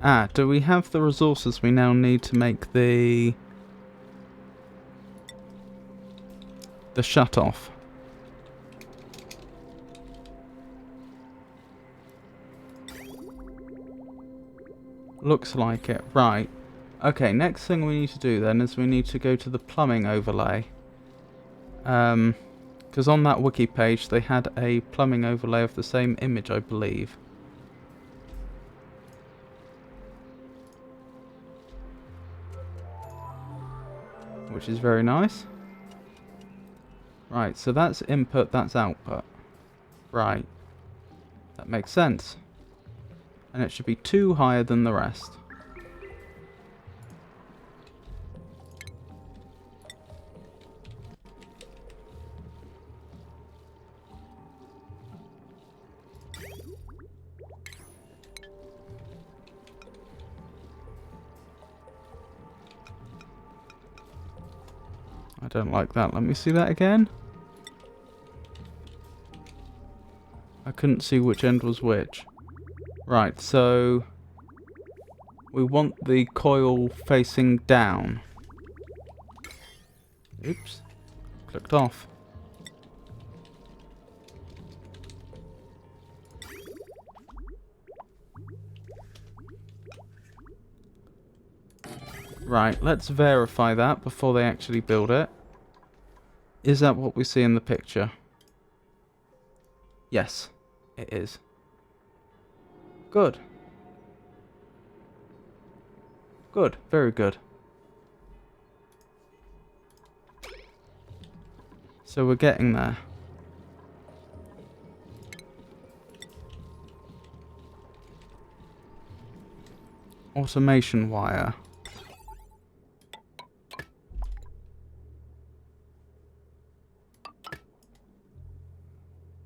Ah, do we have the resources we now need to make the shut-off? Looks like it. Right. Okay, next thing we need to do then is we need to go to the plumbing overlay. Because on that wiki page they had a plumbing overlay of the same image, I believe. Which is very nice. Right, so that's input, that's output. Right. That makes sense. And it should be 2 higher than the rest. I don't like that. Let me see that again. I couldn't see which end was which. Right, so we want the coil facing down. Oops. Clicked off. Right, let's verify that before they actually build it. Is that what we see in the picture? Yes, it is. Good. Good, very good. So we're getting there. Automation wire.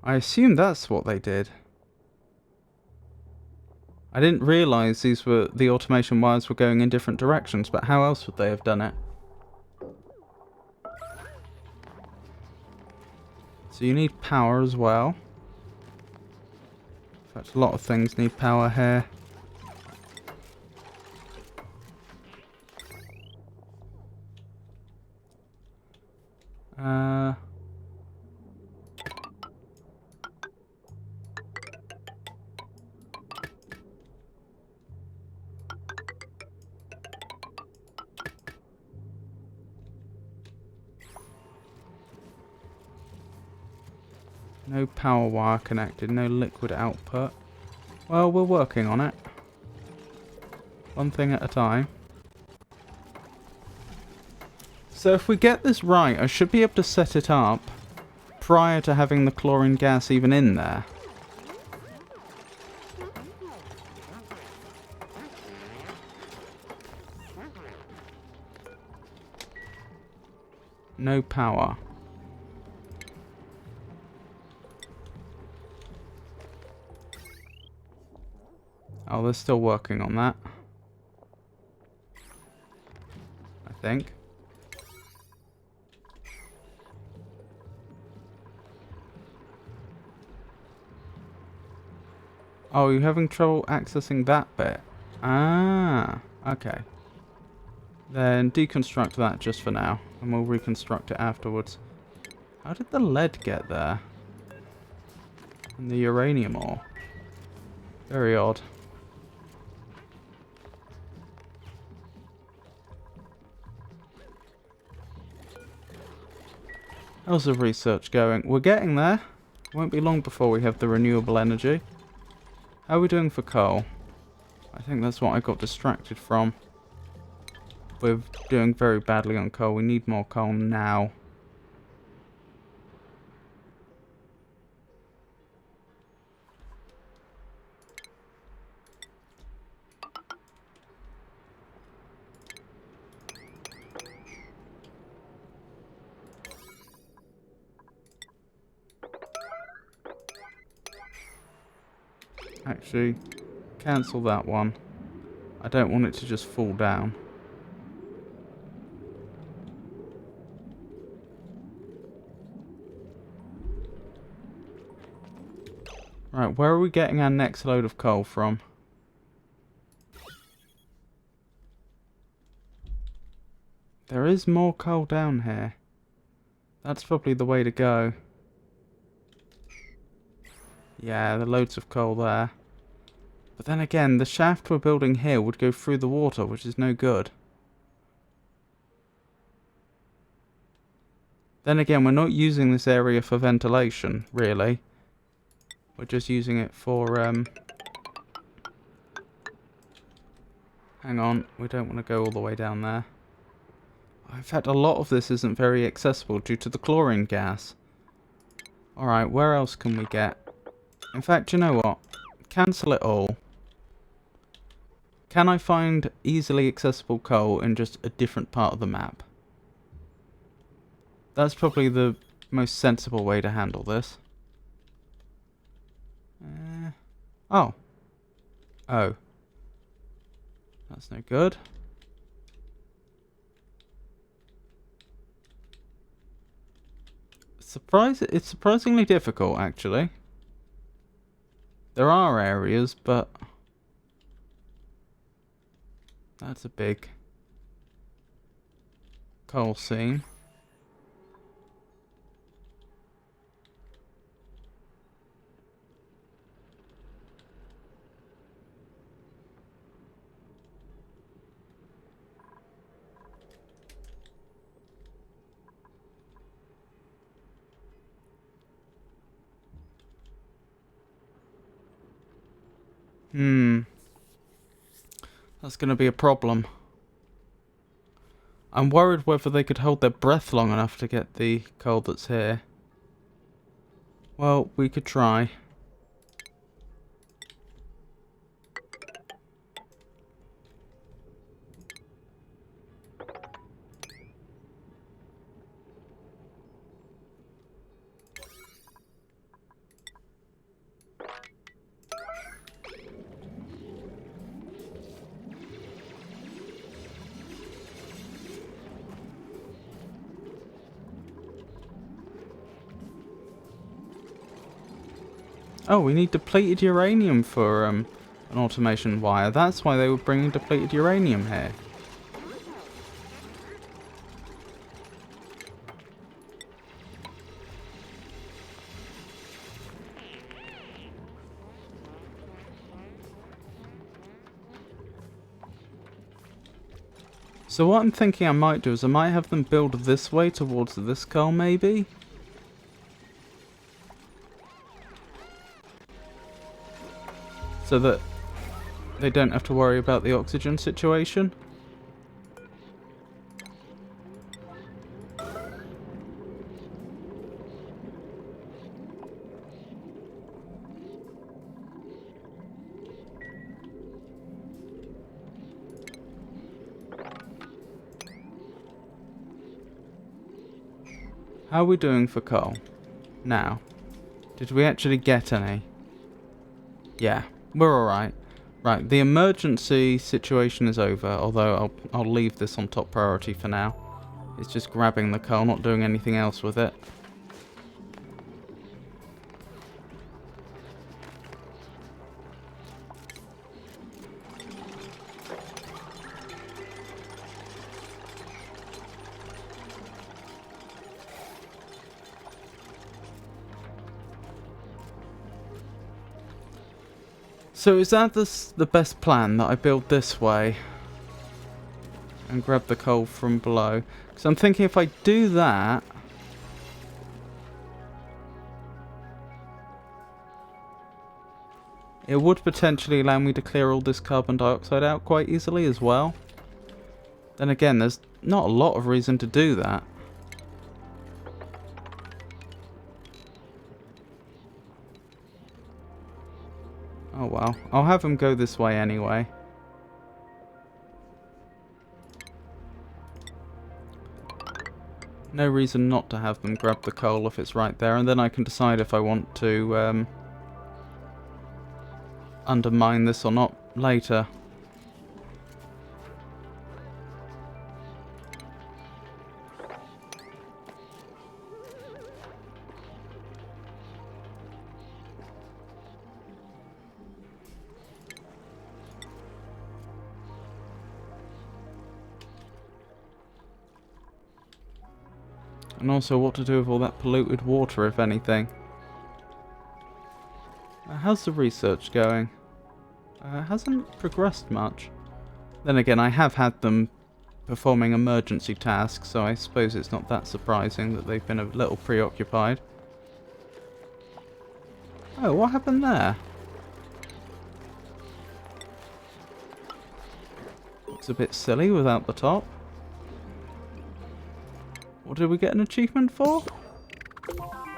I assume that's what they did. I didn't realise the automation wires were going in different directions, but how else would they have done it? So you need power as well. In fact, a lot of things need power here. No power wire connected, no liquid output. Well, we're working on it. One thing at a time. So if we get this right, I should be able to set it up prior to having the chlorine gas even in there. No power. Oh, they're still working on that. I think. Oh, you're having trouble accessing that bit? Ah, okay. Then deconstruct that just for now, and we'll reconstruct it afterwards. How did the lead get there? And the uranium ore? Very odd. How's the research going? We're getting there. Won't be long before we have the renewable energy. How are we doing for coal? I think that's what I got distracted from. We're doing very badly on coal. We need more coal now. Actually, cancel that one. I don't want it to just fall down. Right, where are we getting our next load of coal from? There is more coal down here. That's probably the way to go. Yeah, there are loads of coal there. But then again, the shaft we're building here would go through the water, which is no good. Then again, we're not using this area for ventilation, really. We're just using it for, hang on, we don't want to go all the way down there. In fact, a lot of this isn't very accessible due to the chlorine gas. Alright, where else can we get? In fact, you know what? Cancel it all. Can I find easily accessible coal in just a different part of the map? That's probably the most sensible way to handle this. Oh. Oh. That's no good. It's surprisingly difficult, actually. There are areas, but that's a big coal seam. That's going to be a problem. I'm worried whether they could hold their breath long enough to get the coal that's here. Well, we could try. Oh, we need depleted uranium for an automation wire. That's why they were bringing depleted uranium here. So what I'm thinking I might do is I might have them build this way towards this coal, maybe? So that they don't have to worry about the oxygen situation. How are we doing for coal? Now, did we actually get any? Yeah, we're alright. Right, the emergency situation is over, although I'll leave this on top priority for now. It's just grabbing the coal, not doing anything else with it. So is that the best plan, that I build this way and grab the coal from below? Because I'm thinking if I do that, it would potentially allow me to clear all this carbon dioxide out quite easily as well. Then again, there's not a lot of reason to do that. Oh well, I'll have them go this way anyway. No reason not to have them grab the coal if it's right there, and then I can decide if I want to undermine this or not later. And also what to do with all that polluted water, if anything. How's the research going? Hasn't progressed much. Then again, I have had them performing emergency tasks, so I suppose it's not that surprising that they've been a little preoccupied. Oh, what happened there? Looks a bit silly without the top. What did we get an achievement for?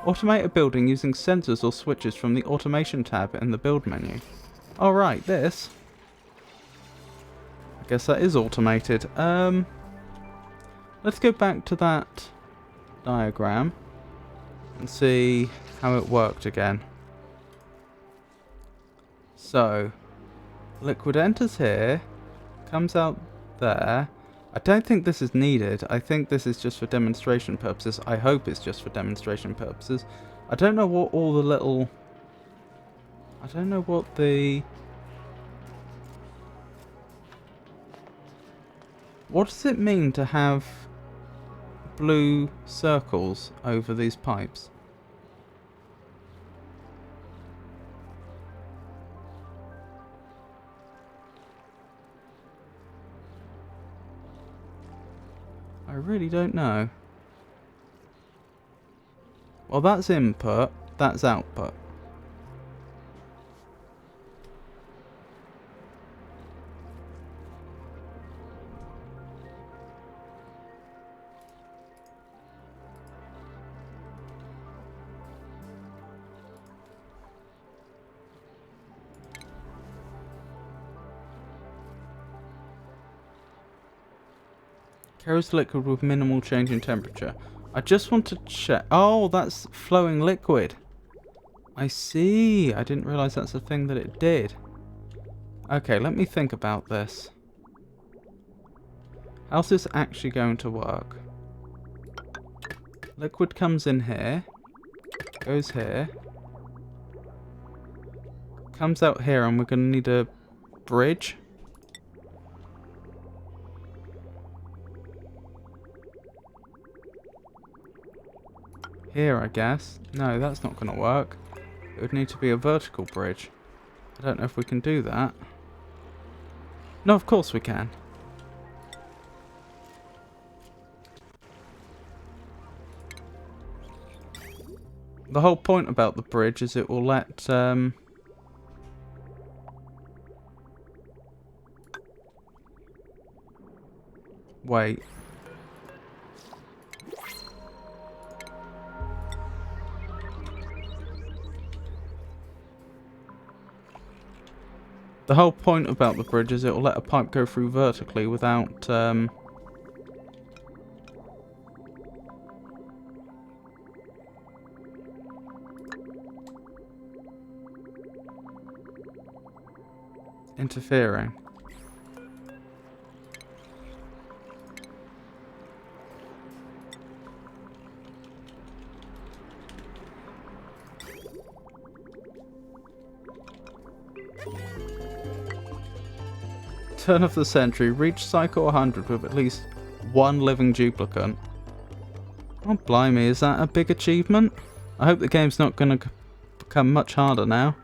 Automate a building using sensors or switches from the automation tab in the build menu. Alright, this. I guess that is automated. Let's go back to that diagram and see how it worked again. So, liquid enters here, comes out there. I don't think this is needed. I think this is just for demonstration purposes. I hope it's just for demonstration purposes. I don't know what all the little... I don't know what the... What does it mean to have blue circles over these pipes? I really don't know. Well, that's input, that's output. Carries liquid with minimal change in temperature. I just want to check. Oh, that's flowing liquid. I see. I didn't realize that's a thing that it did. Okay, let me think about this. How's this actually going to work? Liquid comes in here. Goes here. comes out here and we're going to need a bridge. Here, I guess. No, that's not going to work. It would need to be a vertical bridge. I don't know if we can do that. No, of course we can. The whole point about the bridge is it will let... Wait. The whole point about the bridge is it will let a pipe go through vertically without... interfering. Turn of the century. Reach cycle 100 with at least one living duplicate. Oh, blimey, is that a big achievement? I hope the game's not going to become much harder now.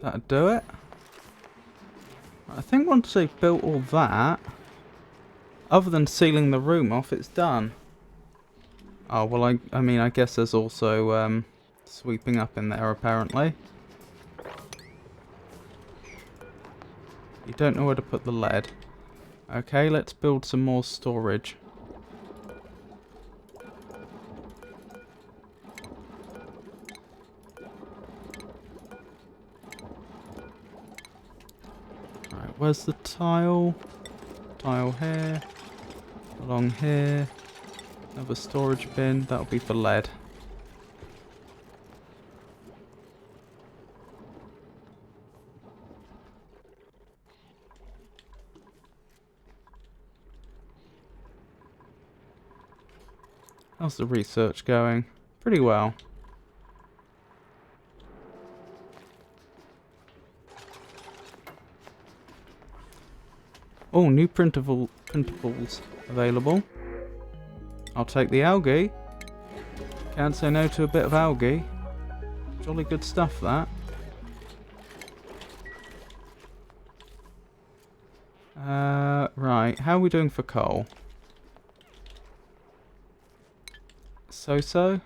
That'll do it. I think once they've built all that, other than sealing the room off, it's done. Oh, well, I mean, I guess there's also sweeping up in there, apparently. You don't know where to put the lead. Okay, let's build some more storage. Where's the tile? Tile here. Along here. Another storage bin. That'll be for lead. How's the research going? Pretty well. Oh, new printables available. I'll take the algae. Can't say no to a bit of algae. Jolly good stuff, that. Right. How are we doing for coal? So-so?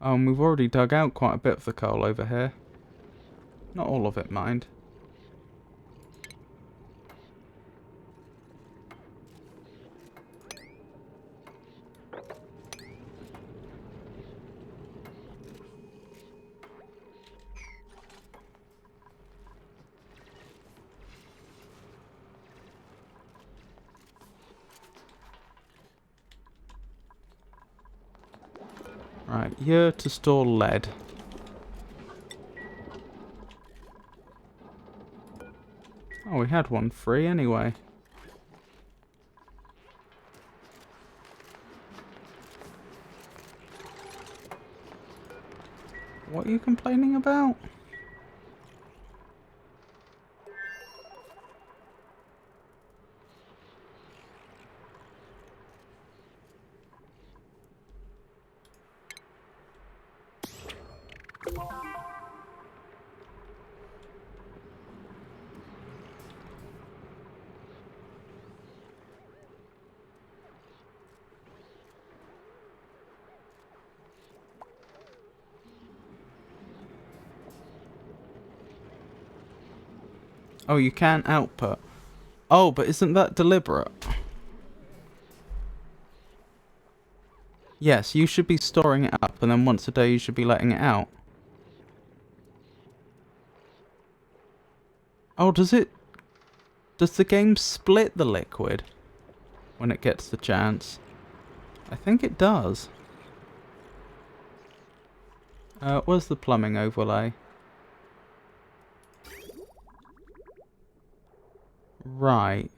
Oh, and we've already dug out quite a bit of the coal over here. Not all of it, mind. Right, here to store lead. Oh, we had one free anyway. What are you complaining about? Oh, you can output. Oh, but isn't that deliberate? Yes, you should be storing it up, and then once a day you should be letting it out. Oh, does the game split the liquid when it gets the chance? I think it does. Where's the plumbing overlay? Right.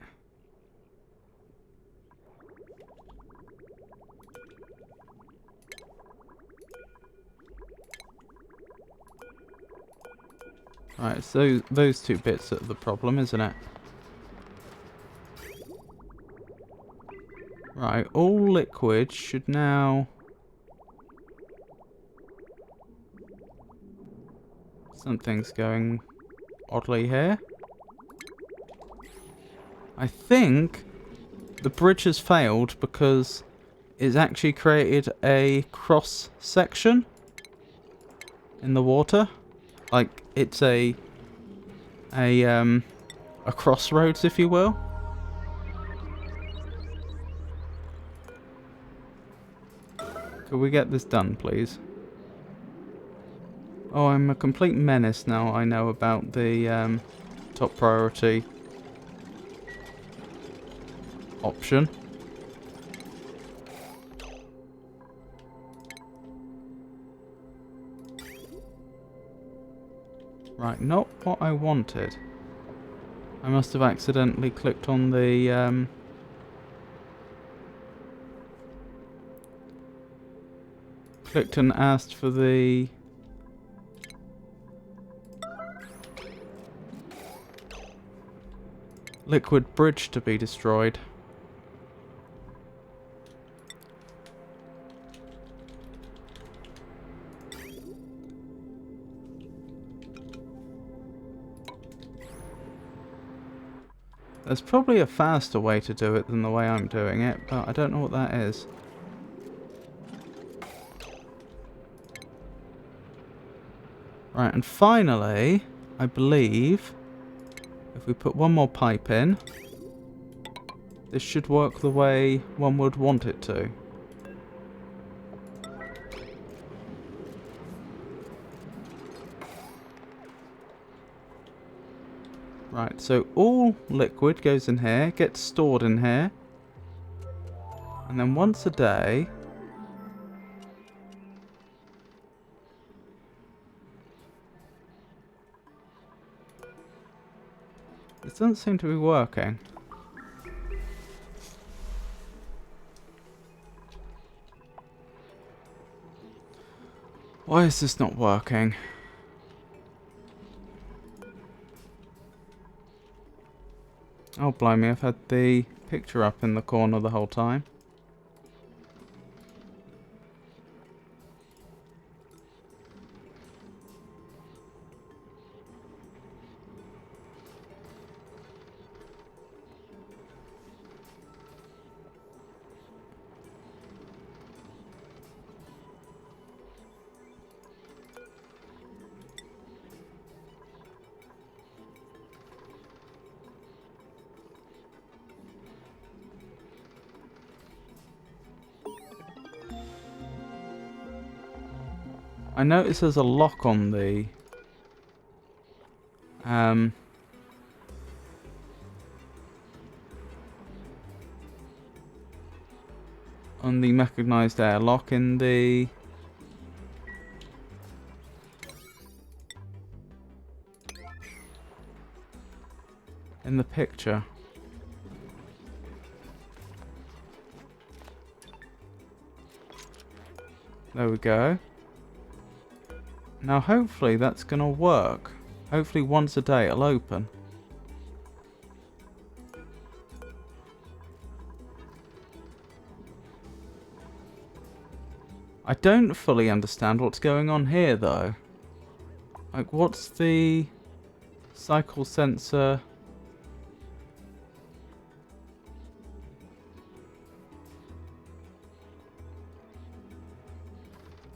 Right, so those two bits are the problem, isn't it? Right, all liquid should now... Something's going oddly here. I think the bridge has failed because it's actually created a cross section in the water. Like it's a crossroads, if you will. Could we get this done, please? Oh, I'm a complete menace now. I know about the top priority option. Right, not what I wanted. I must have accidentally clicked on the clicked and asked for the liquid bridge to be destroyed. There's probably a faster way to do it than the way I'm doing it, but I don't know what that is. Right, and finally, I believe, if we put one more pipe in, this should work the way one would want it to. Right, so all liquid goes in here, gets stored in here, and then once a day... This doesn't seem to be working. Why is this not working? Oh, blimey, I've had the picture up in the corner the whole time. I notice there's a lock on the on the mechanized airlock in the picture. There we go. Now hopefully that's gonna work. Hopefully once a day it'll open. I don't fully understand what's going on here though. Like what's the cycle sensor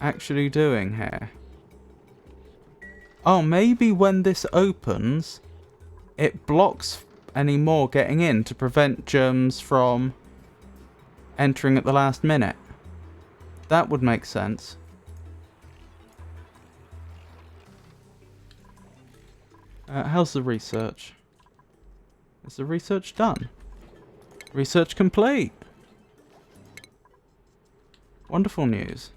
actually doing here? Oh, maybe when this opens, it blocks any more getting in to prevent germs from entering at the last minute. That would make sense. How's the research? Is the research done? Research complete. Wonderful news.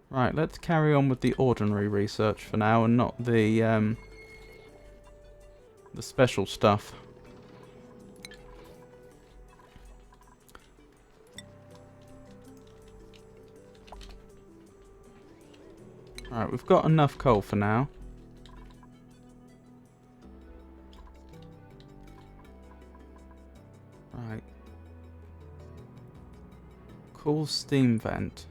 Right, let's carry on with the ordinary research for now and not the the special stuff. Alright, we've got enough coal for now. Right. Cool steam vent.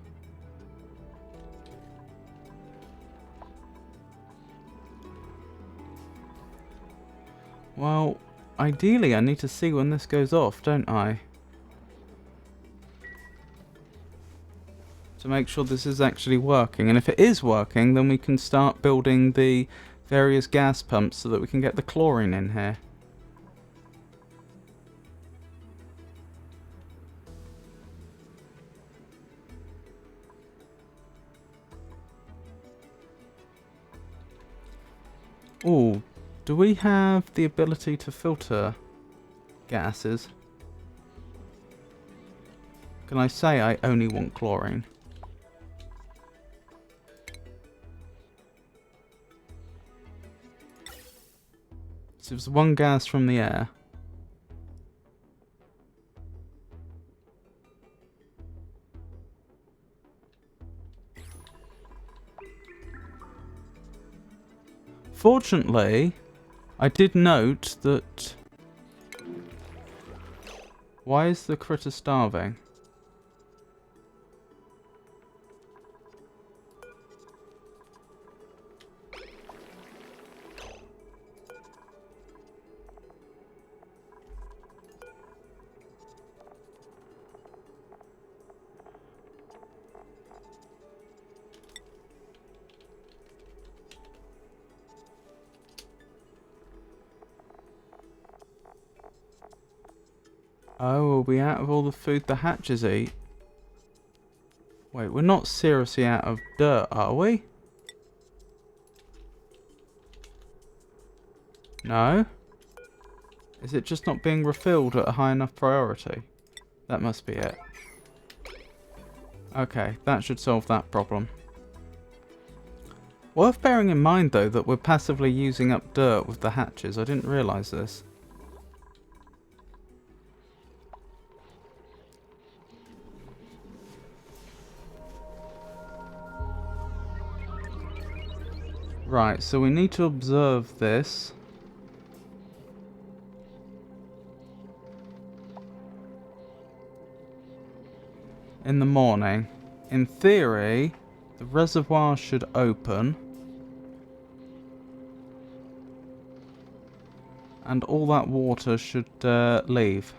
Well, ideally I need to see when this goes off, don't I? To make sure this is actually working. And if it is working, then we can start building the various gas pumps so that we can get the chlorine in here. Ooh, do we have the ability to filter gases? Can I say I only want chlorine? So it's one gas from the air. Fortunately, I did note that... Why is the critter starving? Oh, are we out of all the food the hatches eat? Wait, we're not seriously out of dirt, are we? No? Is it just not being refilled at a high enough priority? That must be it. Okay, that should solve that problem. Worth bearing in mind though that we're passively using up dirt with the hatches. I didn't realise this. Right, so we need to observe this. In the morning. In theory, the reservoir should open. And all that water should leave.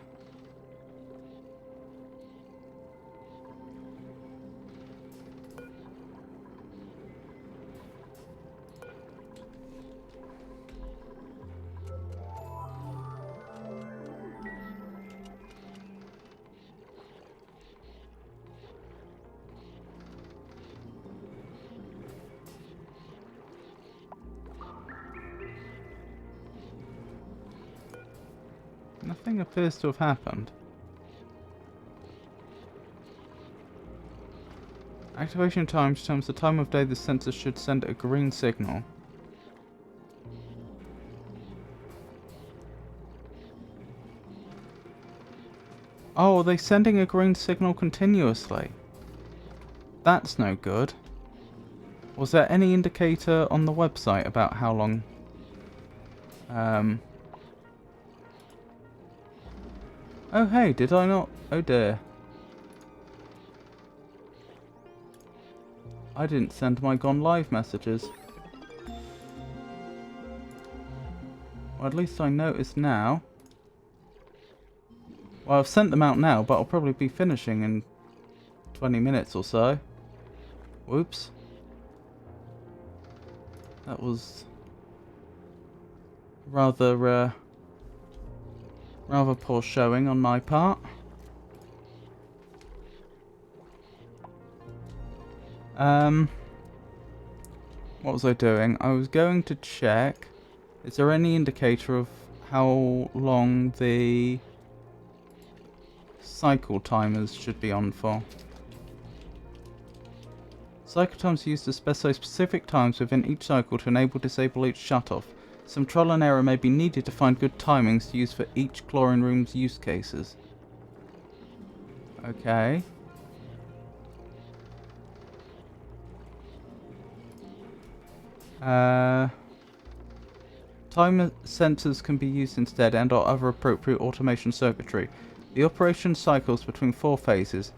Nothing appears to have happened. Activation time determines the time of day the sensor should send a green signal. Oh, are they sending a green signal continuously? That's no good. Was there any indicator on the website about how long? Oh hey, did I not? Oh dear. I didn't send my gone live messages. Well, at least I noticed now. Well, I've sent them out now, but I'll probably be finishing in 20 minutes or so. Whoops. That was rather poor showing on my part. What was I doing? I was going to check. Is there any indicator of how long the cycle timers should be on for? Cycle times are used to specify specific times within each cycle to enable or disable each shutoff. Some trial and error may be needed to find good timings to use for each chlorine room's use cases. Okay. Timer sensors can be used instead and or other appropriate automation circuitry. The operation cycles between 4 phases.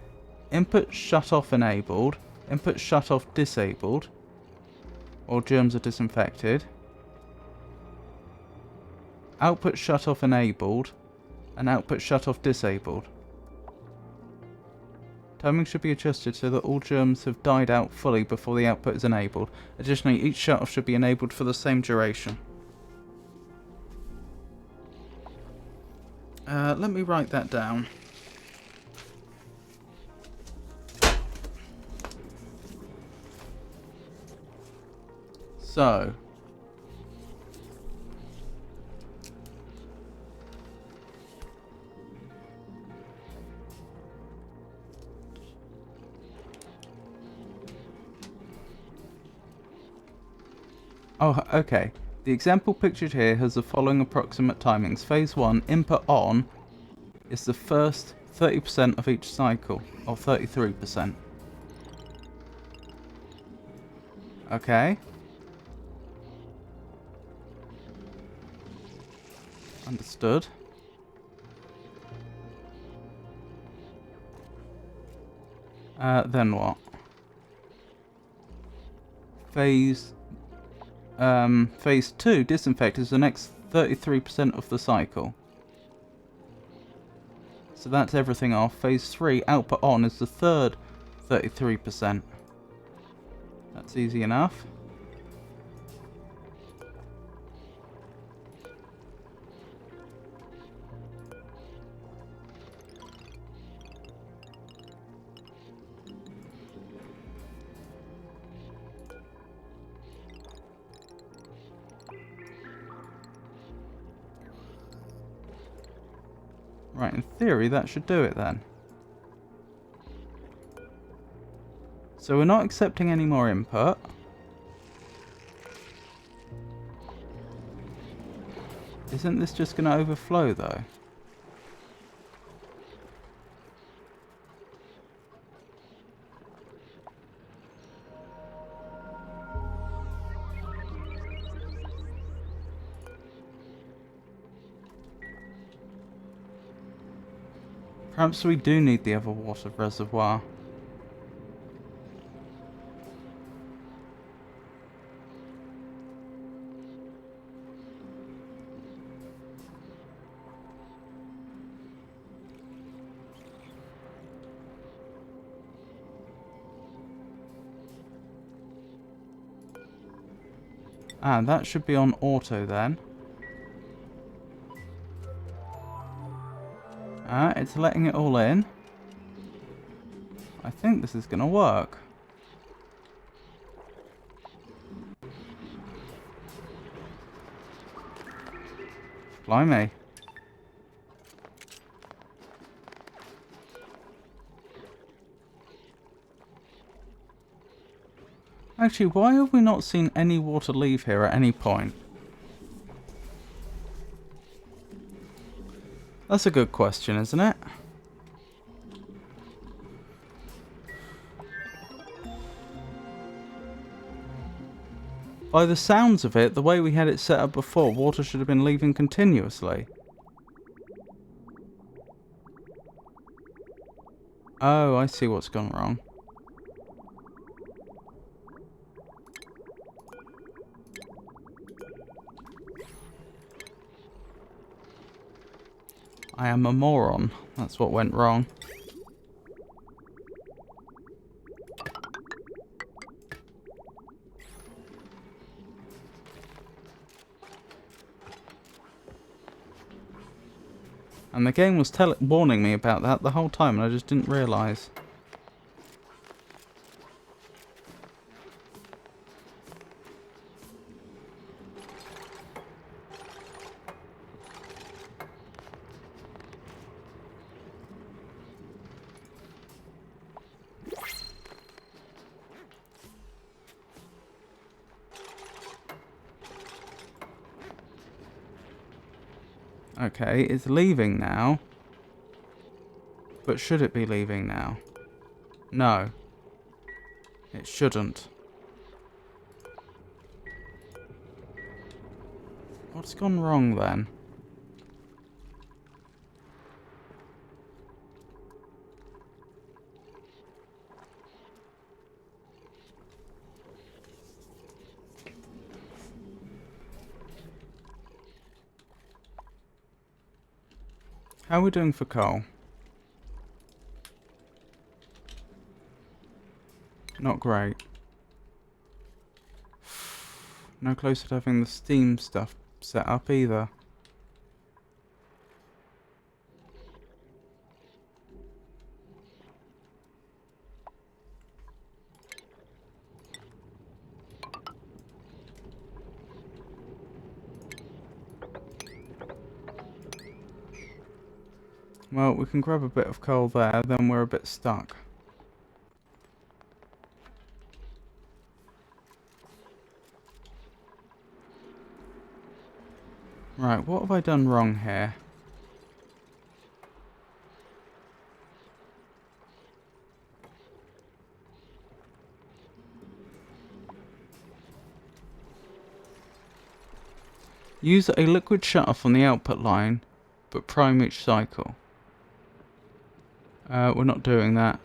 Input shut-off enabled, input shut-off disabled. All germs are disinfected. Output shut-off enabled and output shut-off disabled. Timing should be adjusted so that all germs have died out fully before the output is enabled. Additionally, each shut-off should be enabled for the same duration. Let me write that down. So, oh, okay. The example pictured here has the following approximate timings. Phase 1, input on, is the first 30% of each cycle, or 33%. Okay. Understood. Then what? Phase 2, disinfect, is the next 33% of the cycle. So that's everything off. Phase 3, output on, is the third 33%. That's easy enough. Right, in theory that should do it then. So we're not accepting any more input. Isn't this just going to overflow though? Perhaps we do need the other water reservoir. Ah, that should be on auto then. Ah, it's letting it all in. I think this is gonna work. Blimey. Actually, why have we not seen any water leave here at any point? That's a good question, isn't it? By the sounds of it, the way we had it set up before, water should have been leaving continuously. Oh, I see what's gone wrong. I am a moron. That's what went wrong. And the game was warning me about that the whole time, and I just didn't realise. Okay, it's leaving now. But should it be leaving now? No. It shouldn't. What's gone wrong then? How are we doing for coal? Not great. No closer to having the steam stuff set up either. Well, we can grab a bit of coal there, then we're a bit stuck. Right, what have I done wrong here? Use a liquid shutoff on the output line, but prime each cycle. We're not doing that.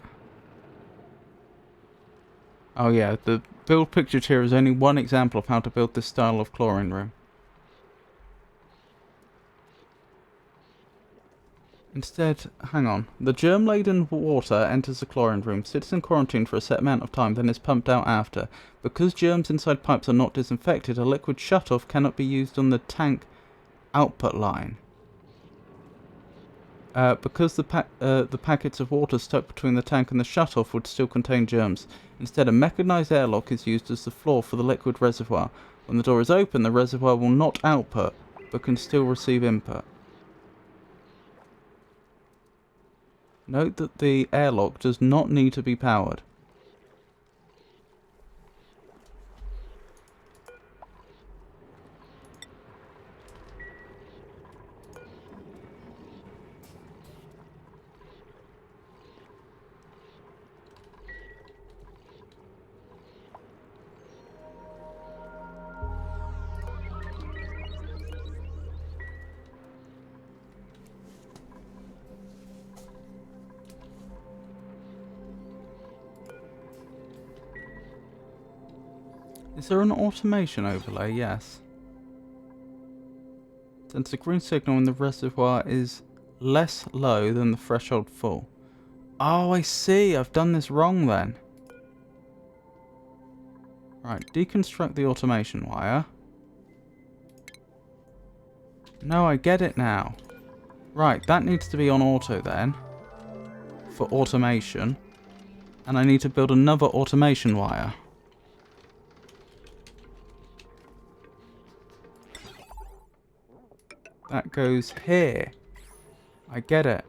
Oh yeah, the build pictured here is only one example of how to build this style of chlorine room. Instead, hang on. The germ-laden water enters the chlorine room, sits in quarantine for a set amount of time, then is pumped out after. Because germs inside pipes are not disinfected, a liquid shutoff cannot be used on the tank output line. Because the packets of water stuck between the tank and the shutoff would still contain germs. Instead, a mechanized airlock is used as the floor for the liquid reservoir. When the door is open, the reservoir will not output, but can still receive input. Note that the airlock does not need to be powered. Is there an automation overlay? Yes. Sends a green signal when the reservoir is less low than the threshold full. Oh, I see. I've done this wrong then. Right, deconstruct the automation wire. No, I get it now. Right, that needs to be on auto then. For automation. And I need to build another automation wire. That goes here. I get it.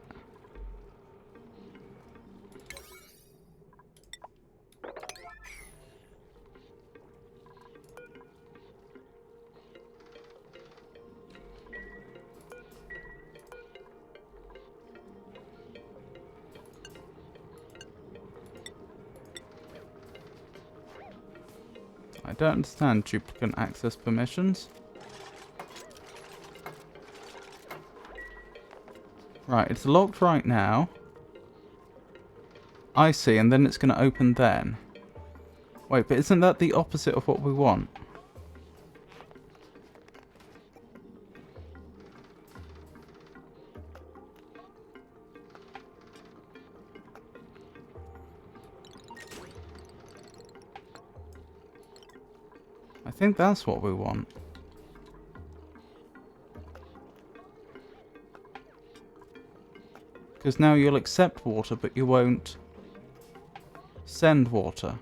I don't understand duplicate access permissions. Right, it's locked right now. I see, and then it's going to open then. Wait, but isn't that the opposite of what we want? I think that's what we want. Because now you'll accept water, but you won't send water.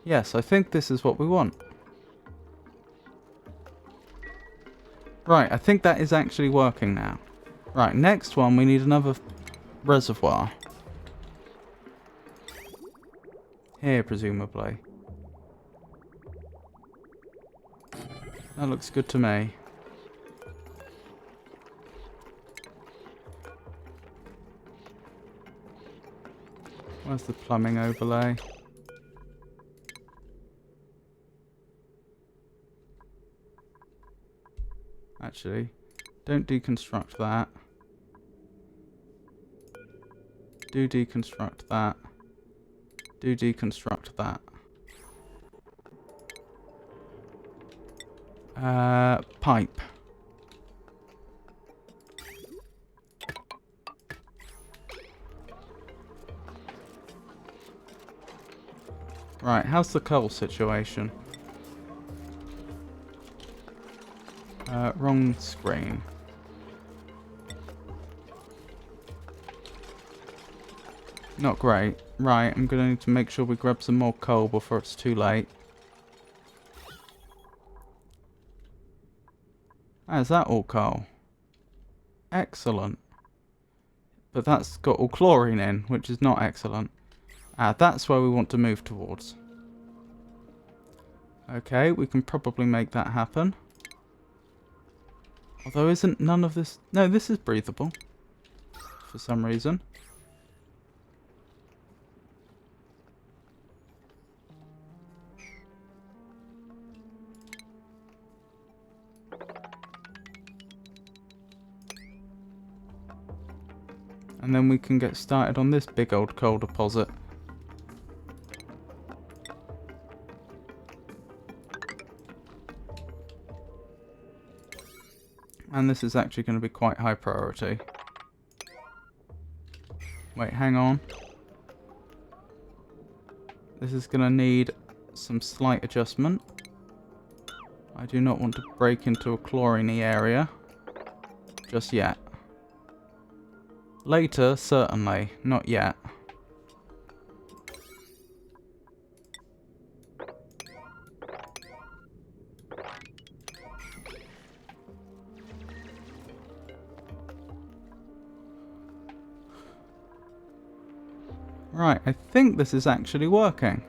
Yes, I think this is what we want. Right, I think that is actually working now. Right, next one, we need another reservoir. Here, presumably. That looks good to me. Where's the plumbing overlay? Actually, don't deconstruct that. Do deconstruct that. Do deconstruct that. Pipe. Right, how's the coal situation? Wrong screen. Not great. Right, I'm gonna need to make sure we grab some more coal before it's too late. Ah, is that all coal? Excellent. But that's got all chlorine in, which is not excellent. Ah, that's where we want to move towards. Okay, we can probably make that happen. Although isn't none of this... No, this is breathable. For some reason. And then we can get started on this big old coal deposit. And this is actually going to be quite high priority. Wait, hang on. This is going to need some slight adjustment. I do not want to break into a chlorine-y area just yet. Later, certainly. Not yet. Right, I think this is actually working.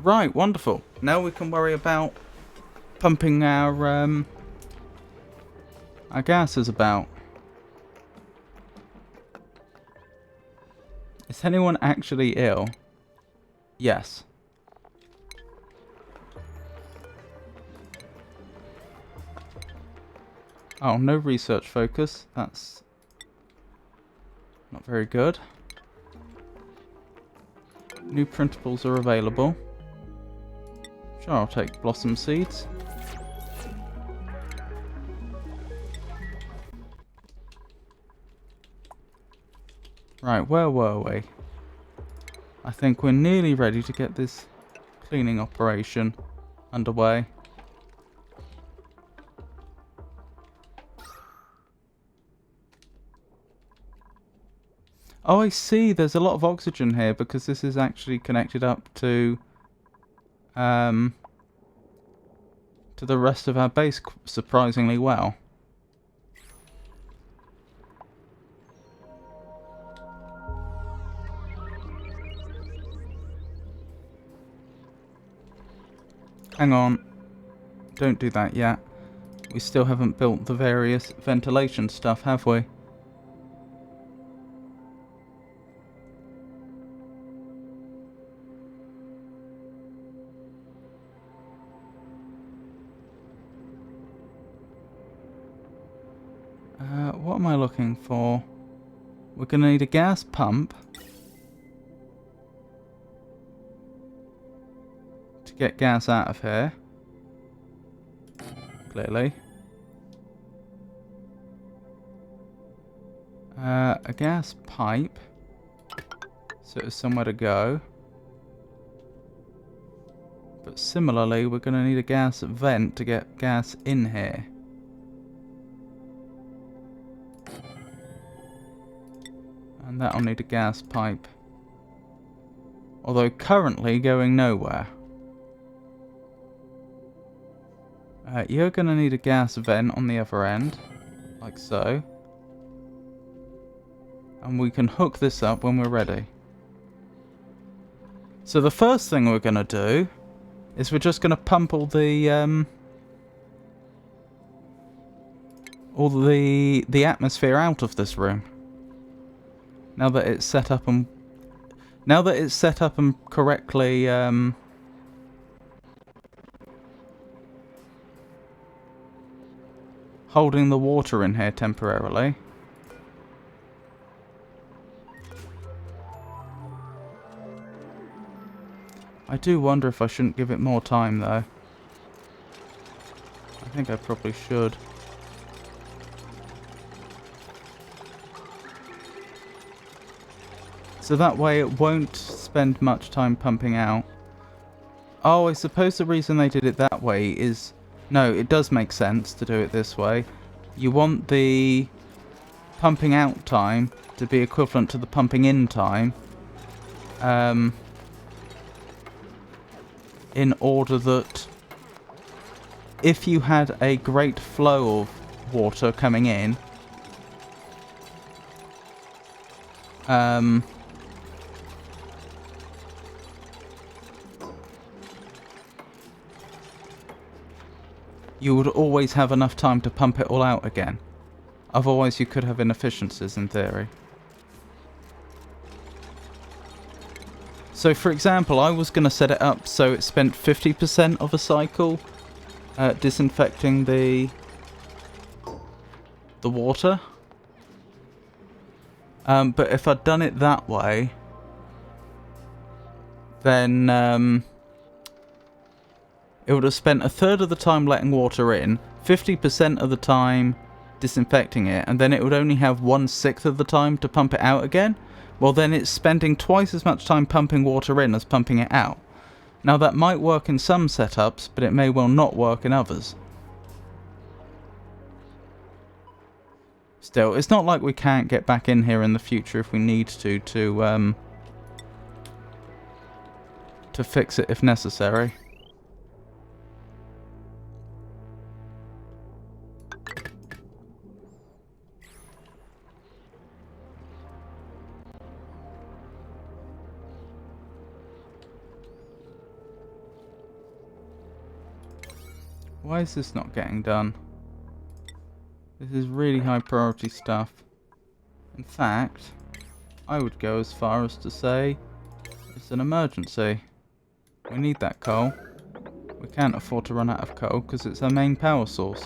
Right, wonderful. Now we can worry about pumping our gases about. Is anyone actually ill? Yes. Oh, no research focus. That's not very good. New printables are available. Sure, I'll take blossom seeds. Right, where were we? I think we're nearly ready to get this cleaning operation underway. Oh, I see. There's a lot of oxygen here because this is actually connected up to the rest of our base surprisingly well. Hang on. Don't do that yet. We still haven't built the various ventilation stuff, have we? What am I looking for? We're going to need a gas pump to get gas out of here. Clearly. A gas pipe. So there's somewhere to go. But similarly, we're going to need a gas vent to get gas in here. And that'll need a gas pipe. Although currently going nowhere. You're going to need a gas vent on the other end. Like so. And we can hook this up when we're ready. So the first thing we're going to do is we're just going to pump all the all the atmosphere out of this room. Now that it's set up and correctly holding the water in here temporarily. I do wonder if I shouldn't give it more time though. I think I probably should. So that way it won't spend much time pumping out. Oh, I suppose the reason they did it that way is... No, it does make sense to do it this way. You want the pumping out time to be equivalent to the pumping in time. In order that if you had a great flow of water coming in, you would always have enough time to pump it all out again. Otherwise you could have inefficiencies in theory. So for example, I was going to set it up so it spent 50% of a cycle disinfecting the water. But if I'd done it that way, then it would have spent a third of the time letting water in, 50% of the time disinfecting it, and then it would only have 1/6 of the time to pump it out again. Well, then it's spending twice as much time pumping water in as pumping it out. Now that might work in some setups, but it may well not work in others. Still, it's not like we can't get back in here in the future if we need to fix it if necessary. Why is this not getting done? This is really high priority stuff. In fact, I would go as far as to say it's an emergency. We need that coal. We can't afford to run out of coal because it's our main power source.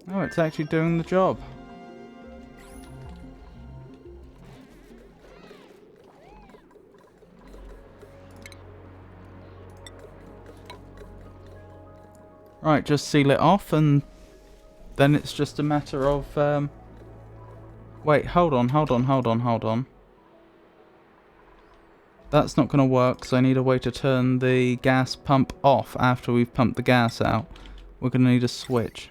Oh, it's actually doing the job. Right, just seal it off and then it's just a matter of... Wait, hold on. That's not going to work, so I need a way to turn the gas pump off after we've pumped the gas out. We're going to need a switch.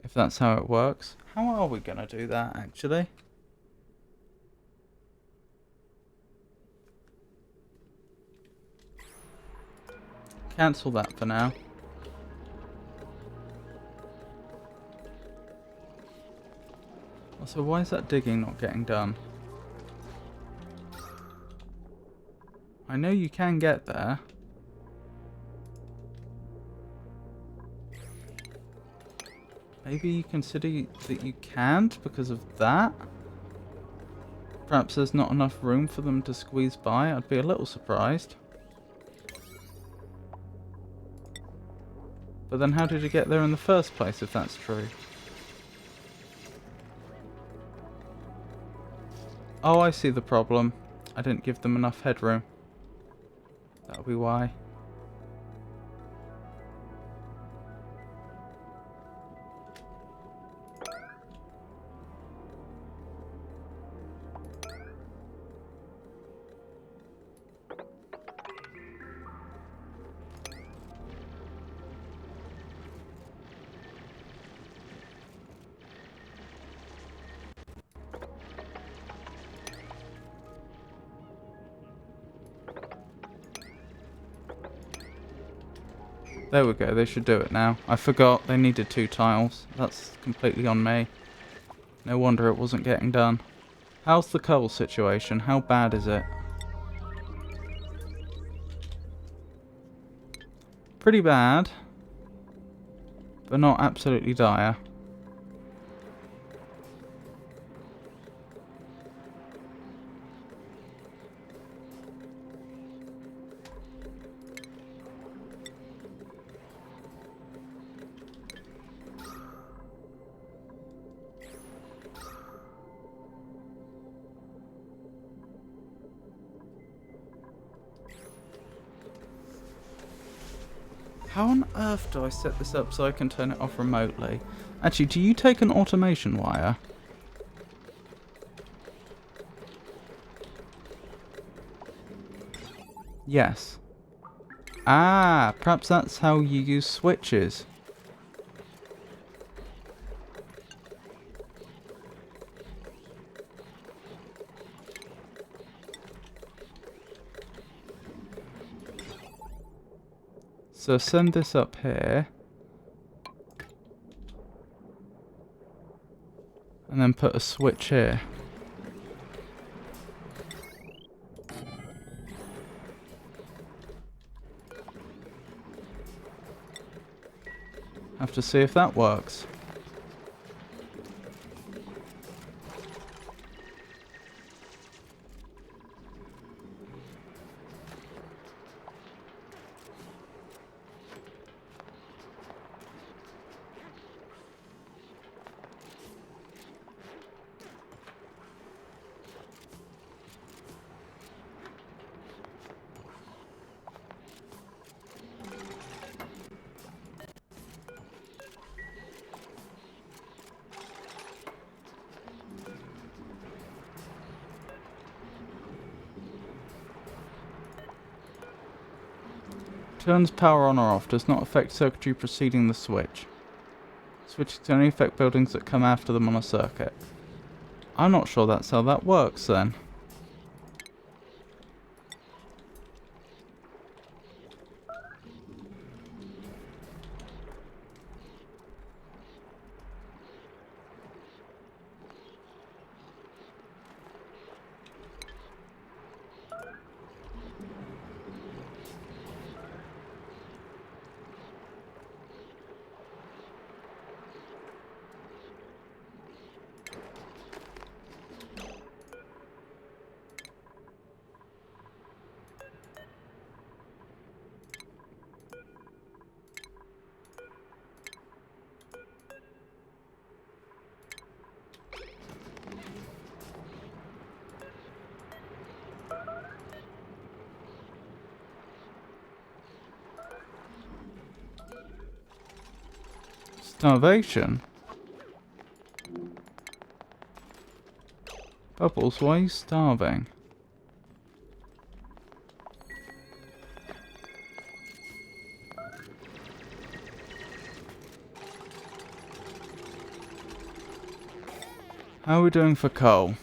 If that's how it works. How are we going to do that, actually? Cancel that for now. Also, why is that digging not getting done? I know you can get there. Maybe you consider that you can't because of that? Perhaps there's not enough room for them to squeeze by? I'd be a little surprised. But then how did you get there in the first place if that's true? Oh, I see the problem. I didn't give them enough headroom. That'll be why. There we go, they should do it now. I forgot they needed 2 tiles. That's completely on me. No wonder it wasn't getting done. How's the coal situation? How bad is it? Pretty bad, but not absolutely dire. How on earth do I set this up so I can turn it off remotely? Actually, do you take an automation wire? Yes. Ah, perhaps that's how you use switches. So send this up here. And then put a switch here. Have to see if that works. Turns power on or off, does not affect circuitry preceding the switch. Switches can only affect buildings that come after them on a circuit. I'm not sure that's how that works then. Starvation? Bubbles, why are you starving? How are we doing for coal?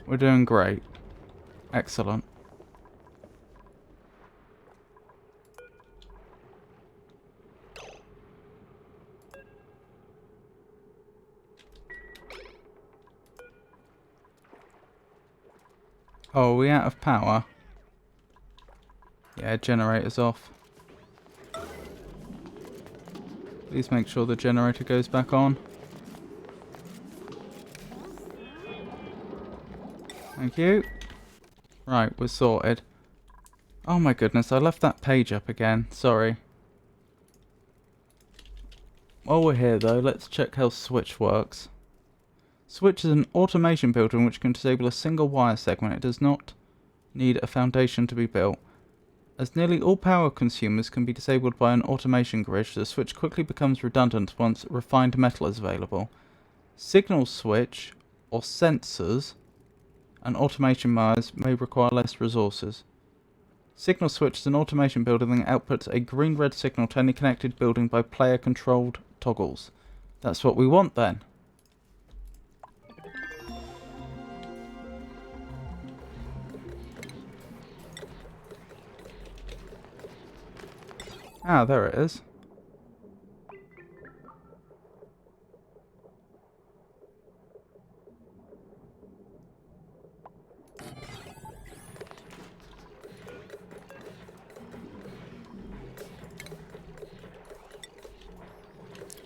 We're doing great. Excellent. Oh, are we out of power? Yeah, generator's off. Please make sure the generator goes back on. Thank you. Right, we're sorted. Oh my goodness, I left that page up again. Sorry. While we're here though, let's check how Switch works. Switch is an automation builder which can disable a single wire segment. It does not need a foundation to be built. As nearly all power consumers can be disabled by an automation grid, the switch quickly becomes redundant once refined metal is available. Signal switch, or sensors, and automation wires may require less resources. Signal switch is an automation builder that outputs a green-red signal to any connected building by player-controlled toggles. That's what we want then. Ah, there it is.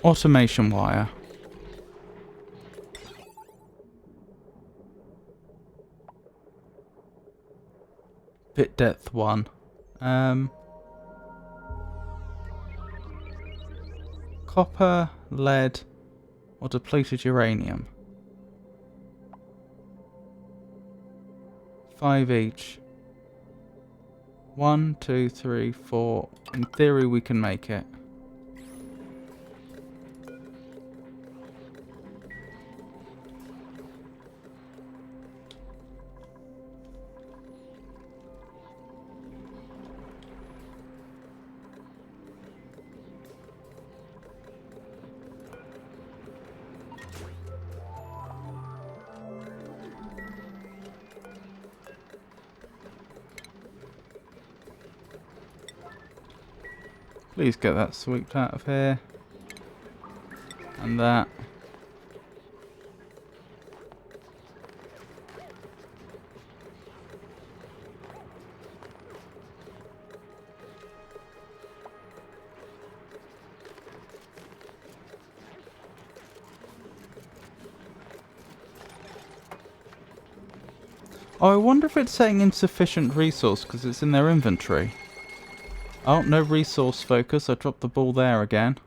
Automation wire. Bit depth 1. Copper, lead, or depleted uranium. 5 each. 1, 2, 3, 4. In theory, we can make it. Please get that swept out of here. And that. Oh, I wonder if it's saying insufficient resource because it's in their inventory. Oh, no resource focus. I dropped the ball there again.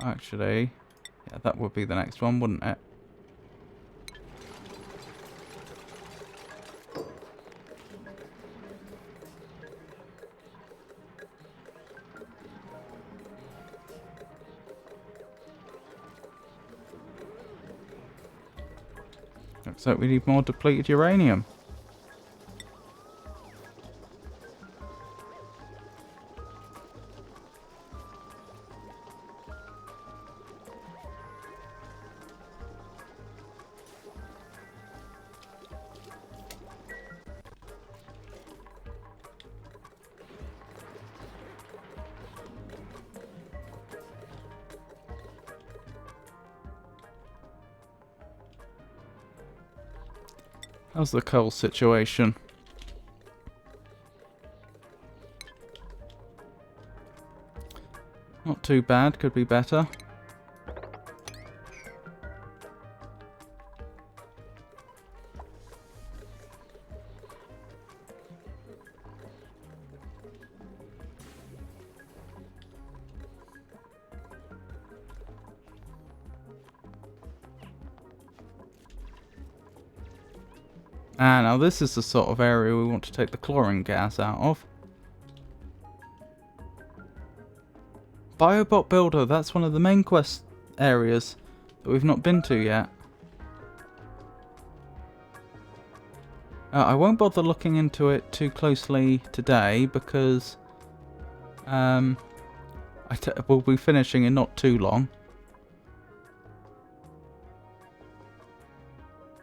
Actually, yeah, that would be the next one, wouldn't it? Looks like we need more depleted uranium. How's the coal situation? Not too bad, could be better. Ah, now this is the sort of area we want to take the chlorine gas out of. Biobot Builder, that's one of the main quest areas that we've not been to yet. I won't bother looking into it too closely today because we'll be finishing in not too long.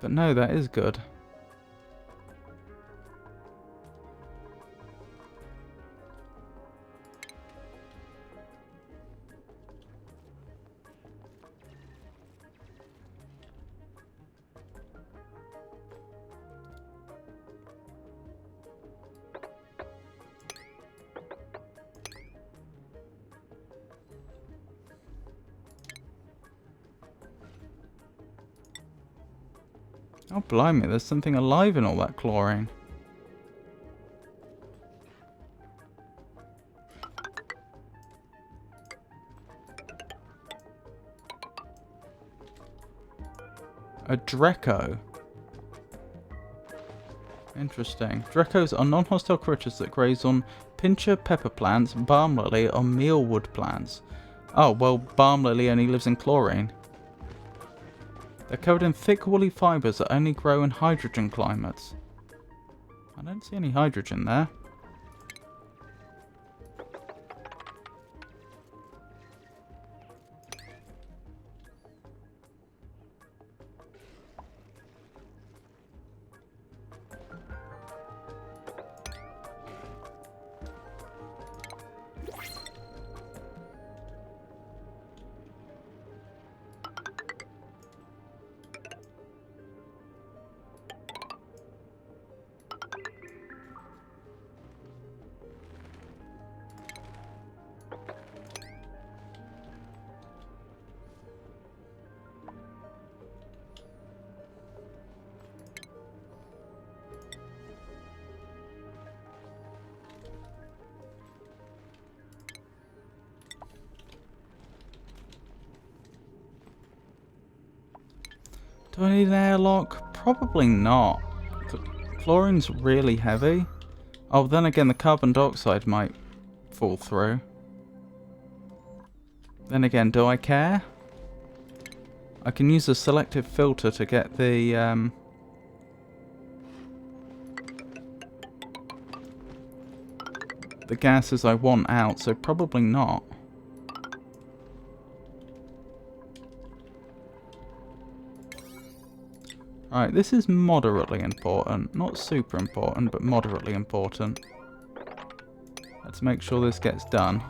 But no, that is good. Oh, blimey, there's something alive in all that chlorine. A Dreco. Interesting. Drecos are non-hostile creatures that graze on pincher pepper plants, balm lily, or mealwood plants. Oh, well, balm lily only lives in chlorine. They're covered in thick woolly fibres that only grow in hydrogen climates. I don't see any hydrogen there. Do I need an airlock? Probably not. Chlorine's really heavy. Oh, then again, the carbon dioxide might fall through. Then again, do I care? I can use a selective filter to get the gases I want out, so probably not. Alright, this is moderately important. Not super important, but moderately important. Let's make sure this gets done.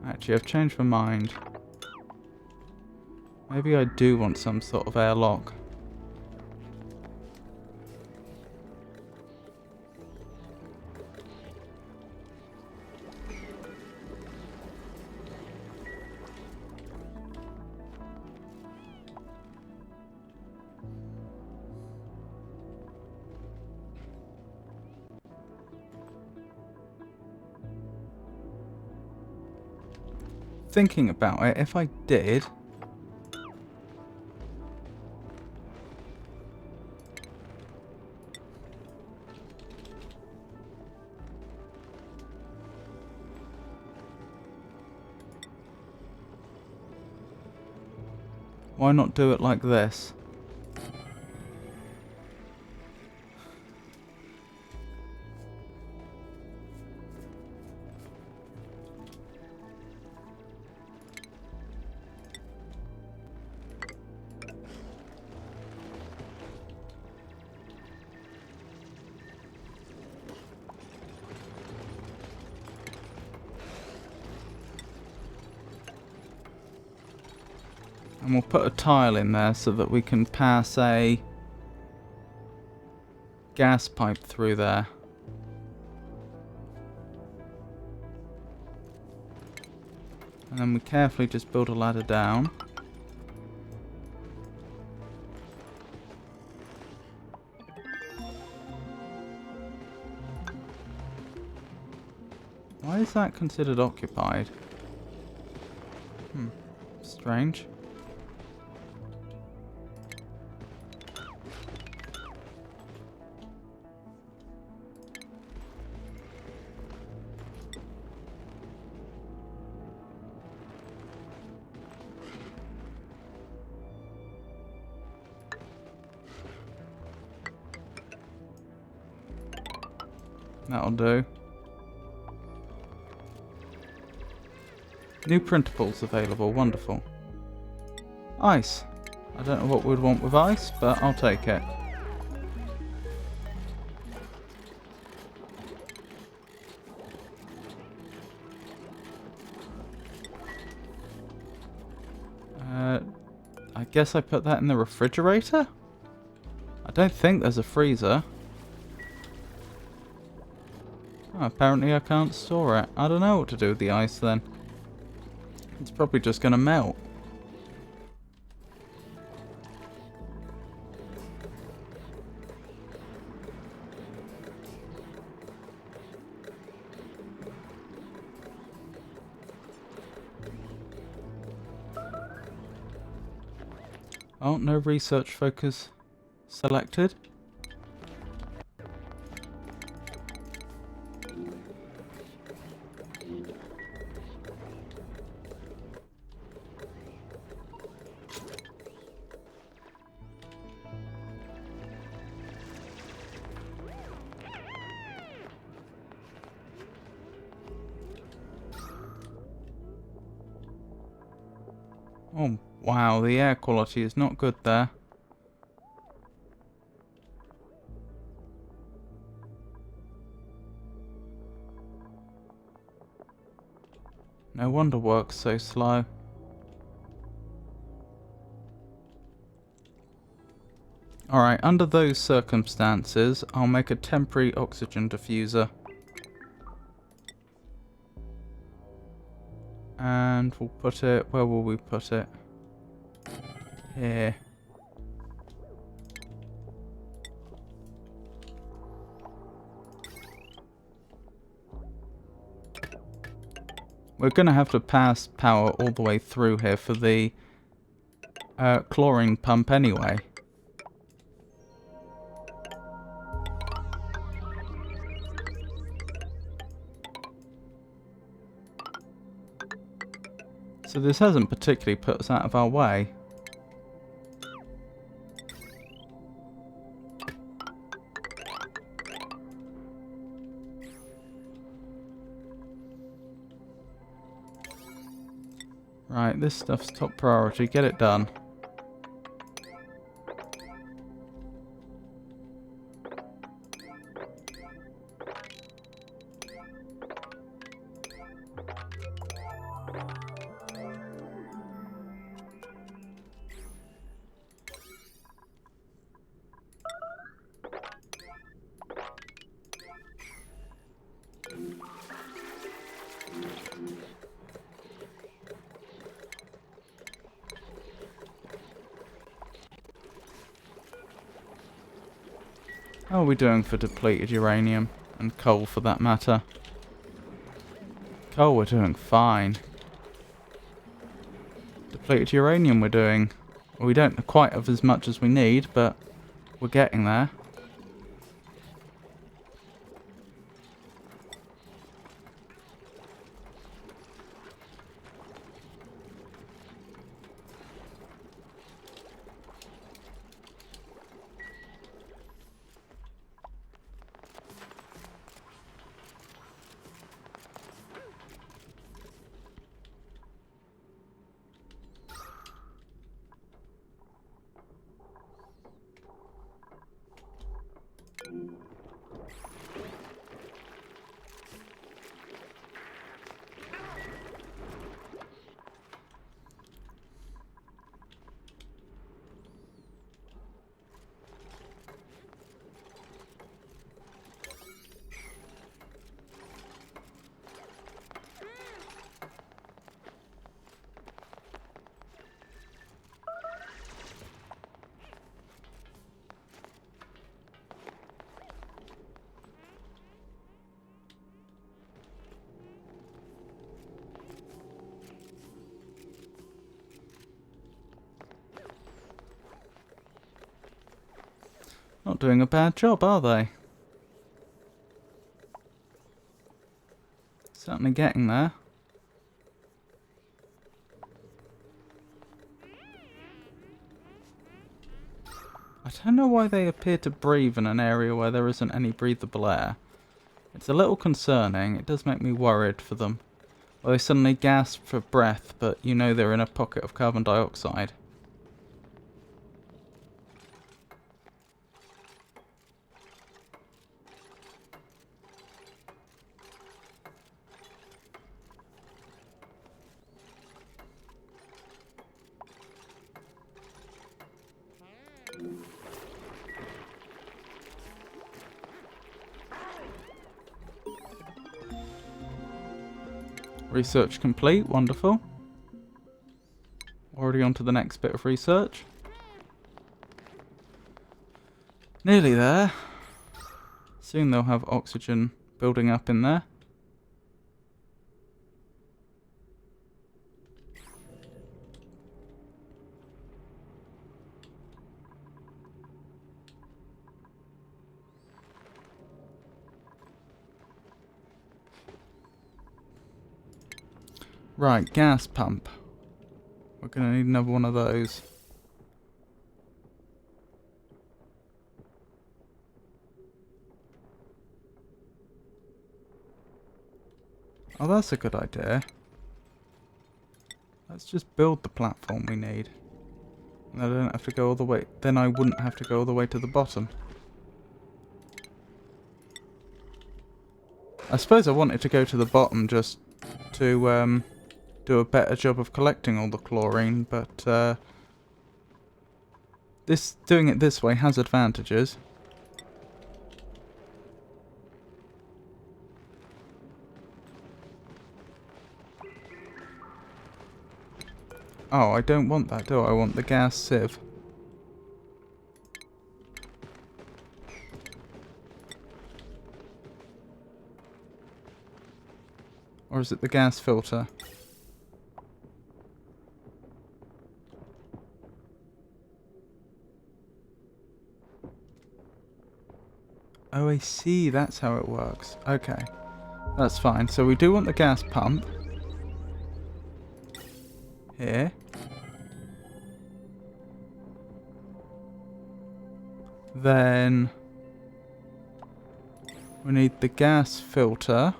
Actually, I've changed my mind. Maybe I do want some sort of airlock. Thinking about it, if I did... Why not do it like this? And we'll put a tile in there so that we can pass a gas pipe through there. And then we carefully just build a ladder down. Why is that considered occupied? Strange. That'll do. New printables available, wonderful. Ice. I don't know what we'd want with ice, but I'll take it. I guess I put that in the refrigerator? I don't think there's a freezer. Oh, apparently I can't store it. I don't know what to do with the ice then. It's probably just going to melt. Oh, no research focus selected. Oh, wow, the air quality is not good there. No wonder work's so slow. Alright, under those circumstances, I'll make a temporary oxygen diffuser. And we'll put it... where will we put it? Here. We're going to have to pass power all the way through here for the chlorine pump anyway. So this hasn't particularly put us out of our way. Right, this stuff's top priority. Get it done. How are we doing for depleted uranium? And coal for that matter. Coal, we're doing fine. Depleted uranium we're doing... Well, we don't quite have as much as we need, but we're getting there. Not doing a bad job, are they? Certainly getting there. I don't know why they appear to breathe in an area where there isn't any breathable air. It's a little concerning. It does make me worried for them. Well, they suddenly gasp for breath, but you know they're in a pocket of carbon dioxide. Research complete, wonderful. Already on to the next bit of research. Nearly there. Soon they'll have oxygen building up in there. Right, gas pump. We're going to need another one of those. Oh, that's a good idea. Let's just build the platform we need. And I don't have to go all the way. Then I wouldn't have to go all the way to the bottom. I suppose I wanted to go to the bottom just to do a better job of collecting all the chlorine, but doing it this way has advantages. Oh, I don't want that, do I? I want the gas sieve. Or is it the gas filter? Oh, I see. That's how it works. Okay. That's fine. So we do want the gas pump. Here. Then we need the gas filter.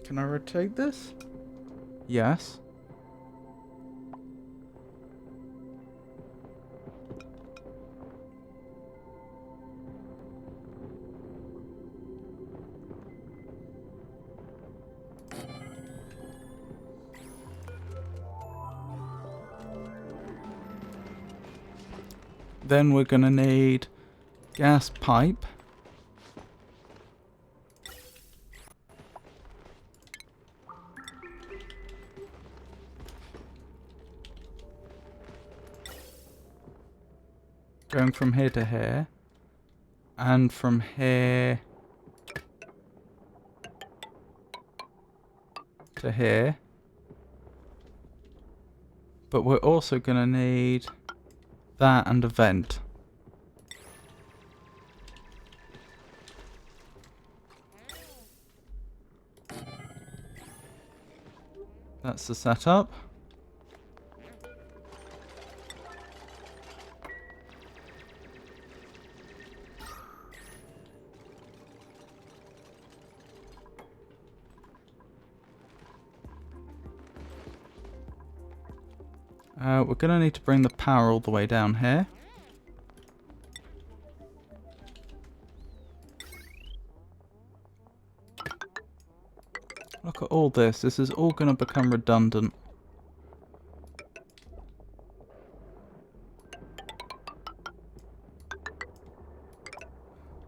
Can I rotate this? Yes. Then we're going to need gas pipe. Going from here to here. And from here to here. But we're also going to need that and a vent. That's the setup. We're going to need to bring the power all the way down here. Look at all this. This is all going to become redundant.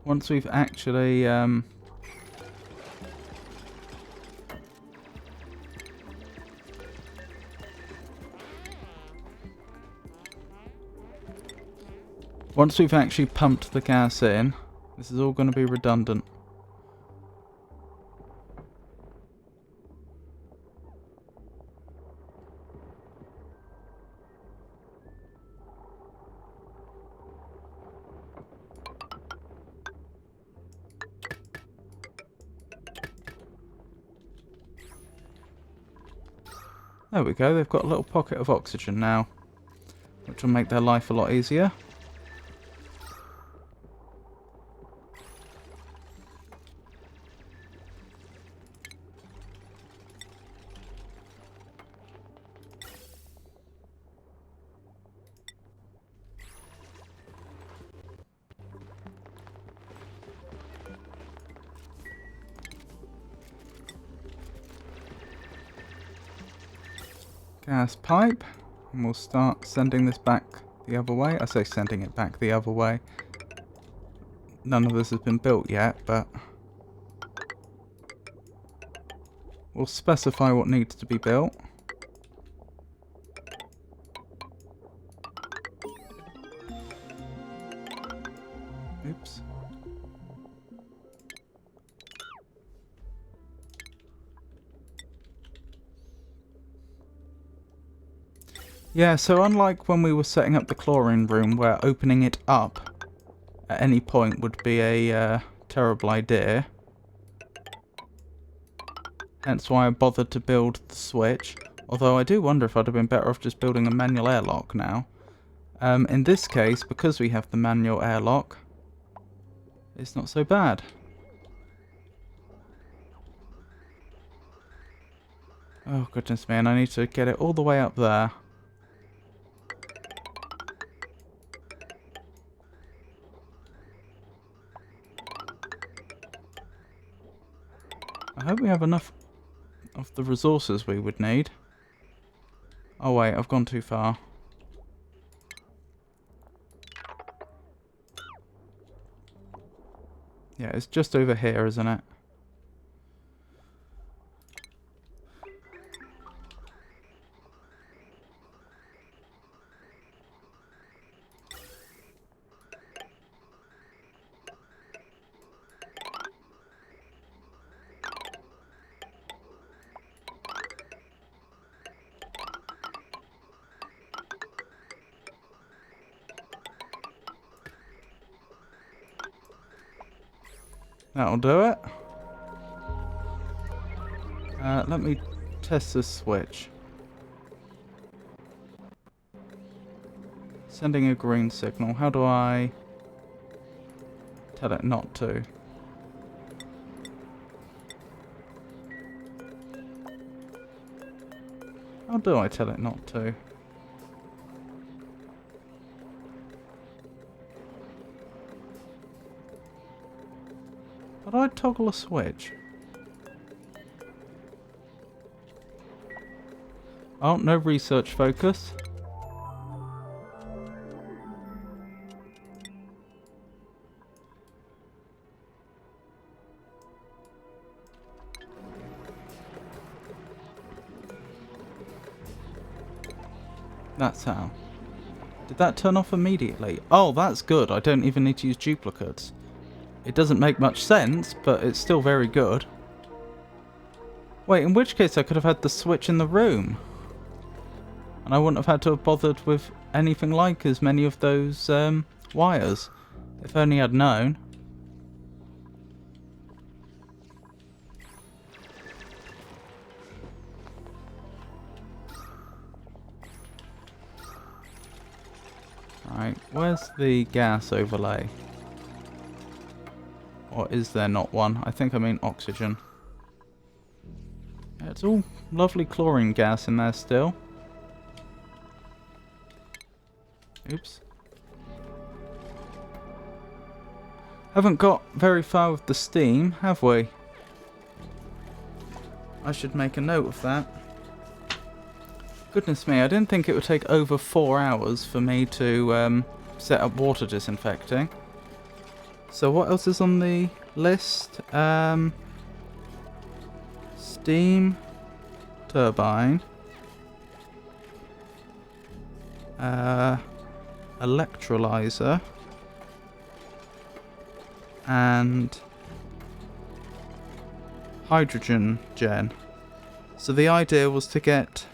Once we've actually... once we've actually pumped the gas in, this is all going to be redundant. There we go, they've got a little pocket of oxygen now, which will make their life a lot easier. Gas pipe, and we'll start sending this back the other way. I say sending it back the other way. None of this has been built yet, but we'll specify what needs to be built. Oops. Yeah, so unlike when we were setting up the chlorine room, where opening it up at any point would be a terrible idea, hence why I bothered to build the switch, although I do wonder if I'd have been better off just building a manual airlock now. In this case, because we have the manual airlock, it's not so bad. Oh goodness me, and I need to get it all the way up there. I hope we have enough of the resources we would need. Oh wait, I've gone too far. Yeah, it's just over here, isn't it? That'll do it. Let me test this switch. Sending a green signal. How do I tell it not to? How do I tell it not to? How do I toggle a switch? Oh, no research focus. That's how. Did that turn off immediately? Oh, that's good. I don't even need to use duplicates. It doesn't make much sense, but it's still very good. Wait, in which case I could have had the switch in the room. And I wouldn't have had to have bothered with anything like as many of those wires. If only I'd known. Right, where's the gas overlay? Or is there not one? I think I mean oxygen. Yeah, it's all lovely chlorine gas in there still. Oops. Haven't got very far with the steam, have we? I should make a note of that. Goodness me, I didn't think it would take over 4 hours for me to set up water disinfecting. So what else is on the list? Steam turbine. Electrolyzer. And hydrogen gen. So the idea was to get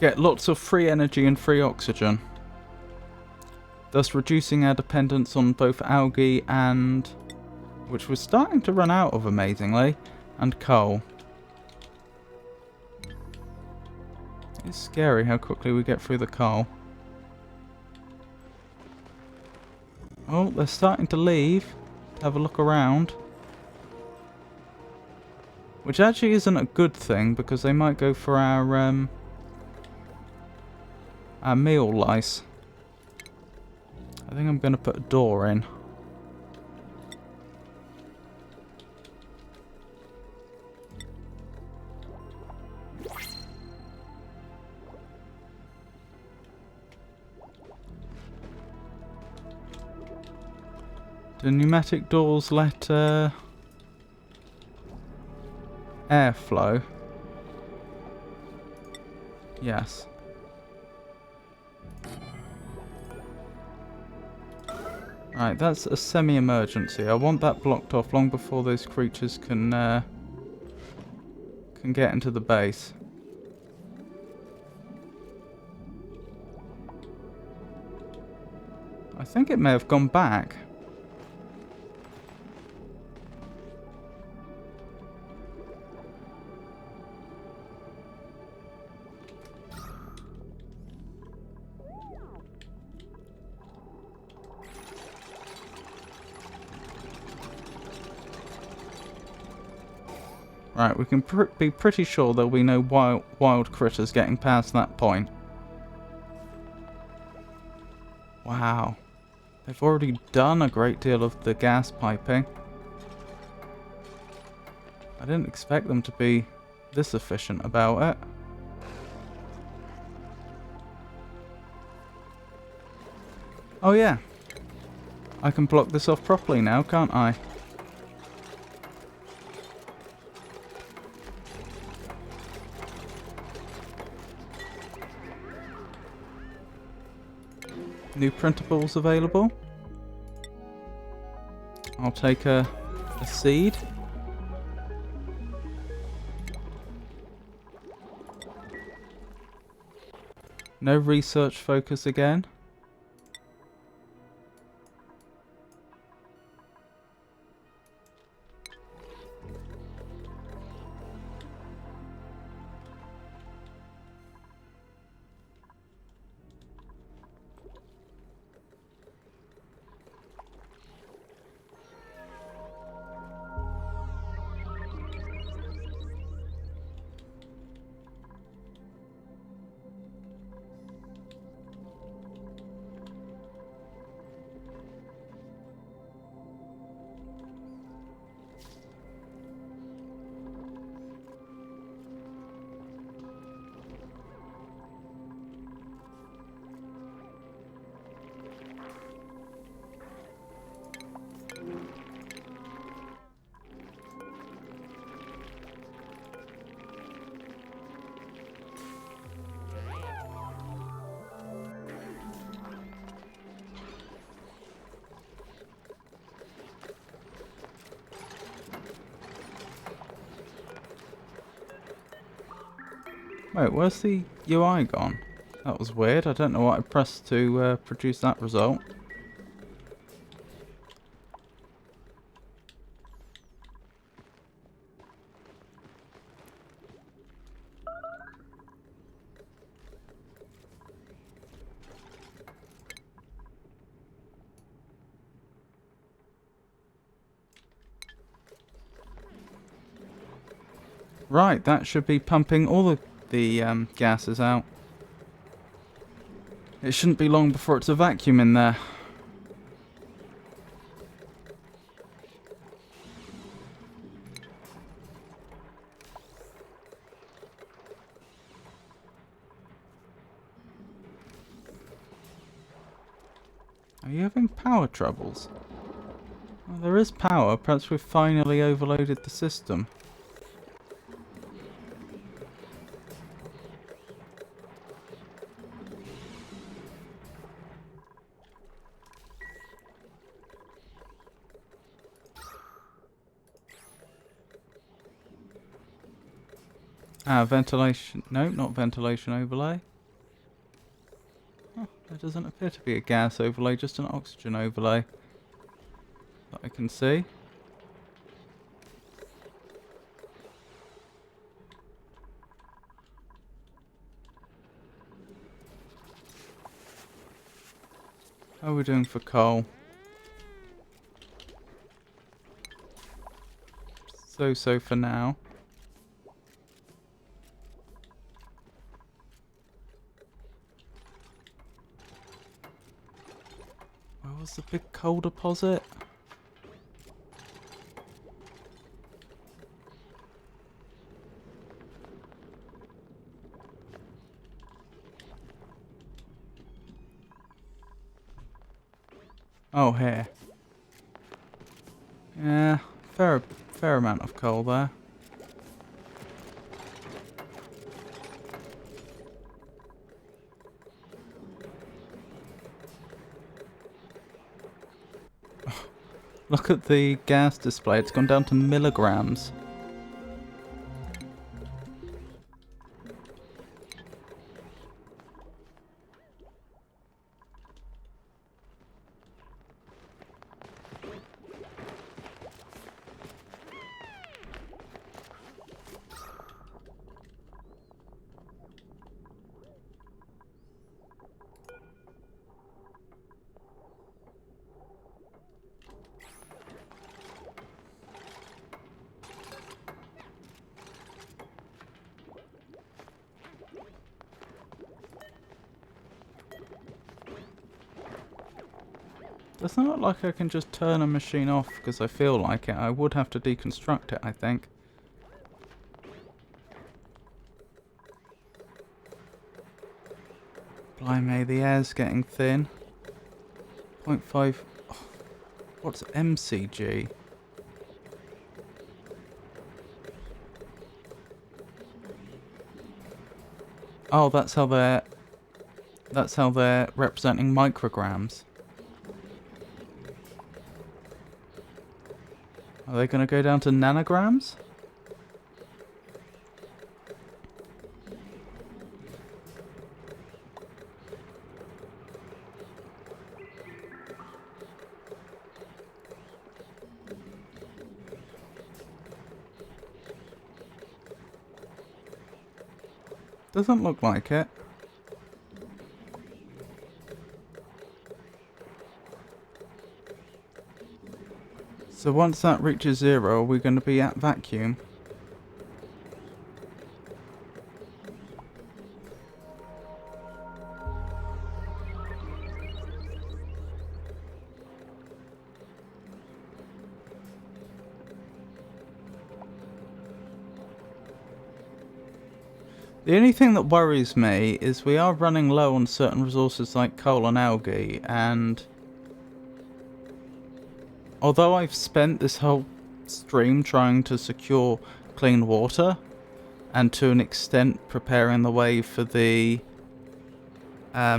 get lots of free energy and free oxygen, thus reducing our dependence on both algae and, which we're starting to run out of amazingly, and coal. It's scary how quickly we get through the coal. Oh, they're starting to leave. Have a look around. Which actually isn't a good thing, because they might go for our meal lice. I think I'm going to put a door in. Do pneumatic doors let airflow? Yes. Right, that's a semi-emergency. I want that blocked off long before those creatures can get into the base. I think it may have gone back. Right, we can be pretty sure there'll be no wild critters getting past that point. Wow. They've already done a great deal of the gas piping. I didn't expect them to be this efficient about it. Oh yeah. I can block this off properly now, can't I? New printables available. I'll take a seed. No research focus again. Wait, where's the UI gone? That was weird. I don't know what I pressed to produce that result. Right, that should be pumping all of the gases out. It shouldn't be long before it's a vacuum in there. Are you having power troubles? Well, there is power. Perhaps we've finally overloaded the system. Ventilation. No, not ventilation overlay. Oh, there doesn't appear to be a gas overlay, just an oxygen overlay that I can see. How are we doing for coal? So for now. Where was the big coal deposit? Oh, here. Yeah, fair amount of coal there. Look at the gas display, it's gone down to milligrams. Doesn't look like I can just turn a machine off because I feel like it. I would have to deconstruct it, I think. Blimey, the air's getting thin. 0.5... Oh, what's MCG? Oh, that's how they're representing micrograms. Are they going to go down to nanograms? Doesn't look like it. So once that reaches 0, we're going to be at vacuum. The only thing that worries me is we are running low on certain resources like coal and algae, and although I've spent this whole stream trying to secure clean water, and to an extent preparing the way for the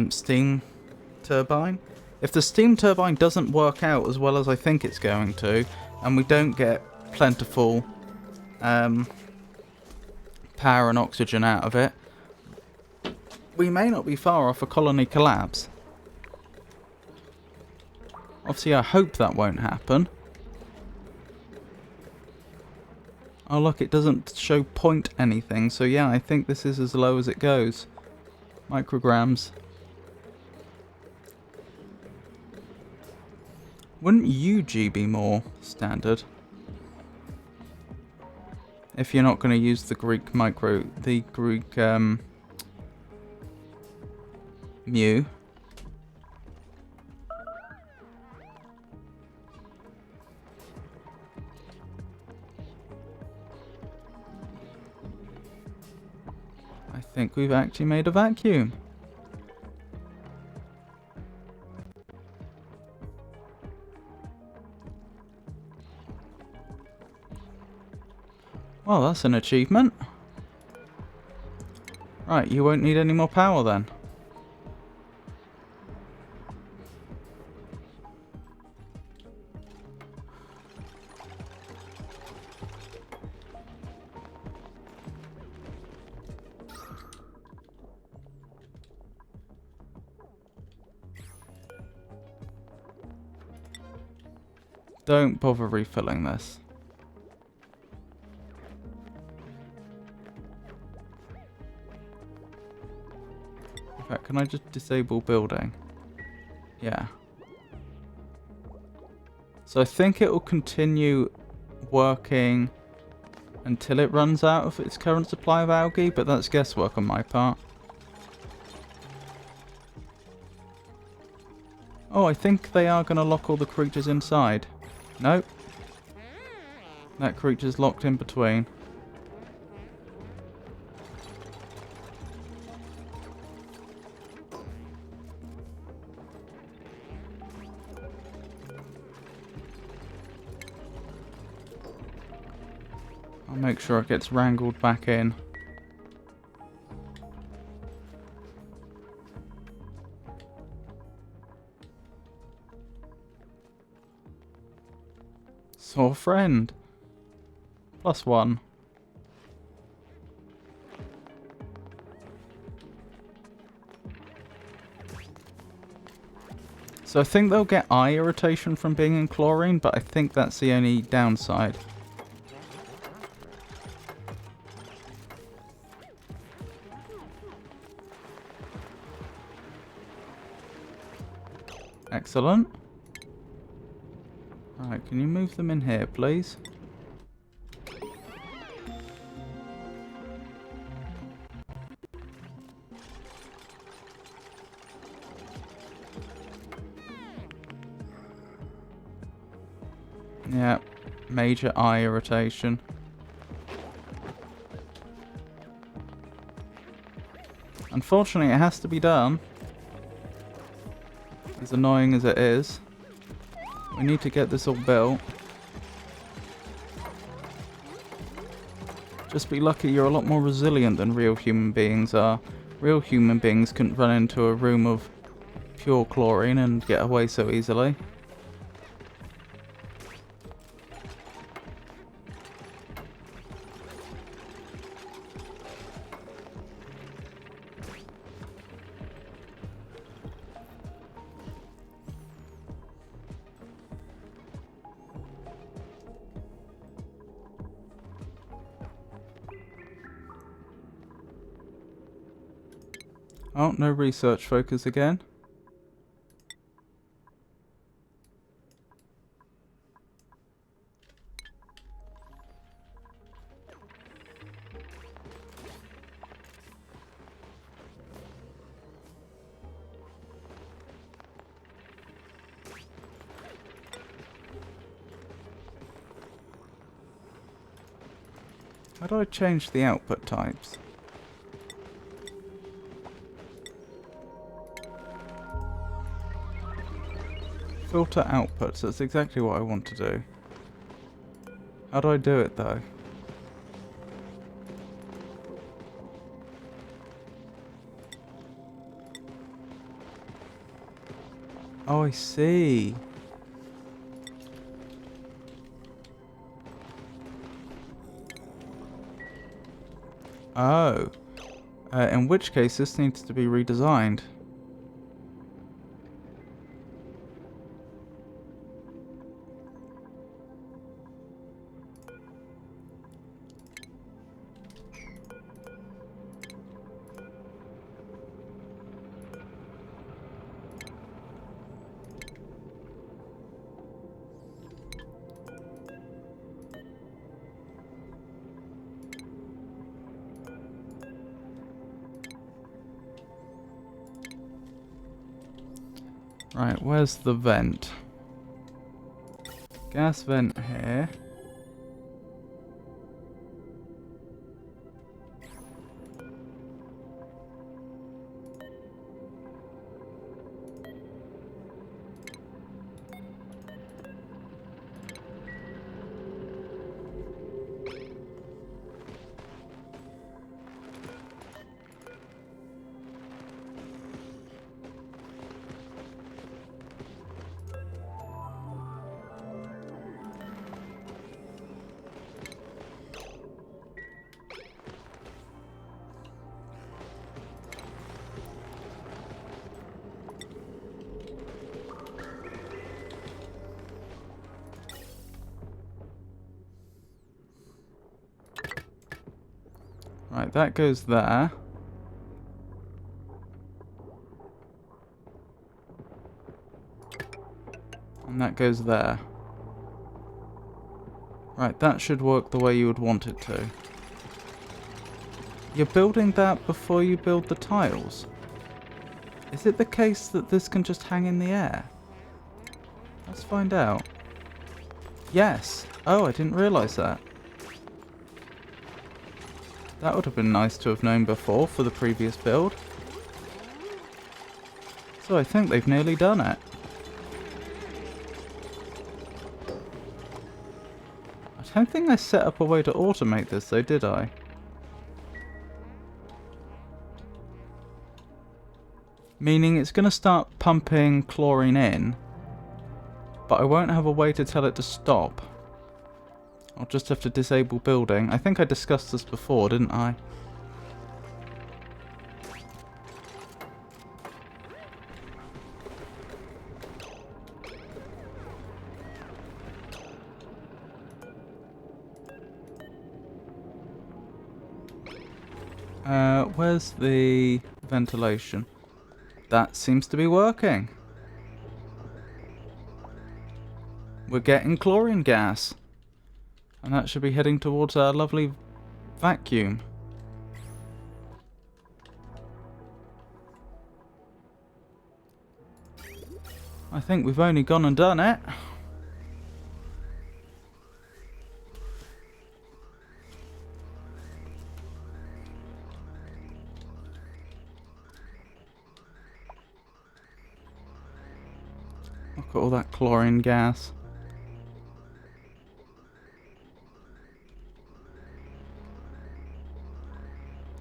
steam turbine, if the steam turbine doesn't work out as well as I think it's going to, and we don't get plentiful power and oxygen out of it, we may not be far off a colony collapse. Obviously, I hope that won't happen. Oh look, it doesn't show point anything, so yeah, I think this is as low as it goes. Micrograms. Wouldn't UG be more standard? If you're not going to use the Greek mu. I think we've actually made a vacuum. Well, that's an achievement. Right, you won't need any more power then. Don't bother refilling this. In fact, can I just disable building? Yeah. So I think it will continue working until it runs out of its current supply of algae, but that's guesswork on my part. Oh, I think they are going to lock all the creatures inside. Nope. That creature's locked in between. I'll make sure it gets wrangled back in. Saw friend. +1. So I think they'll get eye irritation from being in chlorine, but I think that's the only downside. Excellent. Alright, can you move them in here, please? Yeah, major eye irritation. Unfortunately, it has to be done. As annoying as it is. We need to get this all built. Just be lucky you're a lot more resilient than real human beings are. Real human beings couldn't run into a room of pure chlorine and get away so easily. Oh, no research focus again. How do I change the output types? Filter outputs, that's exactly what I want to do. How do I do it though? Oh, I see. Oh. In which case this needs to be redesigned. Right, where's the vent? Gas vent here. Right, that goes there. And that goes there. Right, that should work the way you would want it to. You're building that before you build the tiles. Is it the case that this can just hang in the air? Let's find out. Yes. Oh, I didn't realise that. That would have been nice to have known before for the previous build. So I think they've nearly done it. I don't think I set up a way to automate this though, did I? Meaning it's going to start pumping chlorine in, but I won't have a way to tell it to stop. I'll just have to disable building. I think I discussed this before, didn't I? Where's the ventilation? That seems to be working. We're getting chlorine gas. And that should be heading towards our lovely vacuum. I think we've only gone and done it. Look at all that chlorine gas.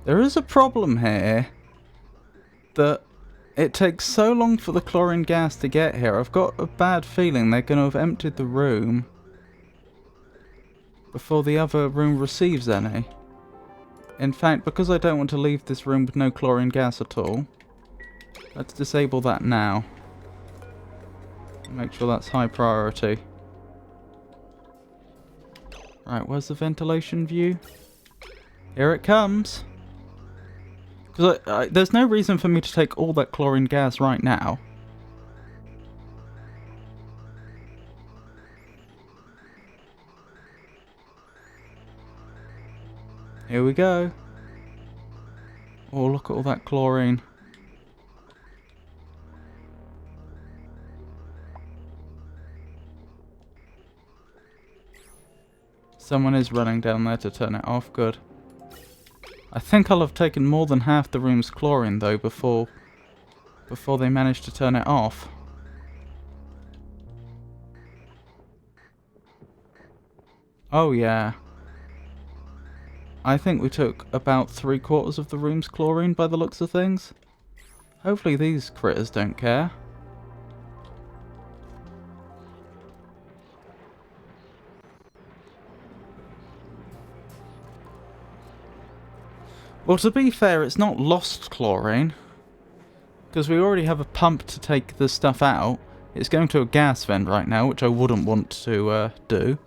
There is a problem here that it takes so long for the chlorine gas to get here. I've got a bad feeling they're going to have emptied the room before the other room receives any. In fact, because I don't want to leave this room with no chlorine gas at all, let's disable that now. Make sure that's high priority. Right, where's the ventilation view? Here it comes. Because there's no reason for me to take all that chlorine gas right now. Here we go. Oh, look at all that chlorine. Someone is running down there to turn it off. Good. I think I'll have taken more than half the room's chlorine, though, before they manage to turn it off. Oh, yeah. I think we took about 3/4 of the room's chlorine by the looks of things. Hopefully these critters don't care. Well, to be fair, it's not lost chlorine, because we already have a pump to take the stuff out. It's going to a gas vent right now, which I wouldn't want to do.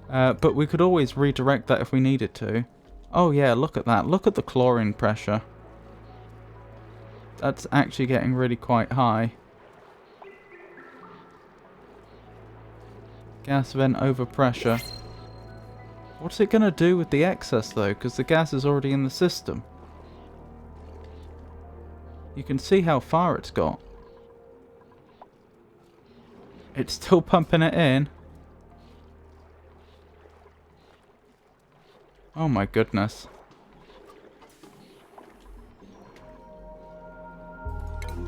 But we could always redirect that if we needed to. Oh yeah, look at that. Look at the chlorine pressure. That's actually getting really quite high. Gas vent over pressure. What's it going to do with the excess though? Because the gas is already in the system. You can see how far it's got. It's still pumping it in. Oh my goodness.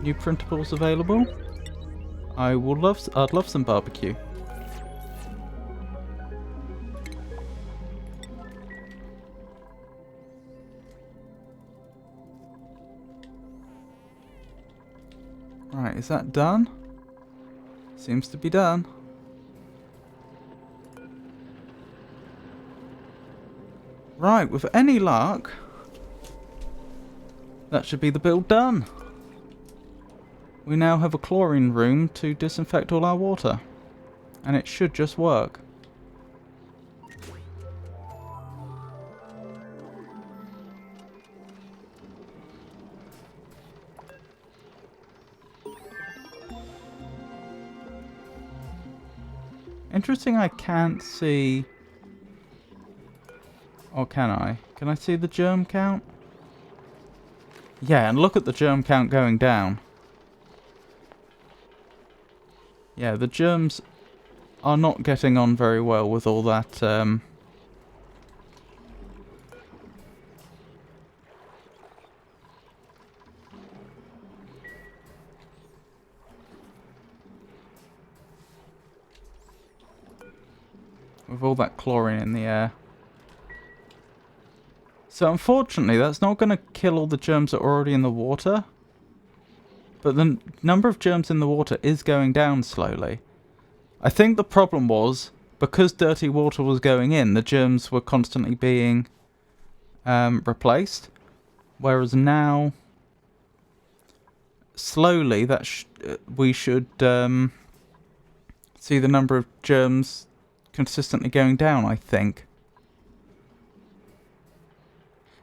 New printables available? I'd love some barbecue. Right, is that done? Seems to be done. Right, with any luck, that should be the build done. We now have a chlorine room to disinfect all our water. And it should just work. Interesting, I can't see... Or can I? Can I see the germ count? Yeah, and look at the germ count going down. Yeah, the germs are not getting on very well with all that, with all that chlorine in the air. So unfortunately, that's not going to kill all the germs that are already in the water. But the number of germs in the water is going down slowly. I think the problem was, because dirty water was going in, the germs were constantly being replaced. Whereas now, slowly, we should see the number of germs consistently going down, I think.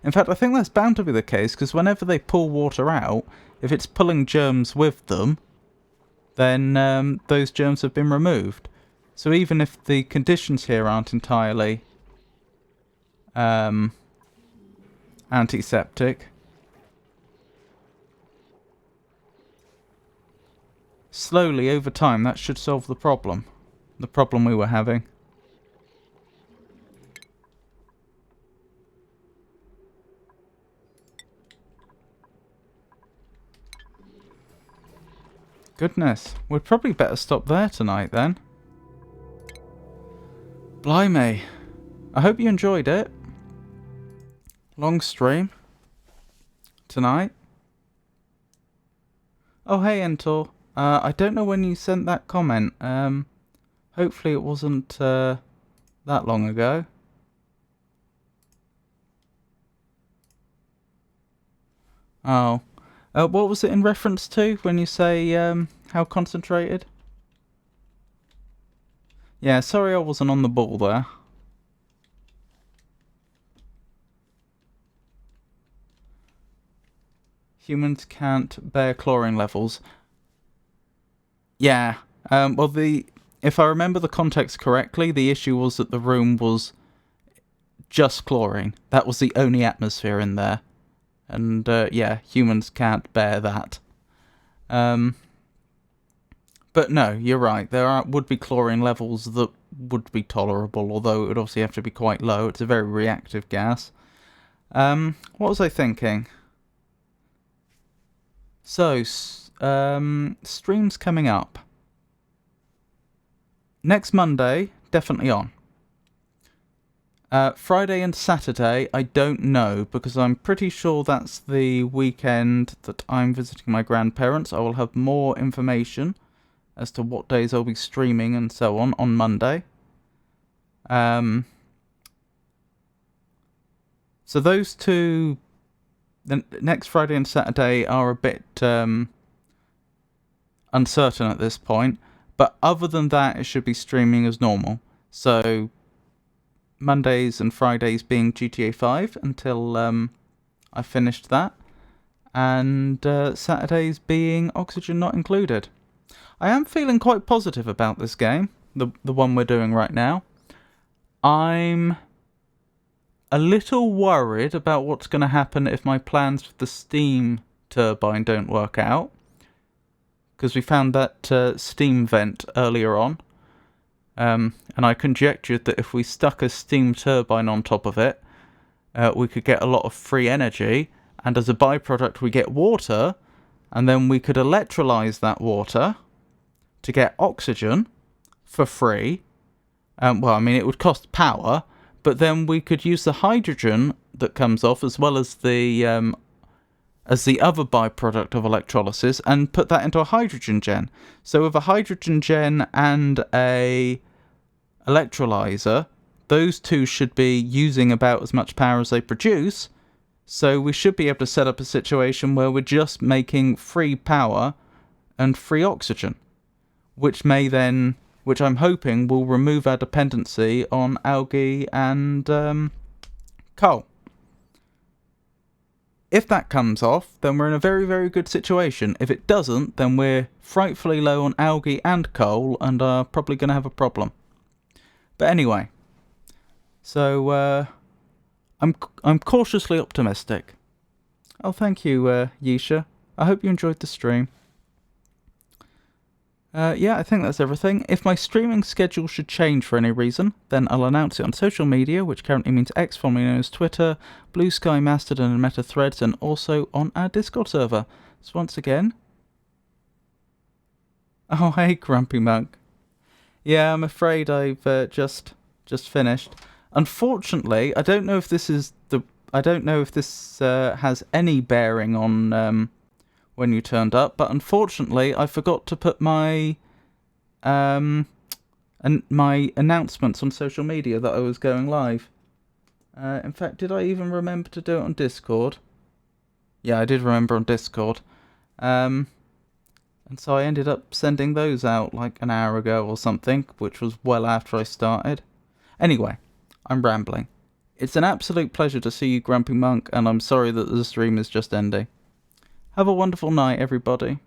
In fact, I think that's bound to be the case, because whenever they pull water out, if it's pulling germs with them, then those germs have been removed. So even if the conditions here aren't entirely antiseptic, slowly, over time, that should solve the problem we were having. Goodness, we'd probably better stop there tonight then. Blimey. I hope you enjoyed it. Long stream. Tonight. Oh hey Entor. I don't know when you sent that comment. Hopefully it wasn't that long ago. Oh. What was it in reference to when you say how concentrated? Yeah, sorry I wasn't on the ball there. Humans can't bear chlorine levels. Yeah. Well, if I remember the context correctly, the issue was that the room was just chlorine. That was the only atmosphere in there. And, yeah, humans can't bear that. But no, you're right. There would be chlorine levels that would be tolerable, although it would obviously have to be quite low. It's a very reactive gas. What was I thinking? So, streams coming up. Next Monday, definitely on. Friday and Saturday, I don't know, because I'm pretty sure that's the weekend that I'm visiting my grandparents. I will have more information as to what days I'll be streaming and so on Monday. So those two, the next Friday and Saturday, are a bit uncertain at this point. But other than that, it should be streaming as normal. So Mondays and Fridays being GTA 5 until I finished that. And Saturdays being Oxygen Not Included. I am feeling quite positive about this game, the one we're doing right now. I'm a little worried about what's going to happen if my plans for the steam turbine don't work out. Because we found that steam vent earlier on. And I conjectured that if we stuck a steam turbine on top of it, we could get a lot of free energy. And as a byproduct, we get water. And then we could electrolyze that water to get oxygen for free. Well, I mean, it would cost power. But then we could use the hydrogen that comes off as well as the other byproduct of electrolysis and put that into a hydrogen gen. So with a hydrogen gen and a electrolyzer, those two should be using about as much power as they produce. So we should be able to set up a situation where we're just making free power and free oxygen, which I'm hoping will remove our dependency on algae and coal. If that comes off, then we're in a very, very good situation. If it doesn't, then we're frightfully low on algae and coal and are probably going to have a problem. But anyway, so I'm cautiously optimistic. Oh, thank you, Yisha. I hope you enjoyed the stream. Yeah, I think that's everything. If my streaming schedule should change for any reason, then I'll announce it on social media, which currently means X, formerly known as Twitter, Blue Sky, Mastodon, and Meta Threads, and also on our Discord server. So once again... Oh, hey, Grumpy Monk. Yeah, I'm afraid I've just finished. Unfortunately, I don't know if this has any bearing on when you turned up, but unfortunately I forgot to put my my announcements on social media that I was going live. In fact, did I even remember to do it on Discord? Yeah, I did remember on Discord. And so I ended up sending those out like an hour ago or something, which was well after I started. Anyway, I'm rambling. It's an absolute pleasure to see you, Grumpy Monk, and I'm sorry that the stream is just ending. Have a wonderful night, everybody.